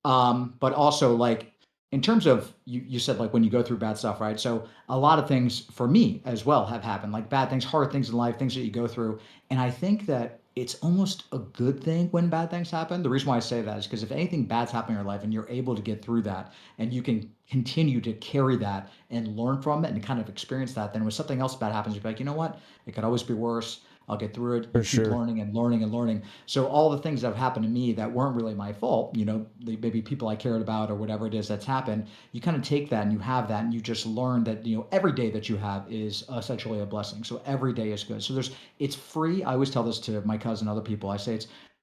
But also, like, in terms of, you said, like, when you go through bad stuff, right? So a lot of things for me as well have happened, like bad things, hard things in life, things that you go through. And I think that it's almost a good thing when bad things happen. The reason why I say that is because if anything bad's happening in your life and you're able to get through that, and you can continue to carry that and learn from it and kind of experience that, then when something else bad happens, you're like, you know what? It could always be worse. I'll get through it. For keep sure. learning and learning and learning. So all the things that have happened to me that weren't really my fault, maybe people I cared about or whatever it is that's happened, you kind of take that and you have that, and you just learn that, every day that you have is essentially a blessing. So every day is good. So it's free. I always tell this to my cousin, other people. I say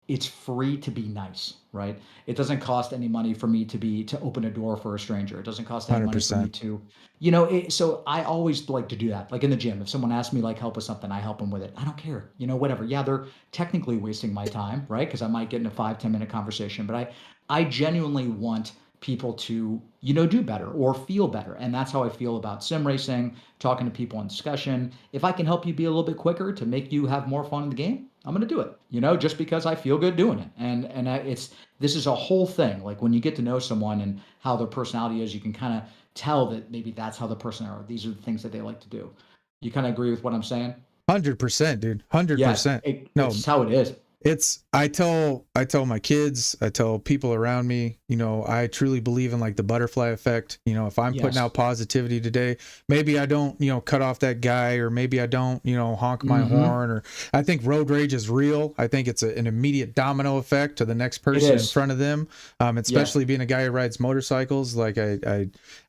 it's free to be nice, right? It doesn't cost any money for me to open a door for a stranger. It doesn't cost any money for me to, so I always like to do that. Like in the gym, if someone asks me like help with something, I help them with it. I don't care, whatever. Yeah, they're technically wasting my time, right? Because I might get in a 5-10 minute conversation, but I genuinely want people to, do better or feel better. And that's how I feel about sim racing, talking to people in discussion. If I can help you be a little bit quicker to make you have more fun in the game, I'm going to do it, just because I feel good doing it. And this is a whole thing. Like when you get to know someone and how their personality is, you can kind of tell that maybe that's how the person are. These are the things that they like to do. You kind of agree with what I'm saying? 100%, dude. 100%. No, it's how it is. I tell my kids, I tell people around me, I truly believe in like the butterfly effect. If I'm putting out positivity today, maybe I don't, cut off that guy, or maybe I don't, honk my horn, or I think road rage is real. I think it's an immediate domino effect to the next person in front of them. Especially being a guy who rides motorcycles. Like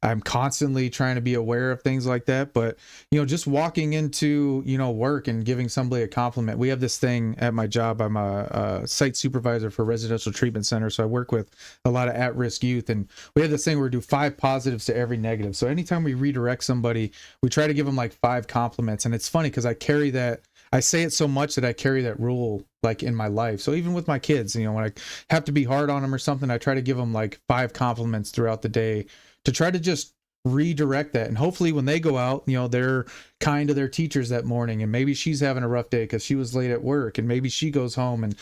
I'm constantly trying to be aware of things like that. But, just walking into, work and giving somebody a compliment. We have this thing at my job. I'm a site supervisor for a residential treatment center, so I work with a lot of at-risk youth, and we have this thing where we do 5 positives to every negative. So anytime we redirect somebody, we try to give them like 5 compliments. And it's funny because I say it so much that I carry that rule like in my life. So even with my kids, when I have to be hard on them or something, I try to give them like 5 compliments throughout the day to try to just redirect that. And hopefully when they go out, they're kind to their teachers that morning, and maybe she's having a rough day because she was late at work, and maybe she goes home, and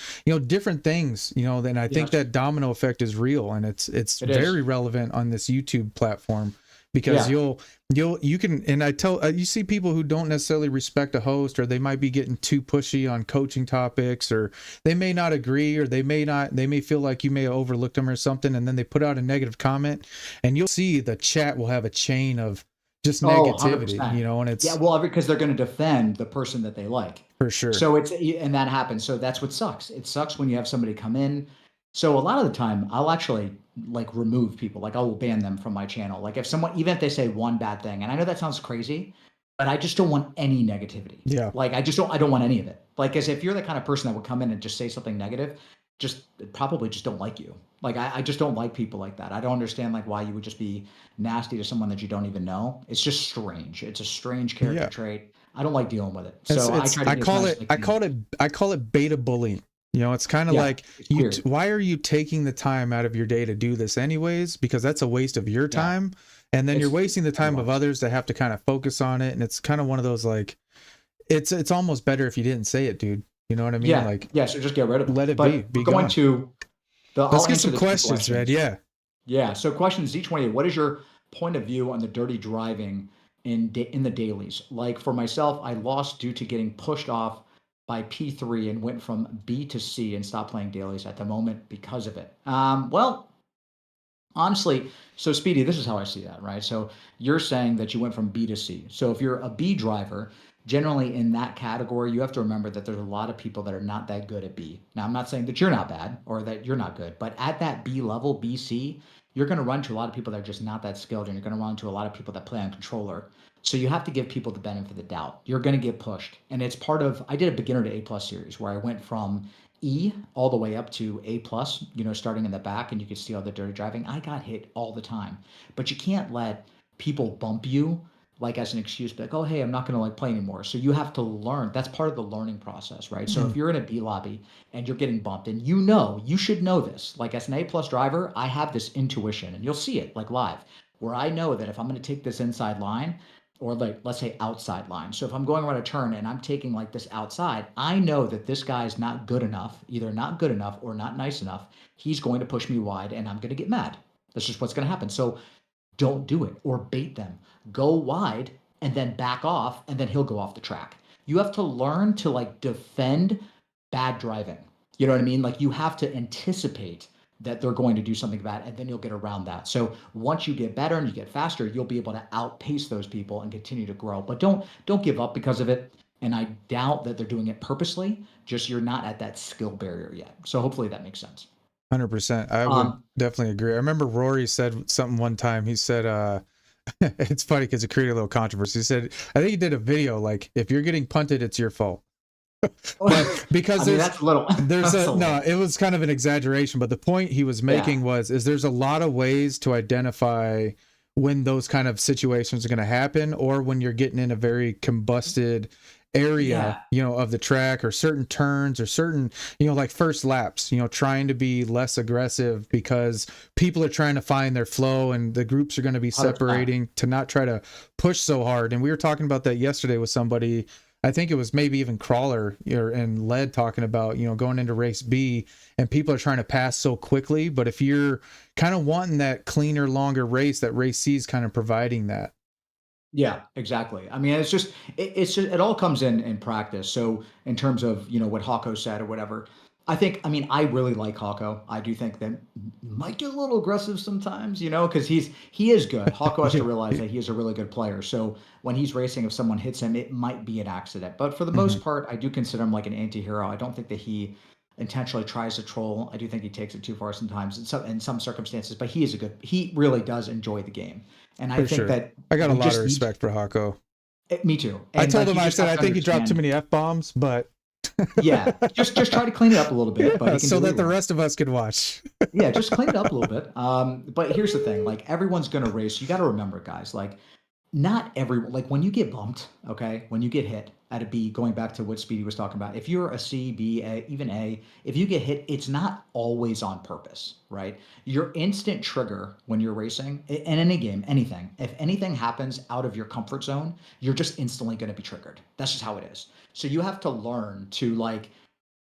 different things, then I think that domino effect is real, and it's very relevant on this YouTube platform, because you can, and I tell you see people who don't necessarily respect a host, or they might be getting too pushy on coaching topics, or they may not agree, or they may feel like you may have overlooked them or something, and then they put out a negative comment, and you'll see the chat will have a chain of just negativity, 100%. And it's because they're going to defend the person that they like, for sure. So and that happens. So that's what sucks. It sucks when you have somebody come in, So a lot of the time, I'll actually like remove people. Like I'll ban them from my channel. Like if someone, even if they say one bad thing, and I know that sounds crazy, but I just don't want any negativity. Yeah. Like I don't want any of it. Like as if you're the kind of person that would come in and just say something negative, just probably just don't like you. Like I just don't like people like that. I don't understand like why you would just be nasty to someone that you don't even know. It's just strange. It's a strange character Yeah. trait. I don't like dealing with it. So I try to I be as call nice it as I can. I call it beta bullying. You know, it's kind of Yeah, like it's weird. why are you taking the time out of your day to do this anyways? Because that's a waste of your Yeah, time. And then you're wasting the time of everyone's. others that have to kind of focus on it. And it's kind of one of those like, it's almost better if you didn't say it, dude. You know what I mean? Yeah, Like, yeah. So just get rid of it. let it But be we're going gone. to the. Let's I'll get answer some the two questions, man. questions. Yeah. Yeah. So question Z28, what is your point of view on the dirty driving in the dailies? Like for myself, I lost due to getting pushed off by P3 and went from B to C and stopped playing dailies at the moment because of it. Well, honestly, so Speedy, this is how I see that, right? So you're saying that you went from B to C. So if you're a B driver, generally in that category, you have to remember that there's a lot of people that are not that good at B. Now, I'm not saying that you're not bad or that you're not good, but at that B level, BC, you're going to run to a lot of people that are just not that skilled, and you're going to run into a lot of people that play on controller. So you have to give people the benefit of the doubt. You're going to get pushed. And it's part of, I did a beginner to A plus series where I went from E all the way up to A plus, you know, starting in the back, and you could see all the dirty driving. I got hit all the time, but you can't let people bump you like as an excuse, be like, oh, hey, I'm not going to like play anymore. So you have to learn. That's part of the learning process, right? So if you're in a B lobby and you're getting bumped, and you know, you should know this, like as an A plus driver, I have this intuition, and you'll see it like live, where I know that if I'm going to take this inside line, or like let's say outside line. So if I'm going around a turn and I'm taking like this outside, I know that this guy is not good enough, either not good enough or not nice enough. He's going to push me wide and I'm going to get mad. That's just what's going to happen. So don't do it or bait them. Go wide and then back off, and then he'll go off the track. You have to learn to like defend bad driving. You know what I mean? Like you have to anticipate that they're going to do something bad, and then you'll get around that. So once you get better and you get faster, you'll be able to outpace those people and continue to grow. But don't give up because of it. And I doubt that they're doing it purposely. Just you're not at that skill barrier yet. So hopefully that makes sense. 100%. I would Um, definitely agree. I remember Rory said something one time. He said, it's funny because it created a little controversy. He said, I think he did a video like, if you're getting punted, it's your fault. But because I mean, that's a little. there's That's a no, little. it was kind of an exaggeration, but the point he was Yeah, making was, is there's a lot of ways to identify when those kind of situations are going to happen, or when you're getting in a very combusted area, yeah, you know, of the track, or certain turns, or certain, you know, like first laps, you know, trying to be less aggressive because people are trying to find their flow, and the groups are going to be 100%. separating to not try to push so hard. And we were talking about that yesterday with somebody. I think it was maybe even Crawler and Led talking about, you know, going into race B and people are trying to pass so quickly. But if you're kind of wanting that cleaner, longer race, that race C is kind of providing that. Yeah, exactly. I mean, it's just it all comes in practice. So in terms of what Hawko said or whatever, I mean I really like Hawko. I do think that might get a little aggressive sometimes, because he is good. Hawko has to realize that he is a really good player. So when he's racing, if someone hits him, it might be an accident. But for the Mhm. most part, I do consider him like an anti-hero. I don't think that he intentionally tries to troll. I do think he takes it too far sometimes in some circumstances, but he really does enjoy the game. And I For think sure. that I got a we lot of just need respect for Hako. me too. I And told like him, you I just said, have I to think he dropped too understand. many F-bombs, but Yeah, just try to clean it up a little bit, but yeah, he can so do what he that the wants. rest of us could watch. Yeah, just clean it up a little bit. But here's the thing, like everyone's gonna race. You got to remember, guys, like not everyone, like when you get bumped, okay, when you get hit at a B, going back to what Speedy was talking about, if you're a C, B, A, even A, if you get hit, it's not always on purpose, right? Your instant trigger when you're racing in any game, anything, if anything happens out of your comfort zone, you're just instantly going to be triggered. That's just how it is. So you have to learn to like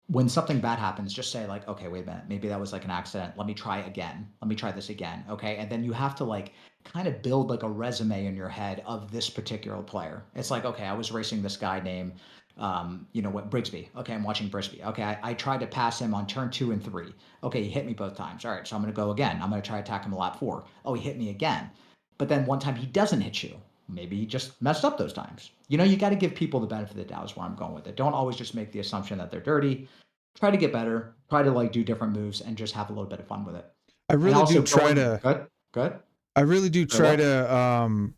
when something bad happens, just say like, okay, wait a minute, maybe that was like an accident. Let me try again. Let me try this again. Okay. And then you have to like kind of build like a resume in your head of this particular player. It's like, okay, I was racing this guy named, Brigsby. Okay. I'm watching Brigsby. Okay. I tried to pass him on turn 2 and 3. Okay. He hit me both times. All right. So I'm going to go again. I'm going to try to attack him a lap 4. Oh, he hit me again. But then one time he doesn't hit you. Maybe he just messed up those times. You got to give people the benefit of the doubt is where I'm going with it. Don't always just make the assumption that they're dirty. try to get better, try to like do different moves, and just have a little bit of fun with it. I And really do also go try in to. good, good. I really do Very well.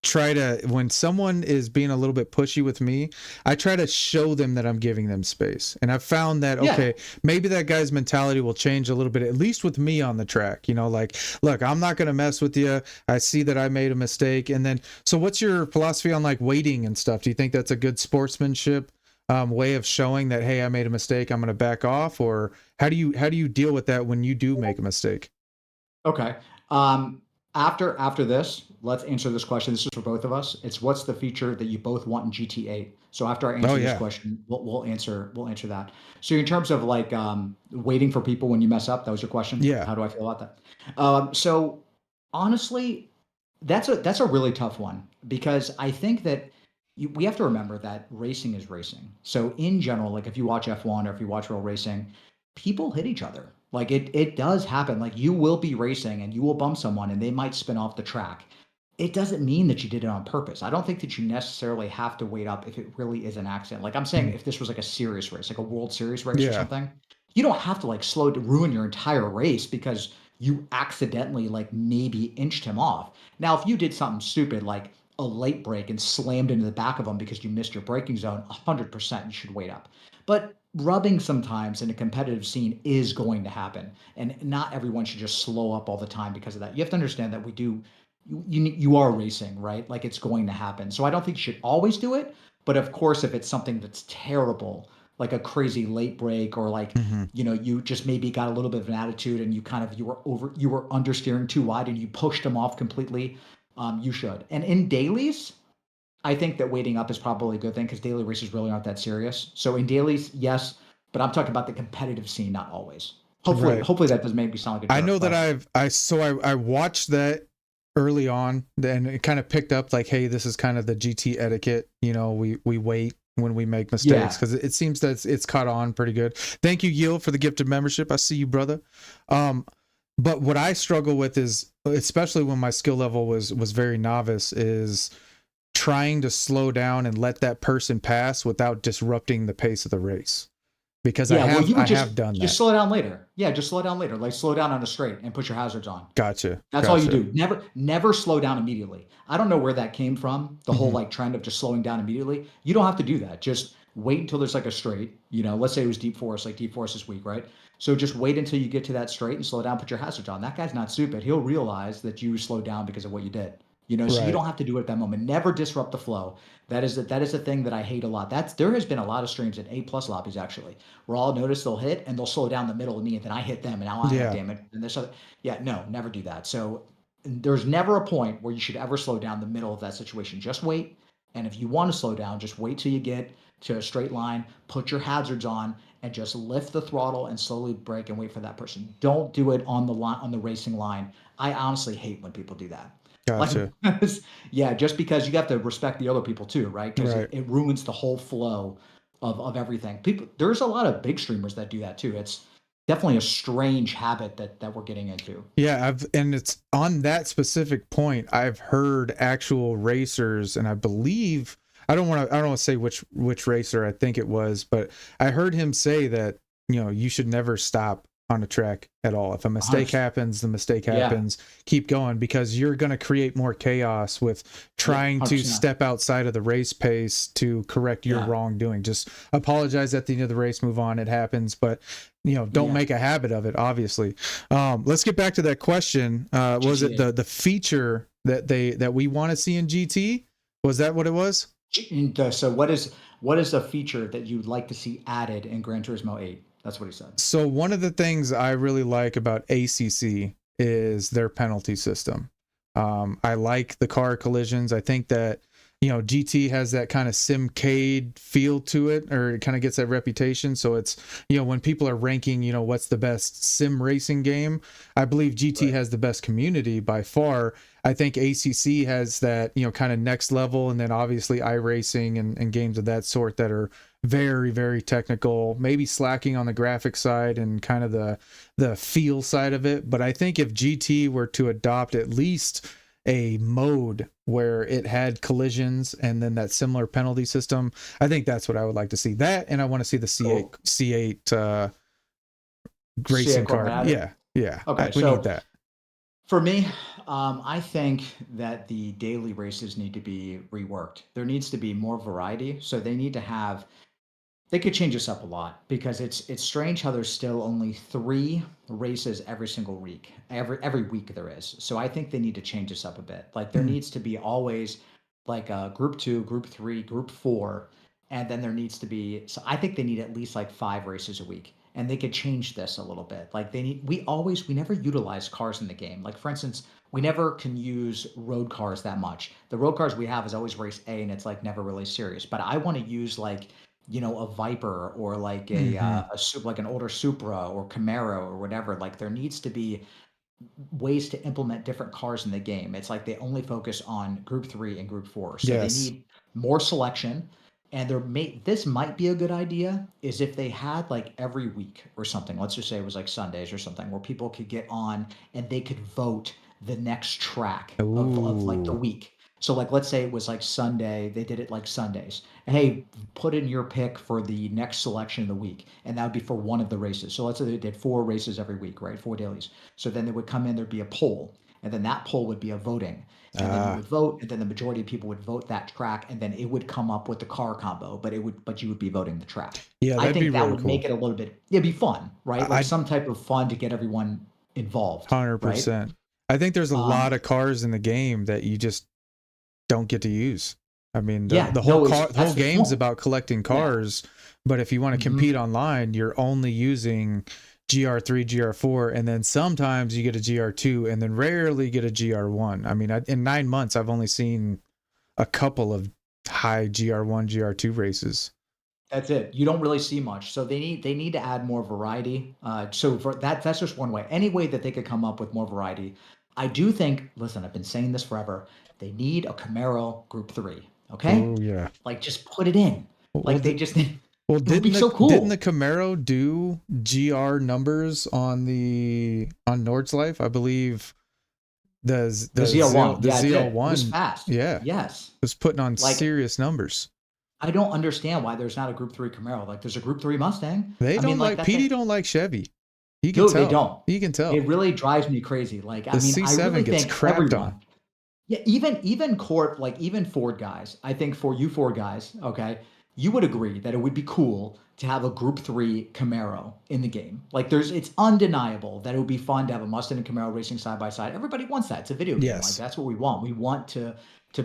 try to when someone is being a little bit pushy with me, I try to show them that I'm giving them space. And I've found that Yeah. okay, maybe that guy's mentality will change a little bit, at least with me on the track. You know, like, look, I'm not gonna mess with you. I see that I made a mistake. And then so what's your philosophy on like waiting and stuff? Do you think that's a good sportsmanship way of showing that, hey, I made a mistake, I'm gonna back off? Or how do you deal with that when you do make a mistake? Okay. Um, after this, let's answer this question. This is for both of us. It's what's the feature that you both want in GT8? So after I Oh answer this yeah. question, we'll answer that. So in terms of like waiting for people when you mess up, that was your question. Yeah. How do I feel about that? So honestly, that's a really tough one because I think that we have to remember that racing is racing. So in general, like if you watch F1 or if you watch real racing, people hit each other. Like it does happen. Like you will be racing and you will bump someone and they might spin off the track. It doesn't mean that you did it on purpose. I don't think that you necessarily have to wait up if it really is an accident. Like I'm saying, Mhm. if this was like a serious race, like a World Series race or Yeah. something, you don't have to like slow to ruin your entire race because you accidentally like maybe inched him off. Now, if you did something stupid like a late break and slammed into the back of him because you missed your braking zone, 100% you should wait up. But rubbing sometimes in a competitive scene is going to happen, and not everyone should just slow up all the time because of that. You have to understand that we do you are racing, right? Like it's going to happen. So I don't think you should always do it, but of course if it's something that's terrible, like a crazy late break or like Hmm. you just maybe got a little bit of an attitude and you were understeering too wide and you pushed them off completely, you should. And in dailies, I think that waiting up is probably a good thing because daily races really aren't that serious. So in dailies, yes, but I'm talking about the competitive scene, not always. Right. Hopefully that doesn't make me sound like a I know jerk, that but I watched that early on, then it kind of picked up like, hey, this is kind of the GT etiquette. You know, we wait when we make mistakes yeah, because it seems that it's caught on pretty good. Thank you, Yield, for the gift of membership. I see you, brother. Um, but what I struggle with is, especially when my skill level was very novice, is trying to slow down and let that person pass without disrupting the pace of the race. Because yeah. Well, you I would have done just that. slow down later. Yeah, just slow down later. Like slow down on a straight and put your hazards on. Gotcha. That's all you Gotcha. do. Never slow down immediately. I don't know where that came from, the whole Hmm. like trend of just slowing down immediately. You don't have to do that. Just wait until there's like a straight, let's say it was deep forest, like deep forest this week, right? So just wait until you get to that straight and slow down, put your hazards on. That guy's not stupid. He'll realize that you slowed down because of what you did. So you Right. don't have to do it at that moment. Never disrupt the flow. That is a thing that I hate a lot. There has been a lot of streams in A+ lobbies actually, where I'll notice they'll hit and they'll slow down the middle of me and then I hit them and now I have Yeah. damage and this other. Yeah, no, never do that. So there's never a point where you should ever slow down the middle of that situation. Just wait. And if you want to slow down, just wait till you get to a straight line, put your hazards on, and just lift the throttle and slowly brake and wait for that person. Don't do it on the line on the racing line. I honestly hate when people do that. Like, Gotcha. yeah, just because you have to respect the other people too, right? Because it, Right. it ruins the whole flow of everything. There's a lot of big streamers that do that too. It's definitely a strange habit that we're getting into. Yeah, and it's on that specific point, I've heard actual racers, and I believe I don't want to say which racer I think it was, but I heard him say that, you should never stop on a track at all. If a mistake 100%. happens, the mistake Yeah, happens. Keep going because you're going to create more chaos with yeah, trying to 100%. step outside of the race pace to correct your Yeah, wrongdoing. Just apologize at the end of the race, move on. It happens, but don't yeah. make a habit of it, obviously. Let's get back to that question. Was it GTA. the feature that we want to see in GT? Was that what it was? So what is a feature that you'd like to see added in Gran Turismo 8? That's what he said. So one of the things I really like about ACC is their penalty system. I like the car collisions. I think that GT has that kind of simcade feel to it, or it kind of gets that reputation. So it's when people are ranking, what's the best sim racing game, I believe GT Right. has the best community by far. I think ACC has that kind of next level, and then obviously iRacing and games of that sort that are very, very technical, maybe slacking on the graphic side and kind of the feel side of it. But I think if GT were to adopt at least a mode where it had collisions and then that similar penalty system. I think that's what I would like to see. That, and I want to see the C8 racing car. Yeah. Okay, We so need that. for me, I think that the daily races need to be reworked. There needs to be more variety. So they could change this up a lot because it's strange how there's still only 3 races every single week. Every week there is. So I think they need to change this up a bit. Like there needs to be always like a group 2, group 3, group 4, and then there needs to be, so I think they need at least like 5 races a week. And they could change this a little bit. Like we never utilize cars in the game. Like for instance, we never can use road cars that much. The road cars we have is always race A, and it's like never really serious. But I want to use like, a Viper or like like an older Supra or Camaro or whatever. Like there needs to be ways to implement different cars in the game. It's like they only focus on group 3 and group 4. So Yes. they need more selection. And this might be a good idea is if they had like every week or something. Let's just say it was like Sundays or something where people could get on and they could vote the next track of like the week. So like let's say it was like Sunday, they did it like Sundays. Hey, put in your pick for the next selection of the week, and that would be for one of the races. So let's say they did 4 races every week, right? 4 dailies. So then they would come in, there'd be a poll, and then that poll would be a voting. And then you would vote, and then the majority of people would vote that track, and then it would come up with the car combo, but you would be voting the track. Yeah, I that'd think be that really would cool. make it a little bit, it'd be fun, right? Like some type of fun to get everyone involved. 100%. Right? I think there's a lot of cars in the game that you just don't get to use. I mean, the whole game's about collecting cars, but if you want to compete online, you're only using GR3, GR4, and then sometimes you get a GR2, and then rarely get a GR1. I mean, in 9 months, I've only seen a couple of high GR1, GR2 races. That's it. You don't really see much. So they need to add more variety. So for that's just one way. Any way that they could come up with more variety. I do think, listen, I've been saying this forever. They need a Camaro Group 3. Okay? Oh yeah. Like just put it in. Like they just Well, it would be so cool. Didn't the Camaro do GR numbers on Nordschleife? I believe the ZL1. The Yeah, ZL1 it was fast. Yeah. Yes. It was putting on serious numbers. I don't understand why there's not a Group 3 Camaro. Like there's a Group 3 Mustang. They don't like PD don't like Chevy. You can Dude, tell. they don't. You can tell. It really drives me crazy. Like I mean, C7 I really gets think crapped everyone, on. yeah, even Corp, like even Ford guys, I think for you Ford guys, okay, you would agree that it would be cool to have a Group 3 Camaro in the game. Like it's undeniable that it would be fun to have a Mustang and Camaro racing side by side. Everybody wants that. It's a video game. Yes. Like that's what we want. We want to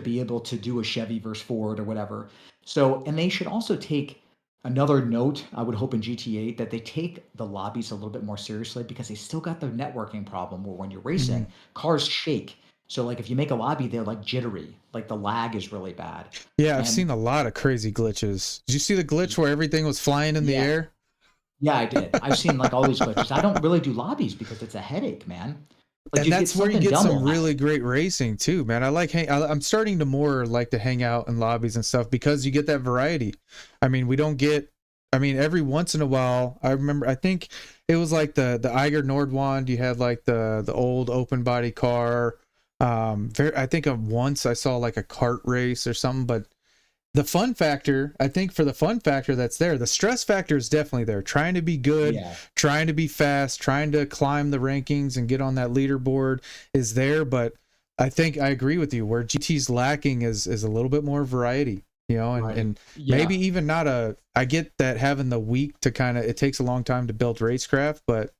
be able to do a Chevy versus Ford or whatever. So, and they should also take another note, I would hope in GTA, that they take the lobbies a little bit more seriously because they still got the networking problem where when you're racing, cars shake. So like if you make a lobby, they're like jittery, like the lag is really bad. Yeah, I've seen a lot of crazy glitches. Did you see the glitch where everything was flying in the air? Yeah, I did. I've seen like all these glitches. I don't really do lobbies because it's a headache, man. Like, and that's where you get some really great racing too, man. I'm starting to more like to hang out in lobbies and stuff because you get that variety. I mean, every once in a while, I think it was like the Eiger Nordwand, you had like the old open body car. I think once I saw like a kart race or something, but the fun factor, I think for the fun factor that's there, the stress factor is definitely there. Trying to be good, trying to be fast, trying to climb the rankings and get on that leaderboard is there. But I think I agree with you where GT's lacking is a little bit more variety, and maybe even not I get that having the week to it takes a long time to build racecraft, but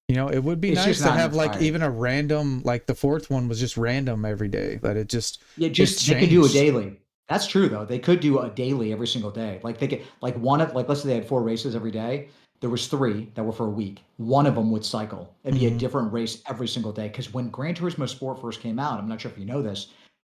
it would be nice to have like even a random, like the 4th one was just random every day, that it just, they could do a daily. That's true though. They could do a daily every single day. Like they could, let's say they had 4 races every day. There was 3 that were for a week. One of them would cycle. It'd be a different race every single day. Because when Gran Turismo Sport first came out, I'm not sure if you know this,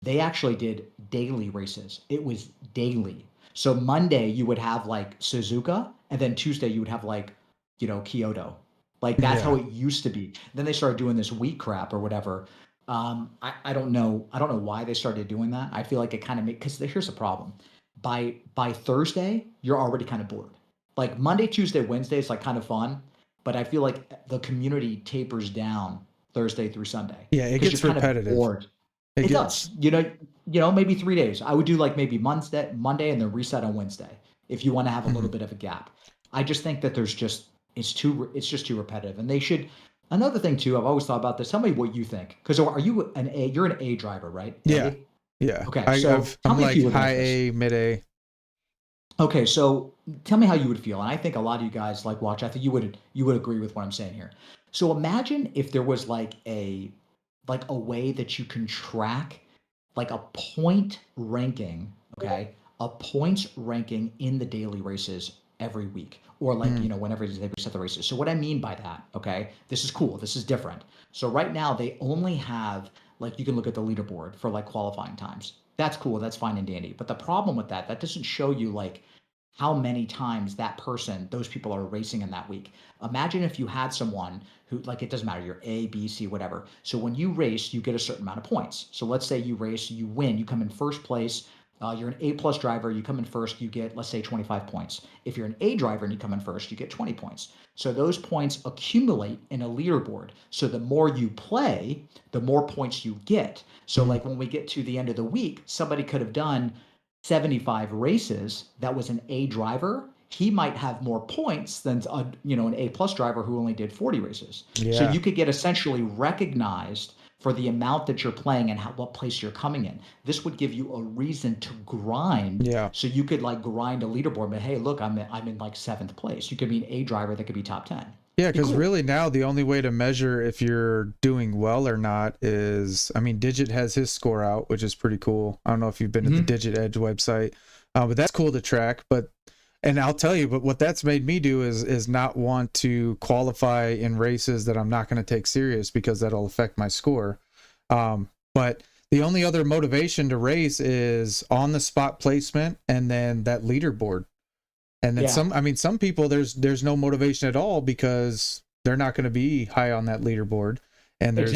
they actually did daily races. It was daily. So Monday you would have like Suzuka, and then Tuesday you would have like, Kyoto. Like that's how it used to be. Then they started doing this week crap or whatever. I don't know why they started doing that. I feel like it kind of because here's the problem. By Thursday, you're already kind of bored. Like Monday, Tuesday, Wednesday is like kind of fun, but I feel like the community tapers down Thursday through Sunday. Yeah, it gets repetitive. Kind of bored. It does. Maybe 3 days. I would do like maybe Monday, and then reset on Wednesday if you want to have a little bit of a gap. I just think that it's just too repetitive, and they should. Another thing too, I've always thought about this. Tell me what you think, because are you an A? You're an A driver, right? Yeah, A? yeah. Okay, so I'm like high A, mid A. Okay, so tell me how you would feel, and I think a lot of you guys like watch. I think you would agree with what I'm saying here. So imagine if there was like a way that you can track like a point ranking, okay? A points ranking in the daily races every week, or like, whenever they reset the races. So what I mean by that, okay? This is cool. This is different. So right now they only have, like, you can look at the leaderboard for like qualifying times. That's cool. That's fine and dandy. But the problem with that doesn't show you like how many times those people are racing in that week. Imagine if you had someone who, like, it doesn't matter, you're A, B, C, whatever. So when you race, you get a certain amount of points. So let's say you race, you win, you come in first place. You're an A plus driver, you come in first, you get, let's say, 25 points. If you're an A driver and you come in first, you get 20 points. So those points accumulate in a leaderboard. So the more you play, the more points you get. So like when we get to the end of the week, somebody could have done 75 races that was an A driver. He might have more points than an A plus driver who only did 40 races. Yeah. So you could get essentially recognized for the amount that you're playing and what place you're coming in. This would give you a reason to grind. Yeah. So you could like grind a leaderboard, but hey, look, I'm in like 7th place. You could be an A driver that could be top 10. Yeah, because really now the only way to measure if you're doing well or not is, I mean, Digit has his score out, which is pretty cool. I don't know if you've been to the Digit Edge website, but that's cool to track. And I'll tell you, but what that's made me do is not want to qualify in races that I'm not going to take serious because that'll affect my score. But the only other motivation to race is on the spot placement and then that leaderboard. And then some people, there's no motivation at all because they're not going to be high on that leaderboard. And there's,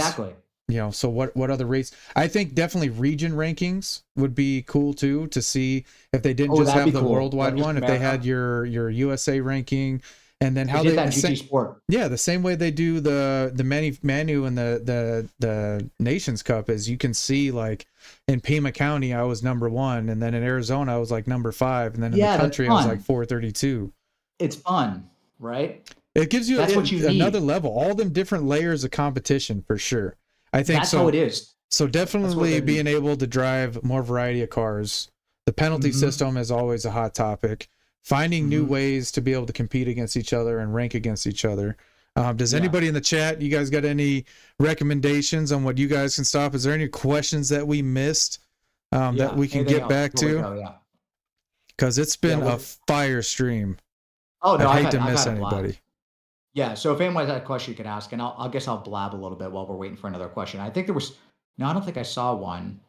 so what other race? I think definitely region rankings would be cool too, to see if they didn't just have the worldwide one, if they had your USA ranking, and then how they did that GT Sport. Yeah, the same way they do the Manu and the Nations Cup is you can see like in Pima County I was number 1, and then in Arizona I was like number 5, and then in the country I was like 432. It's fun, right? It gives you another level, all them different layers of competition for sure. I think that's how it is. So definitely being able to drive more variety of cars. The penalty system is always a hot topic. Finding new ways to be able to compete against each other and rank against each other. Does anybody in the chat, you guys got any recommendations on what you guys can stop? Is there any questions that we missed that we can get back to? Because it's been a fire stream. Oh, no, I hate to miss anybody. Yeah, so if anyone has a question, you can ask, and I guess I'll blab a little bit while we're waiting for another question. I think there was, no, I don't think I saw one.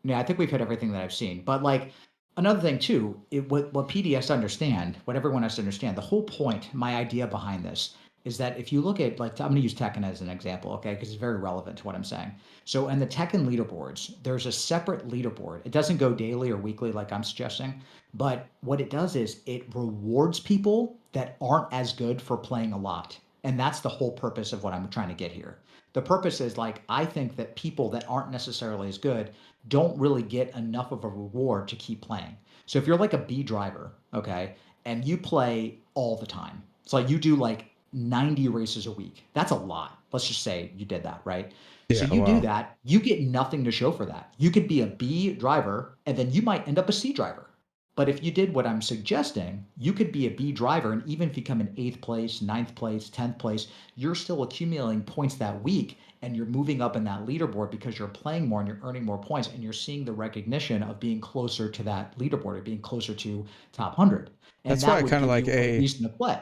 Yeah, I think we've hit everything that I've seen. But like another thing too, what PD has to understand, what everyone has to understand, the whole point, my idea behind this is that if you look at, like, I'm going to use Tekken as an example, okay, because it's very relevant to what I'm saying. So in the Tekken leaderboards, there's a separate leaderboard. It doesn't go daily or weekly like I'm suggesting, but what it does is it rewards people that aren't as good for playing a lot. And that's the whole purpose of what I'm trying to get here. The purpose is, like, I think that people that aren't necessarily as good don't really get enough of a reward to keep playing. So if you're like a B driver, okay, and you play all the time, it's like you do like 90 races a week. That's a lot. Let's just say you did that, right? Yeah, so you do that, you get nothing to show for that. You could be a B driver and then you might end up a C driver. But if you did what I'm suggesting, you could be a B driver, and even if you come in 8th place, 9th place, 10th place, you're still accumulating points that week, and you're moving up in that leaderboard because you're playing more and you're earning more points, and you're seeing the recognition of being closer to that leaderboard or being closer to top 100. And that's why I kind of like A. Reason to play.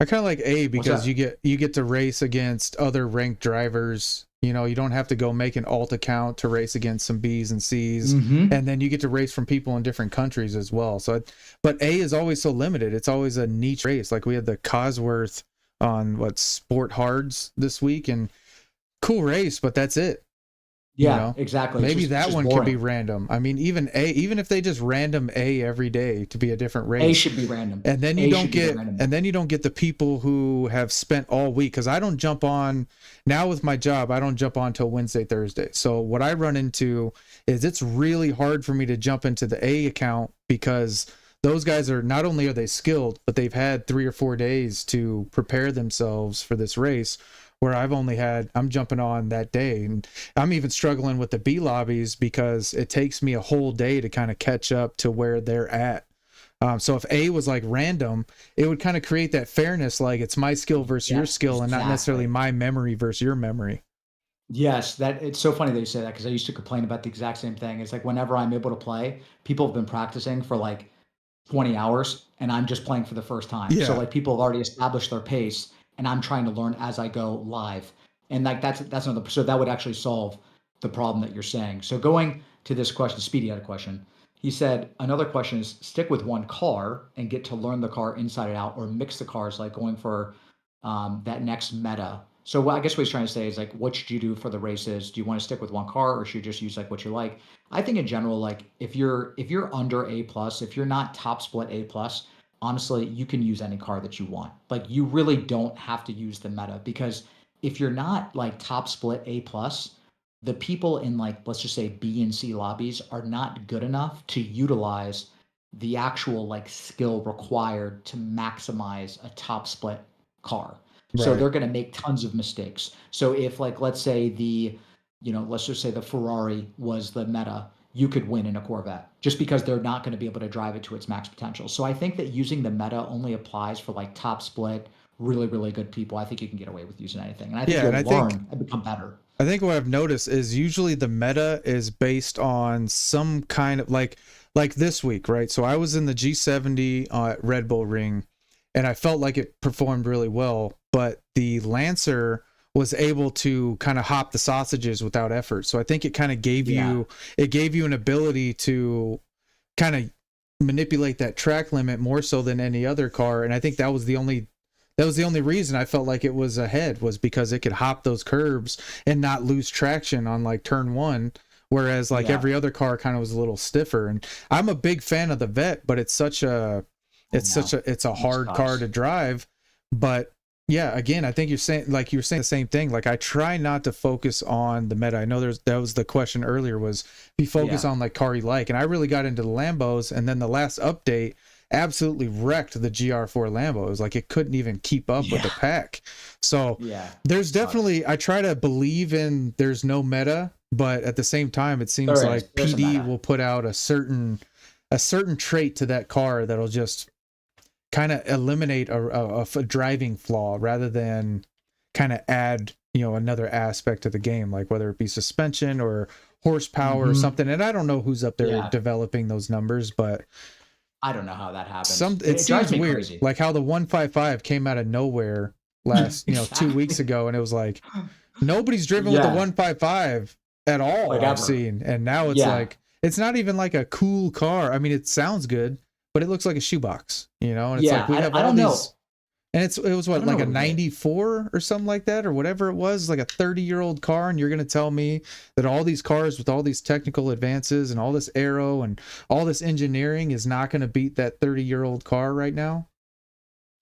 I kind of like A because you get to race against other ranked drivers. You know, you don't have to go make an alt account to race against some B's and C's, and then you get to race from people in different countries as well. So, but A is always so limited. It's always a niche race. Like we had the Cosworth on Sport Hards this week, and cool race, but that's it. You Yeah, know, exactly. maybe It's that just one could be boring. random. I mean, even if they just random A every day to be a different A race, should be random. and then you A don't should be the get random and one. then you don't get the people who have spent all week, because I don't jump on now with my job. I don't jump on till Wednesday, Thursday. So what I run into is it's really hard for me to jump into the A account, because those guys are, not only are they skilled, but they've had 3 or 4 days to prepare themselves for this race, where I'm jumping on that day, and I'm even struggling with the B lobbies because it takes me a whole day to kind of catch up to where they're at. So if A was like random, it would kind of create that fairness, like it's my skill versus your Yes, skill, and not necessarily exactly. my memory versus your memory. Yes, that it's so funny that you say that, because I used to complain about the exact same thing. It's like whenever I'm able to play, people have been practicing for like 20 hours and I'm just playing for the first time. So Yeah, like people have already established their pace and I'm trying to learn as I go live. And like that's another, so that would actually solve the problem that you're saying. So going to this question, Speedy had a question. He said another question is stick with one car and get to learn the car inside and out, or mix the cars, like going for that next meta. So I guess what he's trying to say is like, what should you do for the races? Do you want to stick with one car, or should you just use like what you like? I think in general, like if you're under A plus, if you're not top split A plus, honestly, you can use any car that you want. Like you really don't have to use the meta, because if you're not like top split A plus, the people in like let's just say B and C lobbies are not good enough to utilize the actual like skill required to maximize a top split car. So right. they're going to make tons of mistakes. So if like let's say let's just say the Ferrari was the meta, you could win in a Corvette just because they're not going to be able to drive it to its max potential. So I think that using the meta only applies for like top split, really, really good people. I think you can get away with using anything. And I think Yeah, and you'll learn and become better. I think what I've noticed is usually the meta is based on some kind of like this week, right? So I was in the G70 at Red Bull Ring, and I felt like it performed really well, but the Lancer was able to kind of hop the sausages without effort. So I think it kind of Yeah. gave you an ability to kind of manipulate that track limit more so than any other car. And I think that was the only reason I felt like it was ahead, was because it could hop those curbs and not lose traction on like turn one, whereas like Yeah. every other car kind of was a little stiffer. And I'm a big fan of the Vet, but I know. it's a It hard car sucks. to drive. But yeah, again, I think you're saying the same thing. Like I try not to focus on the meta. I know that was the question earlier, was be focused Yeah. on like car you like. And I really got into the Lambos, and then the last update absolutely wrecked the GR4 Lambo. It was like it couldn't even keep up with the Yeah. pack. So Yeah. there's Sucks. definitely, I try to believe in there's no meta, but at the same time it seems There is. like There's a PD meta. will put out a certain trait to that car that'll just kind of eliminate a driving flaw, rather than kind of add, another aspect to the game, like whether it be suspension or horsepower or Hmm. something. And I don't know who's up there Yeah. developing those numbers, but I don't know how that happens. it It drives seems me weird, crazy. like how the 155 came out of nowhere last 2 weeks Exactly. ago, and it was like nobody's driven with the Yeah. 155 at all Like I've ever. seen, and now it's Yeah. like it's not even like a cool car. I mean, it sounds good, but it looks like a shoebox, and it's Yeah. like we have I all don't know. these. And it was I what, don't know like a what it is. 94 or something like that, or whatever it was, like a 30-year-old car. And you're going to tell me that all these cars with all these technical advances and all this aero and all this engineering is not going to beat that 30-year-old car right now?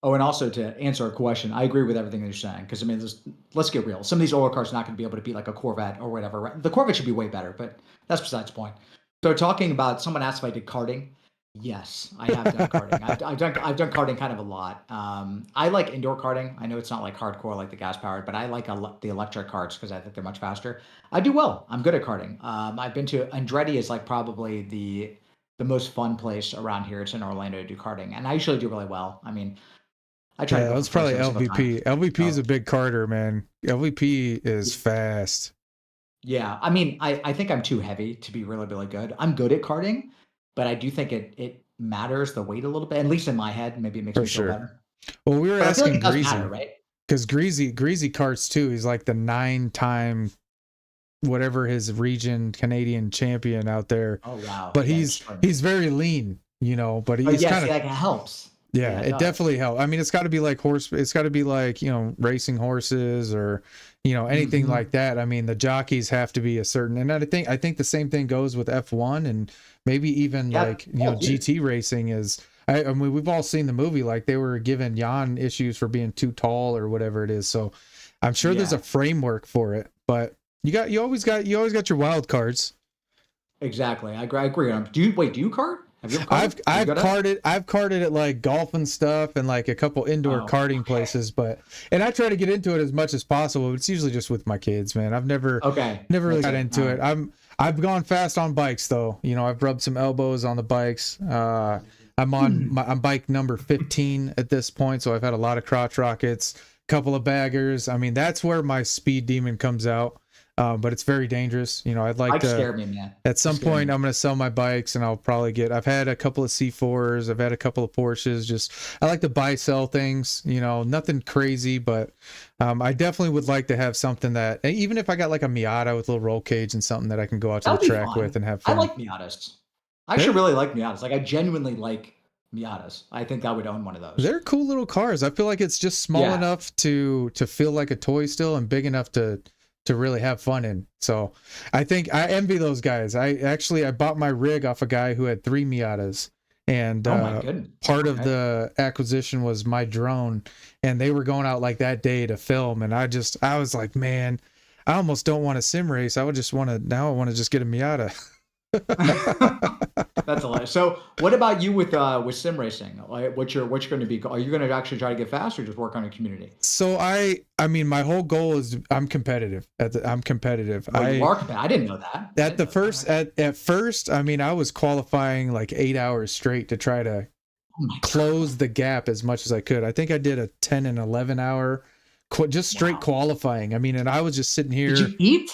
Oh, and also to answer a question, I agree with everything that you're saying. Because I mean, let's get real. Some of these older cars are not going to be able to beat like a Corvette or whatever. Right? The Corvette should be way better, but that's besides the point. So talking about, someone asked if I did karting. Yes, I have done karting. I've done karting kind of a lot. I like indoor karting. I know it's not like hardcore like the gas powered, but I like the electric karts because I think they're much faster. I do well. I'm good at karting. I've been to Andretti, is like probably the most fun place around here. It's in Orlando to do karting, and I usually do really well. I mean, I try to Yeah, go that for was first probably every single time. LVP. LVP is So a big carter, man. LVP is fast. yeah, I mean, I think I'm too heavy to be really, really good. I'm good at karting, but I do think it matters the weight a little bit, at least in my head. Maybe it makes For me feel sure. better. Well, we were But I feel like asking it does matter, Greasy, right? because Greasy carts too. He's like the 9-time whatever his region Canadian champion out there. Oh wow. But Yeah, you're he's destroying me. he's very lean, but Oh he's yeah, kind see, of like it helps. Yeah, it it does. definitely helps. I mean, it's got to be like it's got to be like, racing horses or, anything like that. I mean, the jockeys have to be a certain, and I think the same thing goes with F1 and maybe even Yeah. like, Oh, dude. GT racing is, I mean, we've all seen the movie, like they were given Jan issues for being too tall or whatever it is. So I'm sure there's Yeah. a framework for it, but you always got your wild cards. Exactly. I agree. Do you kart? Have you ever karted? I've You good at it? I've karted at like golf and stuff and like a couple indoor Oh, karting places, and I try to get into it as much as possible. But it's usually just with my kids, man. I've never Okay. really got Makes into sense. it. I've gone fast on bikes though. I've rubbed some elbows on the bikes. I'm on I'm bike number 15 at this point, so I've had a lot of crotch rockets, couple of baggers. I mean, that's where my speed demon comes out. But it's very dangerous. I'd like Bikes to scare me, man. at some Scare point me. I'm going to sell my bikes and I'll probably I've had a couple of C4s. I've had a couple of Porsches. I like to buy, sell things, nothing crazy, but I definitely would like to have something that, even if I got like a Miata with a little roll cage and something that I can go out to That the would be track fun. with and have I fun. like Miatas. I actually really like Miatas. Like I genuinely like Miatas. I think I would own one of those. They're cool little cars. I feel like it's just small Yeah. enough to feel like a toy still and big enough to really have fun in. So I think I envy those guys. I bought my rig off a guy who had 3 Miatas, and Oh my goodness. part of Okay. the acquisition was my drone, and they were going out like that day to film, and I was like, man, I almost don't want to sim race. I want to just get a Miata. That's hilarious. So, what about you with sim racing? Like, what's your going to be? Are you going to actually try to get fast, or just work on your community? So I mean, my whole goal is I'm competitive. I'm competitive. Oh, you are competitive. I didn't know that. I At didn't the know first that. at first, I mean, I was qualifying like 8 hours straight to try to Oh my close the gap as much as I could. I think I did a 10 and 11 hour just straight Wow. qualifying. I mean, and I was just sitting here. Did you eat?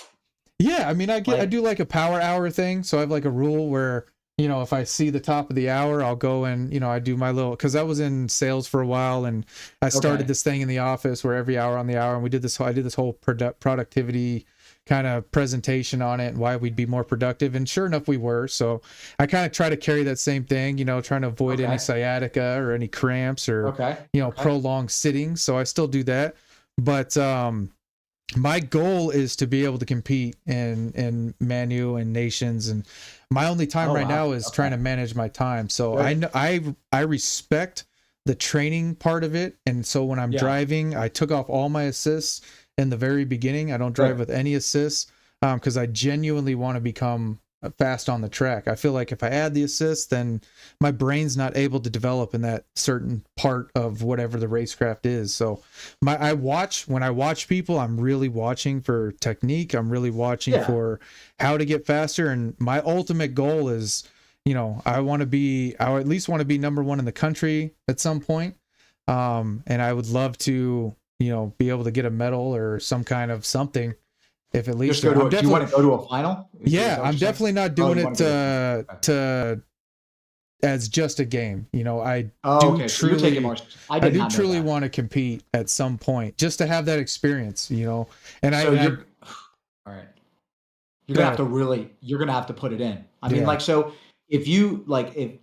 Yeah, I mean, I Like- do like a power hour thing. So I have like a rule where, if I see the top of the hour, I'll go and, I do my little, because I was in sales for a while and I started Okay. this thing in the office where every hour on the hour, and I did this whole productivity kind of presentation on it and why we'd be more productive. And sure enough, we were. So I kind of try to carry that same thing, trying to avoid any Okay. sciatica or any cramps or, Okay. prolonged sitting. So I still do that. But, my goal is to be able to compete in Manu and Nations, and my only time Oh, right wow. now is Okay. trying to manage my time. So Good. I respect the training part of it, and so when I'm Yeah. driving, I took off all my assists in the very beginning. I don't drive Good. with any assists because I genuinely want to become fast on the track. I feel like if I add the assists, then my brain's not able to develop in that certain part of whatever the racecraft is. So when I watch people, I'm really watching for technique. I'm really watching Yeah. for how to get faster. And my ultimate goal is, I at least want to be number 1 in the country at some point. And I would love to, be able to get a medal or some kind of something. If at least Just go I'm do you want to go to a final? Is yeah, that what I'm you're saying? definitely not Oh, doing you it wanna go to- to as just a game. I Oh, do okay. So you're taking more. I did do not know truly that. want to compete at some point just to have that experience, And So I all right. You're Go gonna have to you're gonna have to put it in. I mean, Yeah. like, so if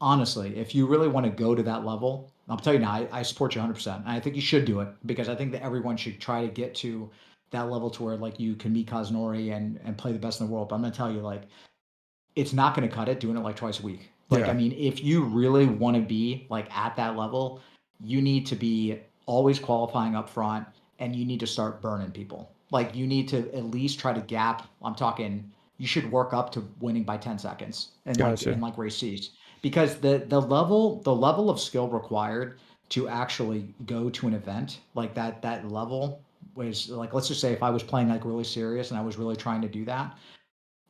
honestly, if you really want to go to that level, I'll tell you now, I support you 100%. And I think you should do it because I think that everyone should try to get to that level to where like you can meet Kaznori and play the best in the world. But I'm gonna tell you, like, it's not gonna cut it doing it like twice a week. Like, Yeah. I mean, if you really want to be like at that level, you need to be always qualifying up front and you need to start burning people. Like you need to at least try to gap. I'm talking, you should work up to winning by 10 seconds and Gotcha. like in like race C's. Because the level of skill required to actually go to an event like that level was like, let's just say if I was playing like really serious and I was really trying to do that,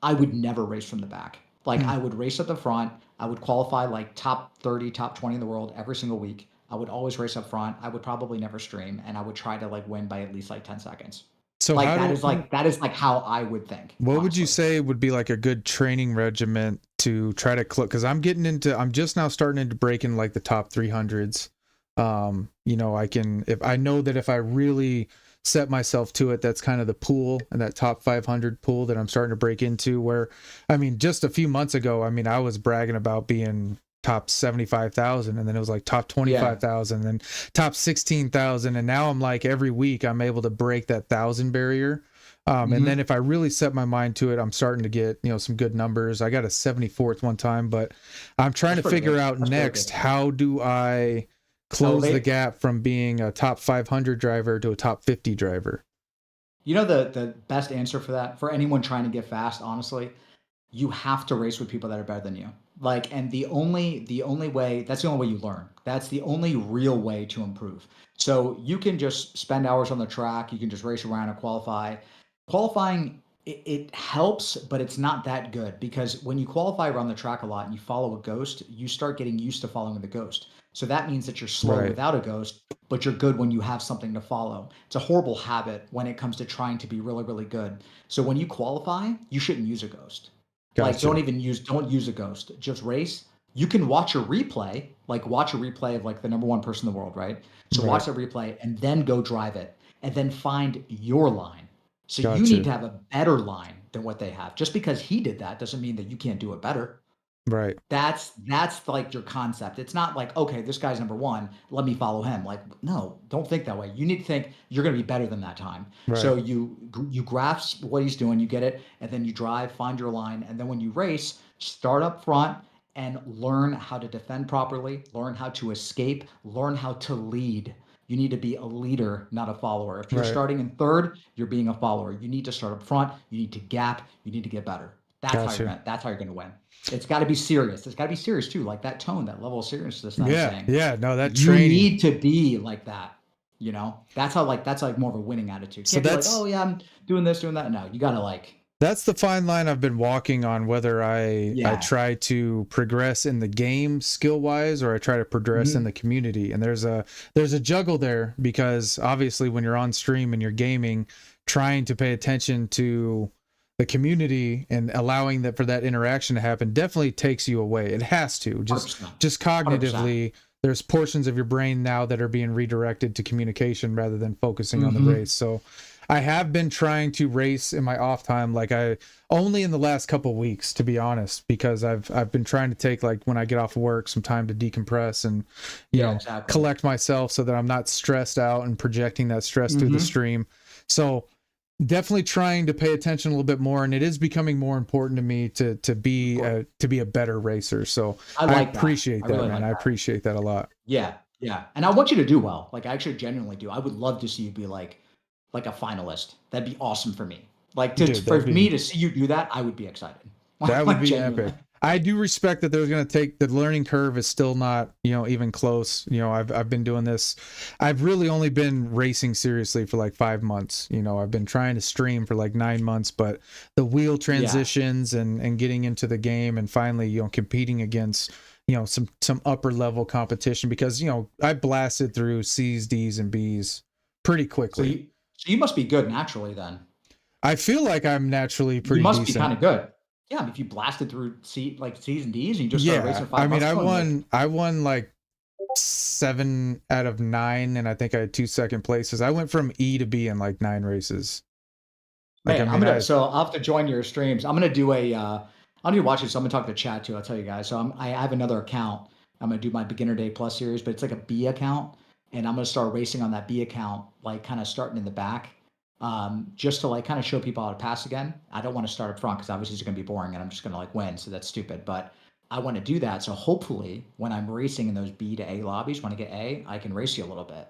I would never race from the back. Like I would race at the front. I would qualify like top 30, top 20 in the world every single week. I would always race up front. I would probably never stream, and I would try to like win by at least like 10 seconds. so Like how that do, is like how I would think. what would you honestly. say would be like a good training regiment to try to because I'm just now starting into breaking like the top 300s. If I know that if I really set myself to it, that's kind of the pool and that top 500 pool that I'm starting to break into where, I mean, just a few months ago, I mean, I was bragging about being top 75,000, and then it was like top Yeah. 25,000 and top 16,000, and now I'm like every week I'm able to break that 1,000 barrier. And then if I really set my mind to it, I'm starting to get, you know, some good numbers. I got a 74th one time, but I'm trying to figure out next, how do I close the gap from being a top 500 driver to a top 50 driver? You know, the best answer for that, for anyone trying to get fast, honestly, you have to race with people that are better than you. Like, and the only way, that's the only way you learn. That's the only real way to improve. So you can just spend hours on the track. You can just race around and qualify. Qualifying, it helps, but it's not that good, because when you qualify around the track a lot and you follow a ghost, you start getting used to following the ghost. So that means that you're slow without a ghost, but you're good when you have something to follow. It's a horrible habit when it comes to trying to be really, really good. So when you qualify, you shouldn't use a ghost. Like, don't use a ghost. Just race. You can watch a replay, of like the #1 person in the world, right? So watch that replay and then go drive it, and then find your line. So you need to have a better line than what they have. Just because he did that doesn't mean that you can't do it better. Right. That's like your concept. It's not like, okay, this guy's #1, let me follow him. Like, no, don't think that way. You need to think you're going to be better than that time. So you grasp what he's doing, you get it, and then you drive, find your line, and then when you race, start up front and learn how to defend properly, learn how to escape, learn how to lead. You need to be a leader, not a follower. If you're starting in third, you're being a follower. You need to start up front. You need to gap. You need to get better. That's how you're going to win. It's got to be serious. It's got to be serious too, like that tone, that level of seriousness that I'm saying. Yeah, no, that you training. need to be like that. You know, that's like more of a winning attitude. So that's like, oh yeah, I'm doing this, doing that. No, you got to like. That's the fine line I've been walking on, whether I try to progress in the game skill wise, or I try to progress in the community. And there's a juggle there, because obviously when you're on stream and you're gaming, trying to pay attention to the community and allowing that for that interaction to happen definitely takes you away. It has to, just 100%. just cognitively. 100%. There's portions of your brain now that are being redirected to communication rather than focusing on the race. So I have been trying to race in my off time, like I only in the last couple of weeks, to be honest, because I've been trying to take, like when I get off work, some time to decompress and you know collect myself so that I'm not stressed out and projecting that stress through the stream. So definitely trying to pay attention a little bit more, and it is becoming more important to me to be a better racer. So I appreciate that, really, man. I appreciate that a lot. Yeah, and I want you to do well. Like, I actually genuinely do. I would love to see you be like a finalist. That'd be awesome for me. Like, for me to see you do that, I would be excited. That would be epic. I do respect that there's going to take, the learning curve is still not, you know, even close. You know, I've been doing this. I've really only been racing seriously for like 5 months. You know, I've been trying to stream for like 9 months, but the wheel transitions and getting into the game and finally, you know, competing against, you know, some upper level competition, because, you know, I blasted through C's, D's, and B's pretty quickly. So you must be good naturally then. I feel like I'm naturally pretty decent. You must decent. be kind of good. Yeah, I mean, if you blasted through C's and D's and you just started racing 5 months. I won like 7 out of 9, and I think I had 2 second places. I went from E to B in like 9 races. Like, so I'll have to join your streams. I'm gonna do I'm gonna watch it. So I'm gonna talk to the chat too. I'll tell you guys. So I have another account. I'm gonna do my Beginner Day Plus series, but it's like a B account, and I'm gonna start racing on that B account, like kind of starting in the back. Just to like kind of show people how to pass again. I don't want to start up front because obviously it's going to be boring and I'm just going to like win. So that's stupid, but I want to do that. So hopefully when I'm racing in those B to A lobbies, when I get A, I can race you a little bit.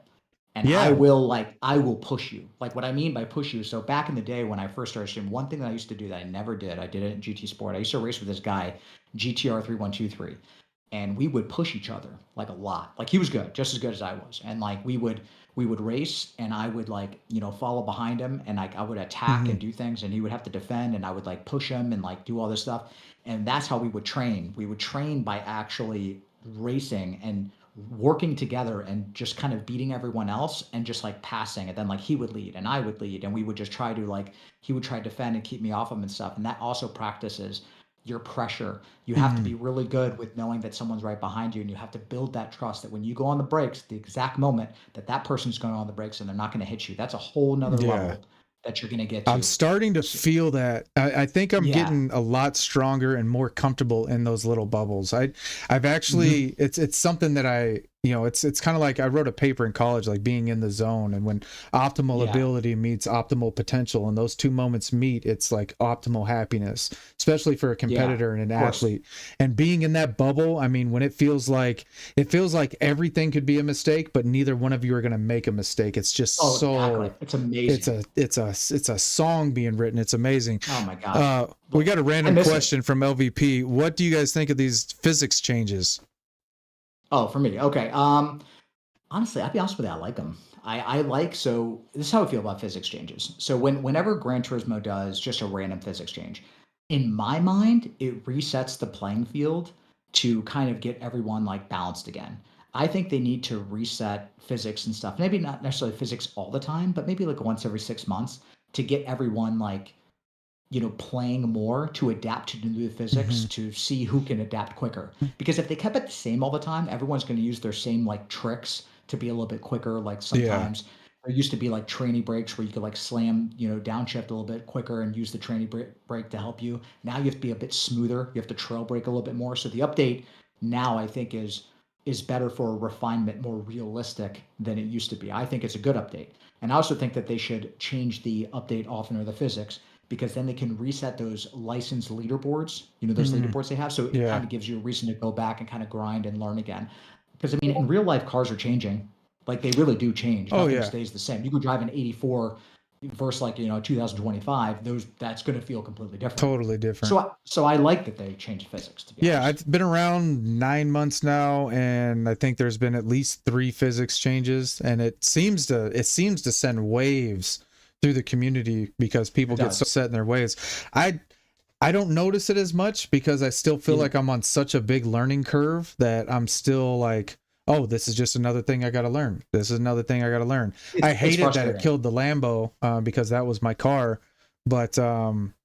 And I will push you. Like, what I mean by push you. So back in the day when I first started streaming, one thing that I used to do that I never did, I did it in GT Sport. I used to race with this guy, GTR3123. And we would push each other like a lot. Like, he was good, just as good as I was. And like we would race, and I would like, you know, follow behind him, and like I would attack and do things, and he would have to defend, and I would like push him and like do all this stuff. And that's how we would train. We would train by actually racing and working together and just kind of beating everyone else and just like passing. And then like he would lead and I would lead, and we would just try to like, he would try to defend and keep me off him and stuff. And that also practices your pressure. You have to be really good with knowing that someone's right behind you, and you have to build that trust that when you go on the brakes, the exact moment that that person's going on the brakes and they're not going to hit you, that's a whole nother level that you're gonna get I'm to. starting to feel that. I think I'm Yeah. getting a lot stronger and more comfortable in those little bubbles. I've actually, it's something that it's kind of like I wrote a paper in college, like being in the zone, and when optimal Yeah. ability meets optimal potential, and those two moments meet, it's like optimal happiness, especially for a competitor and an of course. athlete. And being in that bubble, I mean, when it feels like everything could be a mistake, but neither one of you are going to make a mistake. It's just Oh, so exactly. It's amazing. it's a song being written. It's amazing. Oh my gosh. We got a I random miss it. question from LVP. What do you guys think of these physics changes? Oh, for me. Okay. Honestly, I'll be honest with you, I like them. I like, so this is how I feel about physics changes. So whenever Gran Turismo does just a random physics change, in my mind, it resets the playing field to kind of get everyone like balanced again. I think they need to reset physics and stuff. Maybe not necessarily physics all the time, but maybe like once every 6 months to get everyone like, playing more to adapt to the new physics Mhm. to see who can adapt quicker. Because if they kept it the same all the time, everyone's going to use their same like tricks to be a little bit quicker. Like Yeah, sometimes there used to be like tranny brakes where you could like slam, downshift a little bit quicker and use the tranny brake to help you. Now you have to be a bit smoother. You have to trail brake a little bit more. So the update now I think is better for refinement, more realistic than it used to be. I think it's a good update. And I also think that they should change the update often or the physics because then they can reset those licensed leaderboards, those Mhm. leaderboards they have. So it Yeah. kind of gives you a reason to go back and kind of grind and learn again. Because I mean, in real life, cars are changing. Like they really do change. Oh Nothing yeah, stays the same. You could drive an 84 versus like, 2025, that's going to feel completely different. totally different. So I like that they changed physics, to be Yeah, honest. I've been around 9 months now, and I think there's been at least 3 physics changes, and it seems to send waves through the community because people It get so does. set in their ways. I I don't notice it as much because I still feel Yeah. like I'm on such a big learning curve that I'm still like, oh, this is just another thing I got to learn. This is another thing I got to learn. I It's hated that it frustrating. killed the Lambo because that was my car. But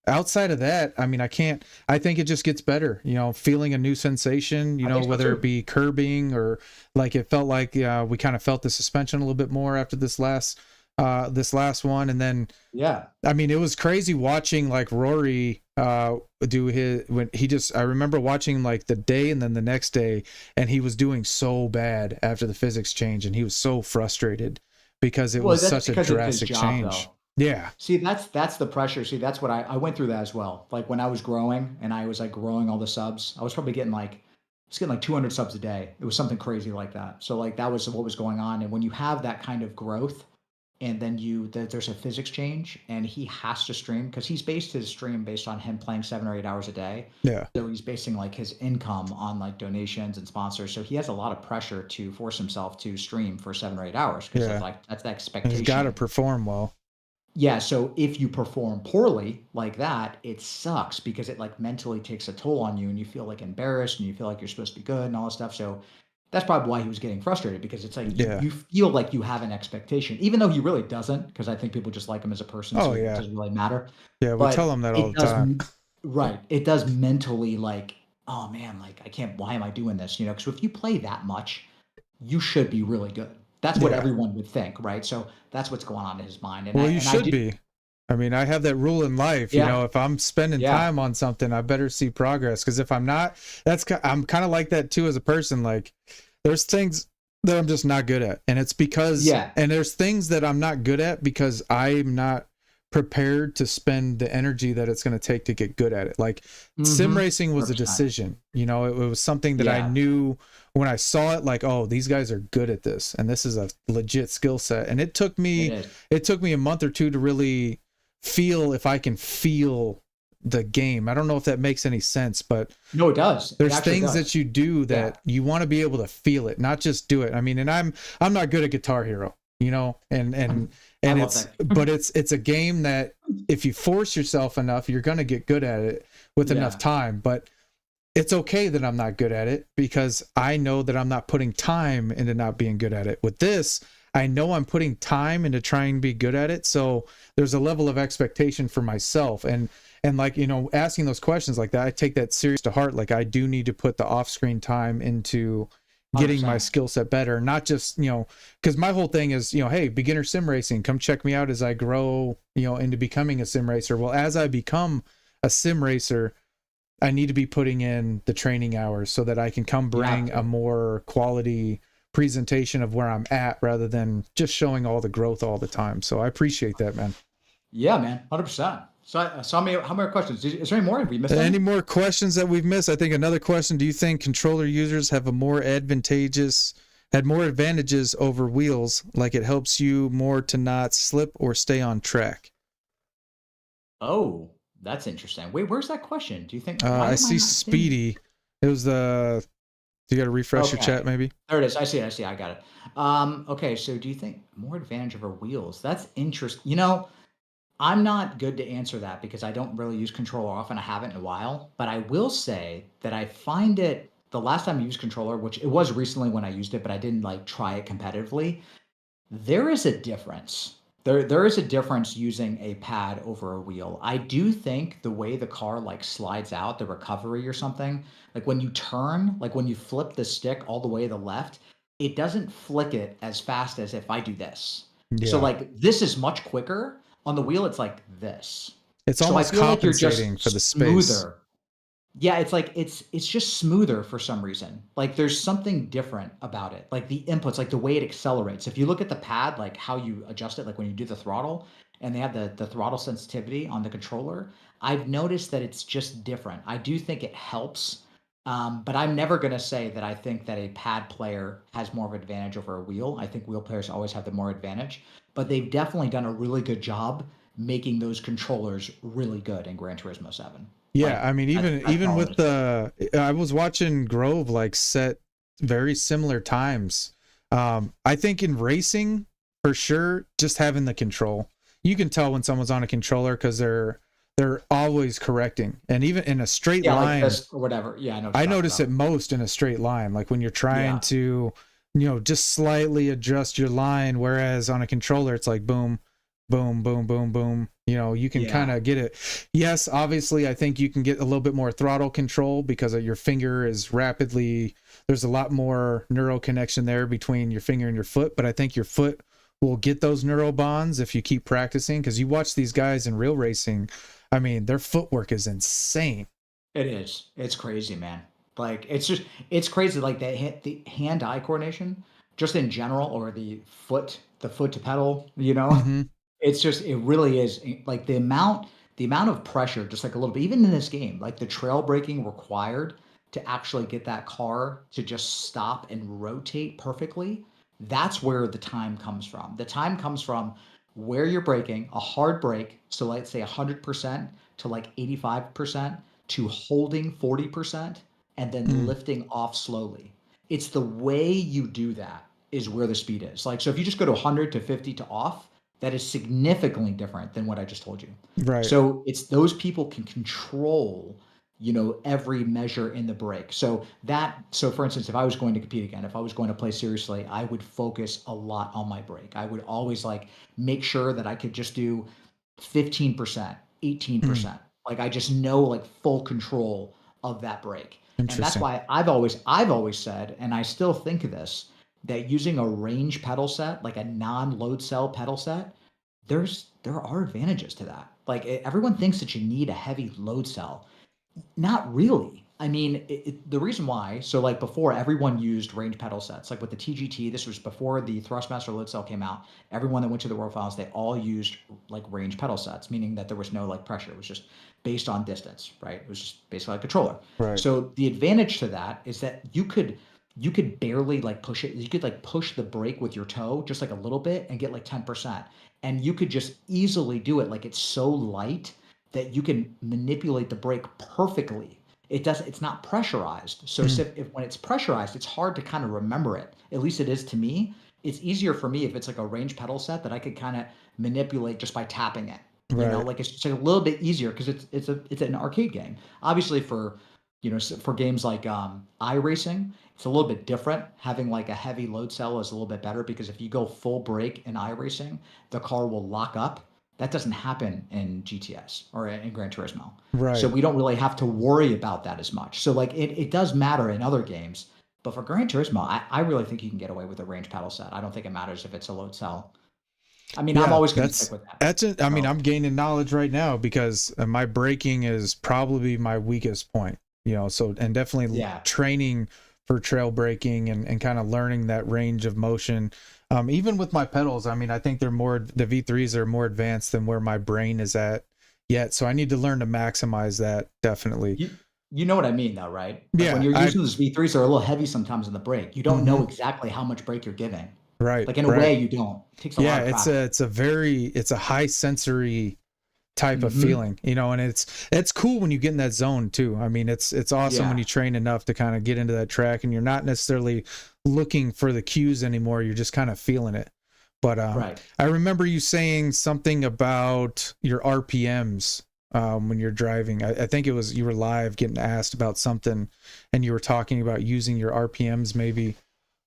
outside of that, I mean, I think it just gets better, feeling a new sensation, I think so whether it too. be curbing or like it felt like we kind of felt the suspension a little bit more after this last one. And then, Yeah. I mean, it was crazy watching like Rory do his I remember watching like the day and then the next day, and he was doing so bad after the physics change, and he was so frustrated because it Well, was that's such a because of his drastic job, change. though. Yeah. See, that's the pressure. See, that's what I went through that as well. Like when I was growing and I was like growing all the subs, I was probably getting like 200 subs a day. It was something crazy like that. So like that was what was going on. And when you have that kind of growth, and then there's a physics change, and he has to stream because he's based his stream based on him playing 7 or 8 hours a day. Yeah. So he's basing like his income on like donations and sponsors. So he has a lot of pressure to force himself to stream for 7 or 8 hours because Yeah. that's the And he's got to expectation. perform well. Yeah, so if you perform poorly like that, it sucks because it like mentally takes a toll on you and you feel like embarrassed and you feel like you're supposed to be good and all this stuff. So that's probably why he was getting frustrated because it's like you Yeah. you feel like you have an expectation, even though he really doesn't, because I think people just like him as a person, Oh so it yeah. doesn't really matter. Yeah. We tell But him that all it the does time. right. It does mentally like, oh man, like I can't, why am I doing this? Because if you play that much, you should be really good. That's what Yeah. everyone would think, right? So that's what's going on in his mind. And I Well, you and I should do be. I mean, I have that rule in life, yeah, if I'm spending yeah. time on something, I better see progress. Because if I'm not, I'm kind of like that too as a person. Like, there's things that I'm just not good at. Yeah. And there's things that I'm not good at because I'm not prepared to spend the energy that it's going to take to get good at it. Like, sim Mhm. racing was a 100%. decision. It was something that I Yeah. knew when I saw it, like, oh, these guys are good at this. And this is a legit skill set. And It is. it took me a month or two to really feel if I can feel the game. I don't know if that makes any sense, but No, it does. It there's actually things does. that you do Yeah. that you want to be able to feel it, not just do it. I mean, and I'm not good at Guitar Hero, and I love it's that. but it's a game that if you force yourself enough, you're going to get good at it with enough Yeah. time. But it's okay that I'm not good at it because I know that I'm not putting time into not being good at it. With this, I know I'm putting time into trying to be good at it. So there's a level of expectation for myself. And like, asking those questions like that, I take that serious to heart. Like I do need to put the off-screen time into getting my 100%. skill set better, not just, because my whole thing is, hey, beginner sim racing, come check me out as I grow, into becoming a sim racer. Well, as I become a sim racer, I need to be putting in the training hours so that I can come bring a more quality presentation of where I'm at rather than just showing all the growth all the time. So I appreciate that, man. Yeah, man, 100%. So, how many questions? Is there any more? Have we missed Any any? more questions that we've missed? I think another question: do you think controller users had more advantages over wheels? Like it helps you more to not slip or stay on track. Oh, that's interesting. Wait, where's that question? Do you think? I Why am I see not seeing it? Speedy. It was the. You got to refresh your chat, Okay, maybe. there it is. I see it. I see it. I got it. Okay. So, do you think more advantage over wheels? That's interesting. I'm not good to answer that because I don't really use controller often. I haven't in a while, but I will say that I find it the last time I used controller, which it was recently when I used it, but I didn't like try it competitively. There is a difference. There is a difference using a pad over a wheel. I do think the way the car like slides out, the recovery or something, like when you turn, like when you flip the stick all the way to the left, it doesn't flick it as fast as if I do this. So Yeah, like this is much quicker. On the wheel, it's like this. it's So I almost feel like you're compensating just for the space. smoother. Yeah, it's like it's just smoother for some reason. Like there's something different about it. Like the inputs, like the way it accelerates. If you look at the pad, like how you adjust it, like when you do the throttle and they have the throttle sensitivity on the controller, I've noticed that it's just different. I do think it helps. But I'm never going to say that I think that a pad player has more of an advantage over a wheel. I think wheel players always have the more advantage, but they've definitely done a really good job making those controllers really good in Gran Turismo 7. Yeah, Like I mean, that's even all I'm with gonna say. I was watching Grove like set very similar times. I think in racing, for sure, just having the control, you can tell when someone's on a controller because they're always correcting, and even in a straight Yeah, like line, this or whatever. Yeah, I know what I you're talking notice it about. most in a straight line, like when you're trying Yeah, to, just slightly adjust your line, whereas on a controller, it's like boom, boom, boom, boom, boom. You can kind yeah, of get it. Yes, obviously, I think you can get a little bit more throttle control because your finger is rapidly, there's a lot more neural connection there between your finger and your foot, but I think your foot will get those neural bonds if you keep practicing because you watch these guys in real racing. I mean, their footwork is insane. it is. It's crazy, man. Like it's crazy. Like the hand-eye coordination, just in general, or the foot to pedal. Hmm. It's just it really is like the amount of pressure, just like a little bit, even in this game, like the trail braking required to actually get that car to just stop and rotate perfectly. That's where the time comes from. The time comes from where you're braking, a hard brake, so let's say 100% to like 85% to holding 40% and then Mm. lifting off slowly. It's the way you do that is where the speed is. Like, so if you just go to 100 to 50 to off, that is significantly different than what I just told you. Right. So it's those people can control, every measure in the brake. So for instance, if I was going to compete again, if I was going to play seriously, I would focus a lot on my brake. I would always like make sure that I could just do 15%, Mm. 18%. Like I just know like full control of that brake. And that's Interesting. why I've always said, and I still think of this, that using a range pedal set, like a non-load cell pedal set, there are advantages to that. Like everyone thinks that you need a heavy load cell. Not really. I mean, the reason why, so like before, everyone used range pedal sets. Like with the TGT, this was before the Thrustmaster load cell came out. Everyone that went to the World Finals, they all used like range pedal sets, meaning that there was no like pressure. It was just based on distance, right? It was just basically like a controller. Right. So the advantage to that is that you could barely like push it. You could like push the brake with your toe just like a little bit and get like 10%. And you could just easily do it. Like it's so light that you can manipulate the brake perfectly. It's not pressurized. So Mm. if when it's pressurized, it's hard to kind of remember it. At least it is to me. It's easier for me if it's like a range pedal set that I could kind of manipulate just by tapping it. Right. Like it's just a little bit easier because it's an arcade game. Obviously for for games like iRacing, it's a little bit different. Having like a heavy load cell is a little bit better because if you go full brake in iRacing, the car will lock up. That doesn't happen in GTS or in Gran Turismo. So Right. we don't really have to worry about that as much. So like it does matter in other games, But for Gran Turismo, I really think you can get away with a range paddle set. I don't think it matters if it's a load cell. I mean, I'm Yeah, always going to stick with that. I mean, So, I'm gaining knowledge right now because my braking is probably my weakest point, you know, so, and definitely yeah. training for trail braking and kind of learning that range of motion. Even with my pedals, I mean, I think the V3s are more advanced than where my brain is at yet. So I need to learn to maximize that, definitely. You know what I mean, though, right? Like when Yeah, you're using those V3s, they're a little heavy sometimes in the brake. You don't know exactly how much brake you're giving. right, Like in a right. way, you don't. It takes a Yeah, lot of practice. it's a high sensory type of feeling, you know, and it's cool when you get in that zone too. I mean, it's awesome when Yeah. you train enough to kind of get into that track and you're not necessarily looking for the cues anymore. You're just kind of feeling it. But Right. I remember you saying something about your RPMs when you're driving. I think it was you were live getting asked about something, and you were talking about using your RPMs maybe.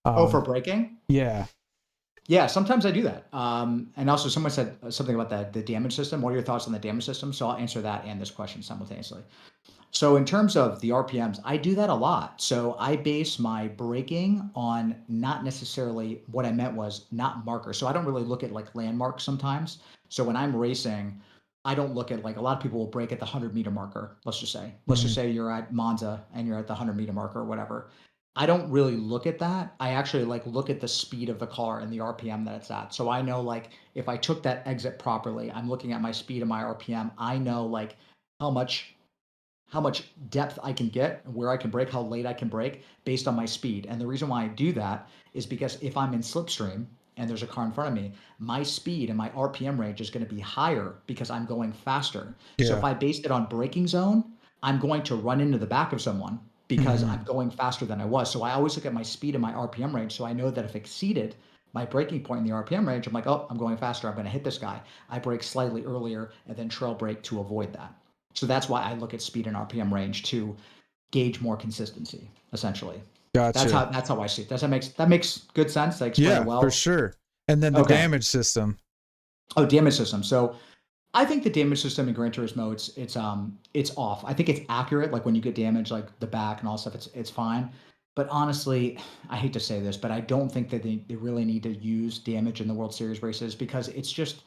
Oh, for braking? Yeah. Yeah, sometimes I do that. And also someone said something about the damage system. What are your thoughts on the damage system? So I'll answer that and this question simultaneously. So in terms of the RPMs, I do that a lot. So I base my braking on not necessarily what I meant was not markers. So I don't really look at like landmarks sometimes. So when I'm racing, I don't look at like a lot of people will brake at the 100-meter marker. Let's just say. Let's just say you're at Monza and you're at the 100-meter marker or whatever. I don't really look at that. I actually like look at the speed of the car and the RPM that it's at. So I know like if I took that exit properly, I'm looking at my speed and my RPM. I know like how much how much depth I can get, where I can brake, how late I can brake based on my speed. And the reason why I do that is because if I'm in slipstream and there's a car in front of me, my speed and my RPM range is going to be higher because I'm going faster. So if Yeah. I based it on braking zone, I'm going to run into the back of someone because I'm going faster than I was. So I always look at my speed and my RPM range. So I know that if exceeded my braking point in the RPM range, I'm like, oh, I'm going faster. I'm going to hit this guy. I brake slightly earlier and then trail brake to avoid that. So that's why I look at speed and RPM range to gauge more consistency, essentially. Gotcha. That's how I see it. That makes good sense? I explained Yeah, it for well. sure. And then the Okay. damage system. Oh, damage system. So I think the damage system in Gran Turismo it's off. I think it's accurate. Like when you get damage, like the back and all stuff, it's fine. But honestly, I hate to say this, but I don't think that they really need to use damage in the World Series races because it's just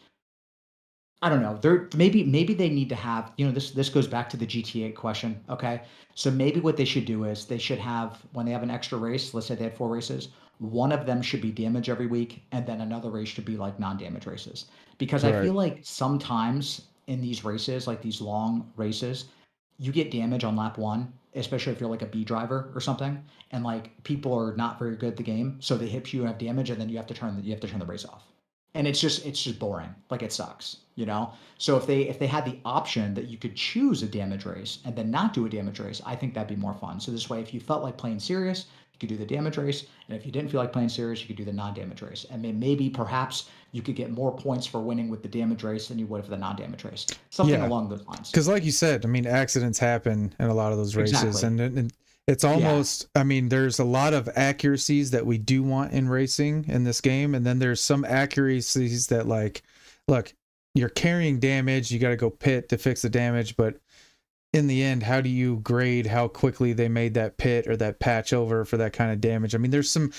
I don't know. They're maybe they need to have, this goes back to the GTA question, okay? So maybe what they should do is they should have when they have an extra race, let's say they had 4 races, one of them should be damage every week and then another race should be like non-damage races. Because I Right. feel like sometimes in these races, like these long races, you get damage on lap 1, especially if you're like a B driver or something, and like people are not very good at the game, so they hit you and have damage and then you have to turn the race off and it's just boring. Like it sucks, you know. So if they had the option that you could choose a damage race and then not do a damage race, I think that'd be more fun. So this way, if you felt like playing serious, you could do the damage race, and if you didn't feel like playing serious, you could do the non-damage race. And maybe perhaps you could get more points for winning with the damage race than you would for the non-damage race. Something Yeah. along those lines. Because, like you said, I mean, accidents happen in a lot of those races, Exactly. and it's Yeah. almost, I mean, there's a lot of accuracies that we do want in racing in this game, and then there's some accuracies that, like, look, you're carrying damage, you got to go pit to fix the damage, but in the end, how do you grade how quickly they made that pit or that patch over for that kind of damage? I mean, there's some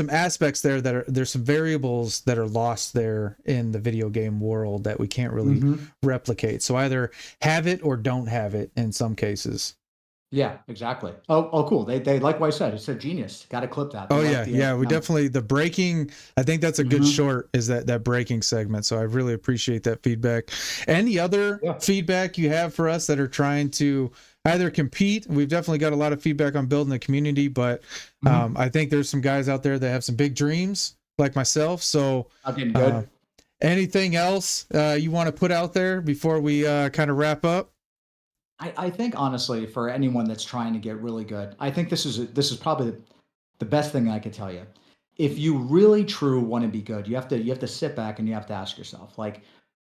aspects there there's some variables that are lost there in the video game world that we can't really replicate. So either have it or don't have it in some cases. Yeah, exactly. Oh, cool. They like what I said. It's a genius. Got to clip that. They Oh like yeah, the yeah. We number. definitely the breaking. I think that's a good short. Is that breaking segment? So I really appreciate that feedback. Any other Yeah. feedback you have for us that are trying to either compete? We've definitely got a lot of feedback on building the community, but I think there's some guys out there that have some big dreams, like myself. So I'm getting uh, good. anything else you want to put out there before we kind of wrap up? I think honestly, for anyone that's trying to get really good, I think this is probably the best thing I could tell you. If you really true want to be good, you have to sit back and you have to ask yourself, like,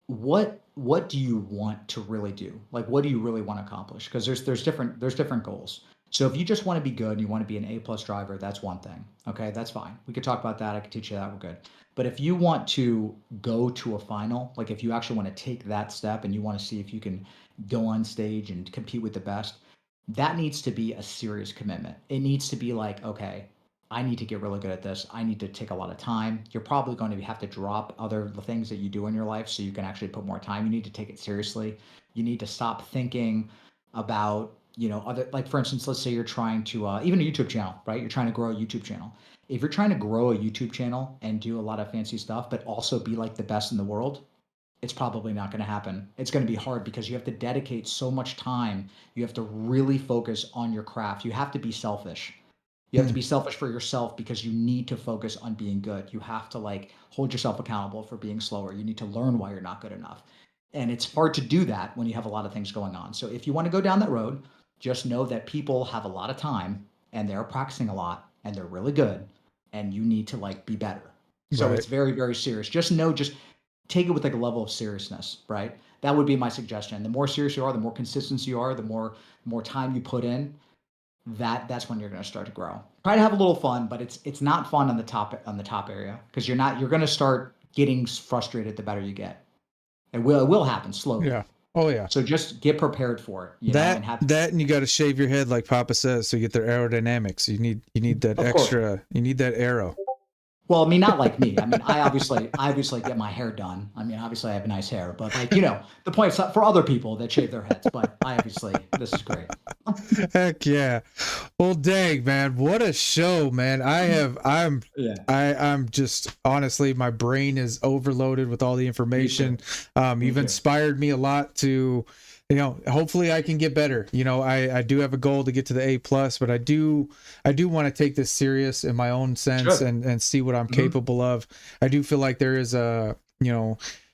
what do you want to really do? Like, what do you really want to accomplish? Because there's different goals. So if you just want to be good, and you want to be an A+ driver, that's one thing. Okay, that's fine. We could talk about that. I could teach you that. We're good. But if you want to go to a final, like if you actually want to take that step and you want to see if you can go on stage and compete with the best, that needs to be a serious commitment. It needs to be like, okay, I need to get really good at this. I need to take a lot of time. You're probably going to have to drop other the things that you do in your life so you can actually put more time. You need to take it seriously. You need to stop thinking about, other, like for instance, let's say you're trying to, even a YouTube channel, right? You're trying to grow a YouTube channel. If you're trying to grow a YouTube channel and do a lot of fancy stuff, but also be like the best in the world, it's probably not going to happen. It's going to be hard because you have to dedicate so much time. You have to really focus on your craft. You have to be selfish. You have to Hmm. be selfish for yourself because you need to focus on being good. You have to like hold yourself accountable for being slower. You need to learn why you're not good enough. And it's hard to do that when you have a lot of things going on. So if you want to go down that road, just know that people have a lot of time and they're practicing a lot and they're really good and you need to like be better. So Right. it's very, very serious. Just take it with like a level of seriousness, right? That would be my suggestion. The more serious you are, the more consistent you are, the more time you put in, that's when you're going to start to grow. Try to have a little fun, but it's not fun on the top area because you're going to start getting frustrated the better you get. It will happen slowly. Yeah. Oh yeah. So just get prepared for it, and have And you got to shave your head like Papa says, so you get their aerodynamics. You need that of course. extra. You need that arrow. Well, I mean, not like me. I mean, I obviously get my hair done. I mean, obviously I have nice hair, but like, the point is for other people that shave their heads, but I obviously, this is great. Heck yeah. Well, dang, man, what a show, man. Yeah. I'm just honestly, my brain is overloaded with all the information. Me You've too. inspired me a lot to, hopefully I can get better. I do have a goal to get to the A+, but I do want to take this serious in my own sense Sure. and see what I'm Mhm. capable of. I do feel like there is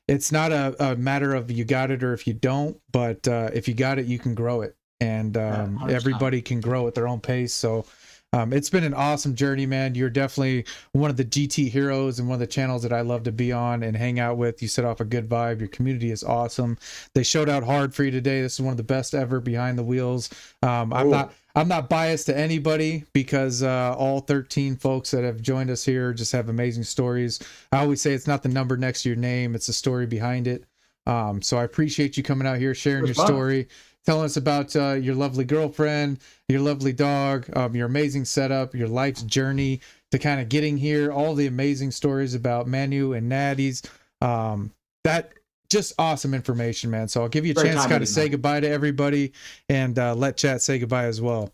it's not a matter of you got it or if you don't, but if you got it, you can grow it. And Yeah, 100%. everybody can grow at their own pace. So it's been an awesome journey, man. You're definitely one of the GT heroes and one of the channels that I love to be on and hang out with. You set off a good vibe. Your community is awesome. They showed out hard for you today. This is one of the best ever behind the wheels. I'm not biased to anybody because all 13 folks that have joined us here just have amazing stories. I always say it's not the number next to your name, it's the story behind it. So I appreciate you coming out here, sharing It your was fun. story, telling us about your lovely girlfriend, your lovely dog, your amazing setup, your life's journey to kind of getting here, all the amazing stories about Manu and Natty's. That just awesome information, man. So I'll give you a Great chance to time kind of meeting, say man. goodbye to everybody and let chat say goodbye as well.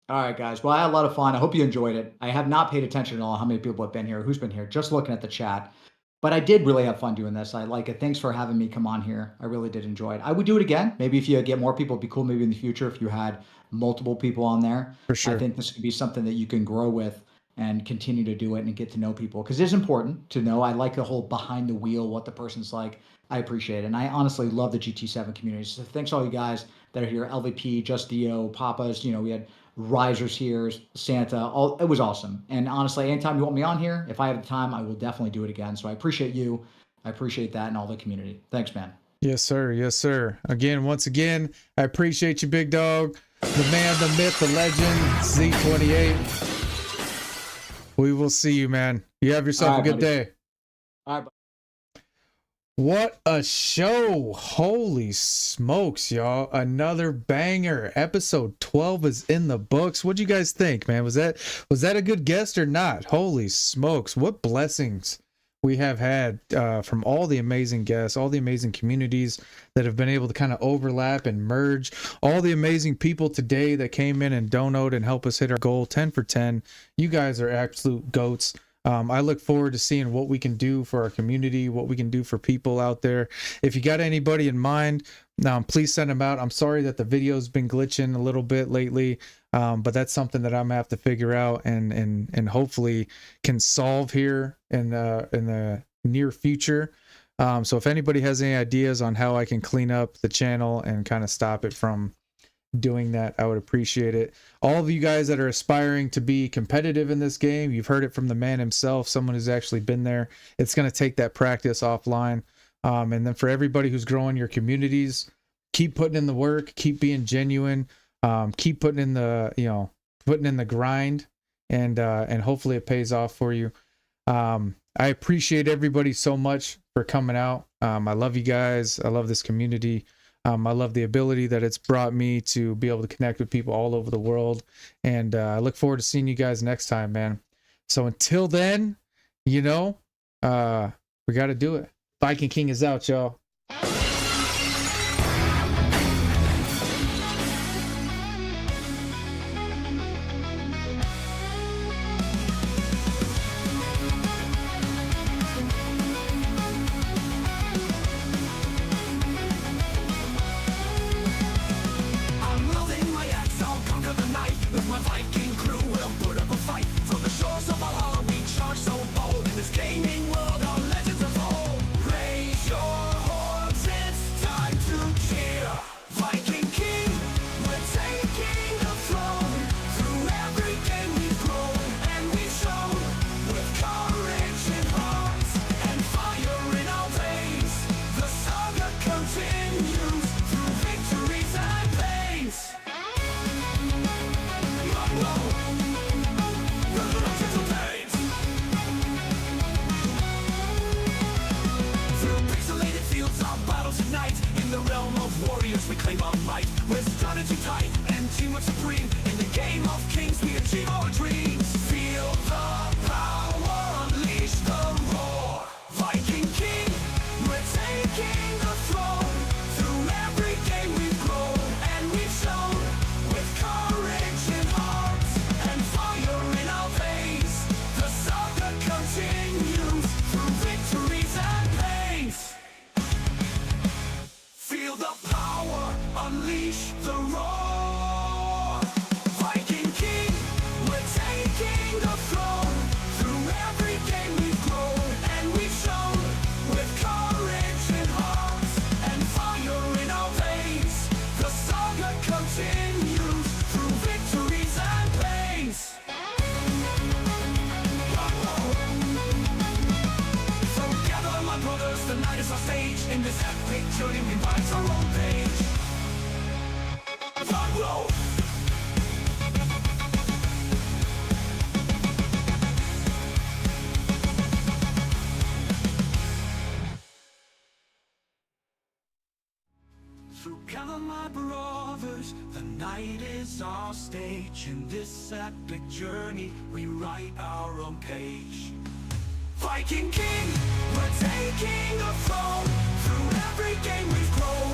All right, guys. Well, I had a lot of fun. I hope you enjoyed it. I have not paid attention at all how many people have been here, who's been here, just looking at the chat. But I did really have fun doing this. I like it. Thanks for having me come on here. I really did enjoy it. I would do it again. Maybe if you get more people, it'd be cool. Maybe in the future, if you had multiple people on there, For I sure. think this could be something that you can grow with and continue to do it and get to know people because it's important to know. I like the whole behind the wheel, what the person's like. I appreciate it. And I honestly love the GT7 community. So thanks all you guys that are here. LVP, Just Dio, Papas, we had Risers here, Santa, all it was awesome. And honestly, anytime you want me on here, if I have the time, I will definitely do it again. So I appreciate you. I appreciate that and all the community. Thanks, man. Yes, sir. Yes, sir. Again, once again, I appreciate you, big dog. The man, the myth, the legend, Z28. We will see you, man. You have yourself All a right, good buddy. day. All right. What a show. Holy smokes, y'all. Another banger. Episode 12 is in the books. What'd you guys think, man? Was that a good guest or not? Holy smokes. What blessings we have had from all the amazing guests, all the amazing communities that have been able to kind of overlap and merge, all the amazing people today that came in and donoed and help us hit our goal 10 for 10. You guys are absolute goats. I look forward to seeing what we can do for our community, what we can do for people out there. If you got anybody in mind, please send them out. I'm sorry that the video's been glitching a little bit lately, but that's something that I'm gonna have to figure out and hopefully can solve here in the near future. So if anybody has any ideas on how I can clean up the channel and kind of stop it from doing that, I would appreciate it. All of you guys that are aspiring to be competitive in this game, you've heard it from the man himself, someone who's actually been there. It's going to take that practice offline. And then for everybody who's growing your communities, keep putting in the work, keep being genuine, keep putting in the grind, and hopefully it pays off for you. I appreciate everybody so much for coming out. I love you guys. I love this community. I love the ability that it's brought me to be able to connect with people all over the world. And I look forward to seeing you guys next time, man. So until then, you know, we got to do it. Viking King is out, y'all. I'm wielding my axe, I'll conquer the night. With my Viking crew, we'll put up a fight. From the shores of Valhalla, we charge so bold. In this gaming world, our legends evolve. Raise your horns, it's time to cheer. Viking King, we're taking the throne. Through every game we've grown, and we've shown. With courage in hearts, and fire in our veins. The saga continues, through victories and pains. Through pixelated fields, our battles ignite. In the realm of warriors, we claim our might. With strategy tight and teamwork supreme. In the game of kings, we achieve our dreams. Feel the power, unleash the roar. Viking King, we're taking the throne. Through every game we've grown, and we've shown. With courage in hearts, and fire in our veins. The saga continues, through victories and pains. Feel the power, unleash the roar. Viking King, we're taking the throne. Through every game we've grown, and we've shown. With courage in hearts, and fire in our veins. The saga continues, through victories and pains. So gather, my brothers, the night is our stage. In this epic journey, we write our own page. Gung-Ho! So gather, my brothers, the night is our stage. In this epic journey, we write our own page. Viking King, we're taking the throne. Through every game we've grown,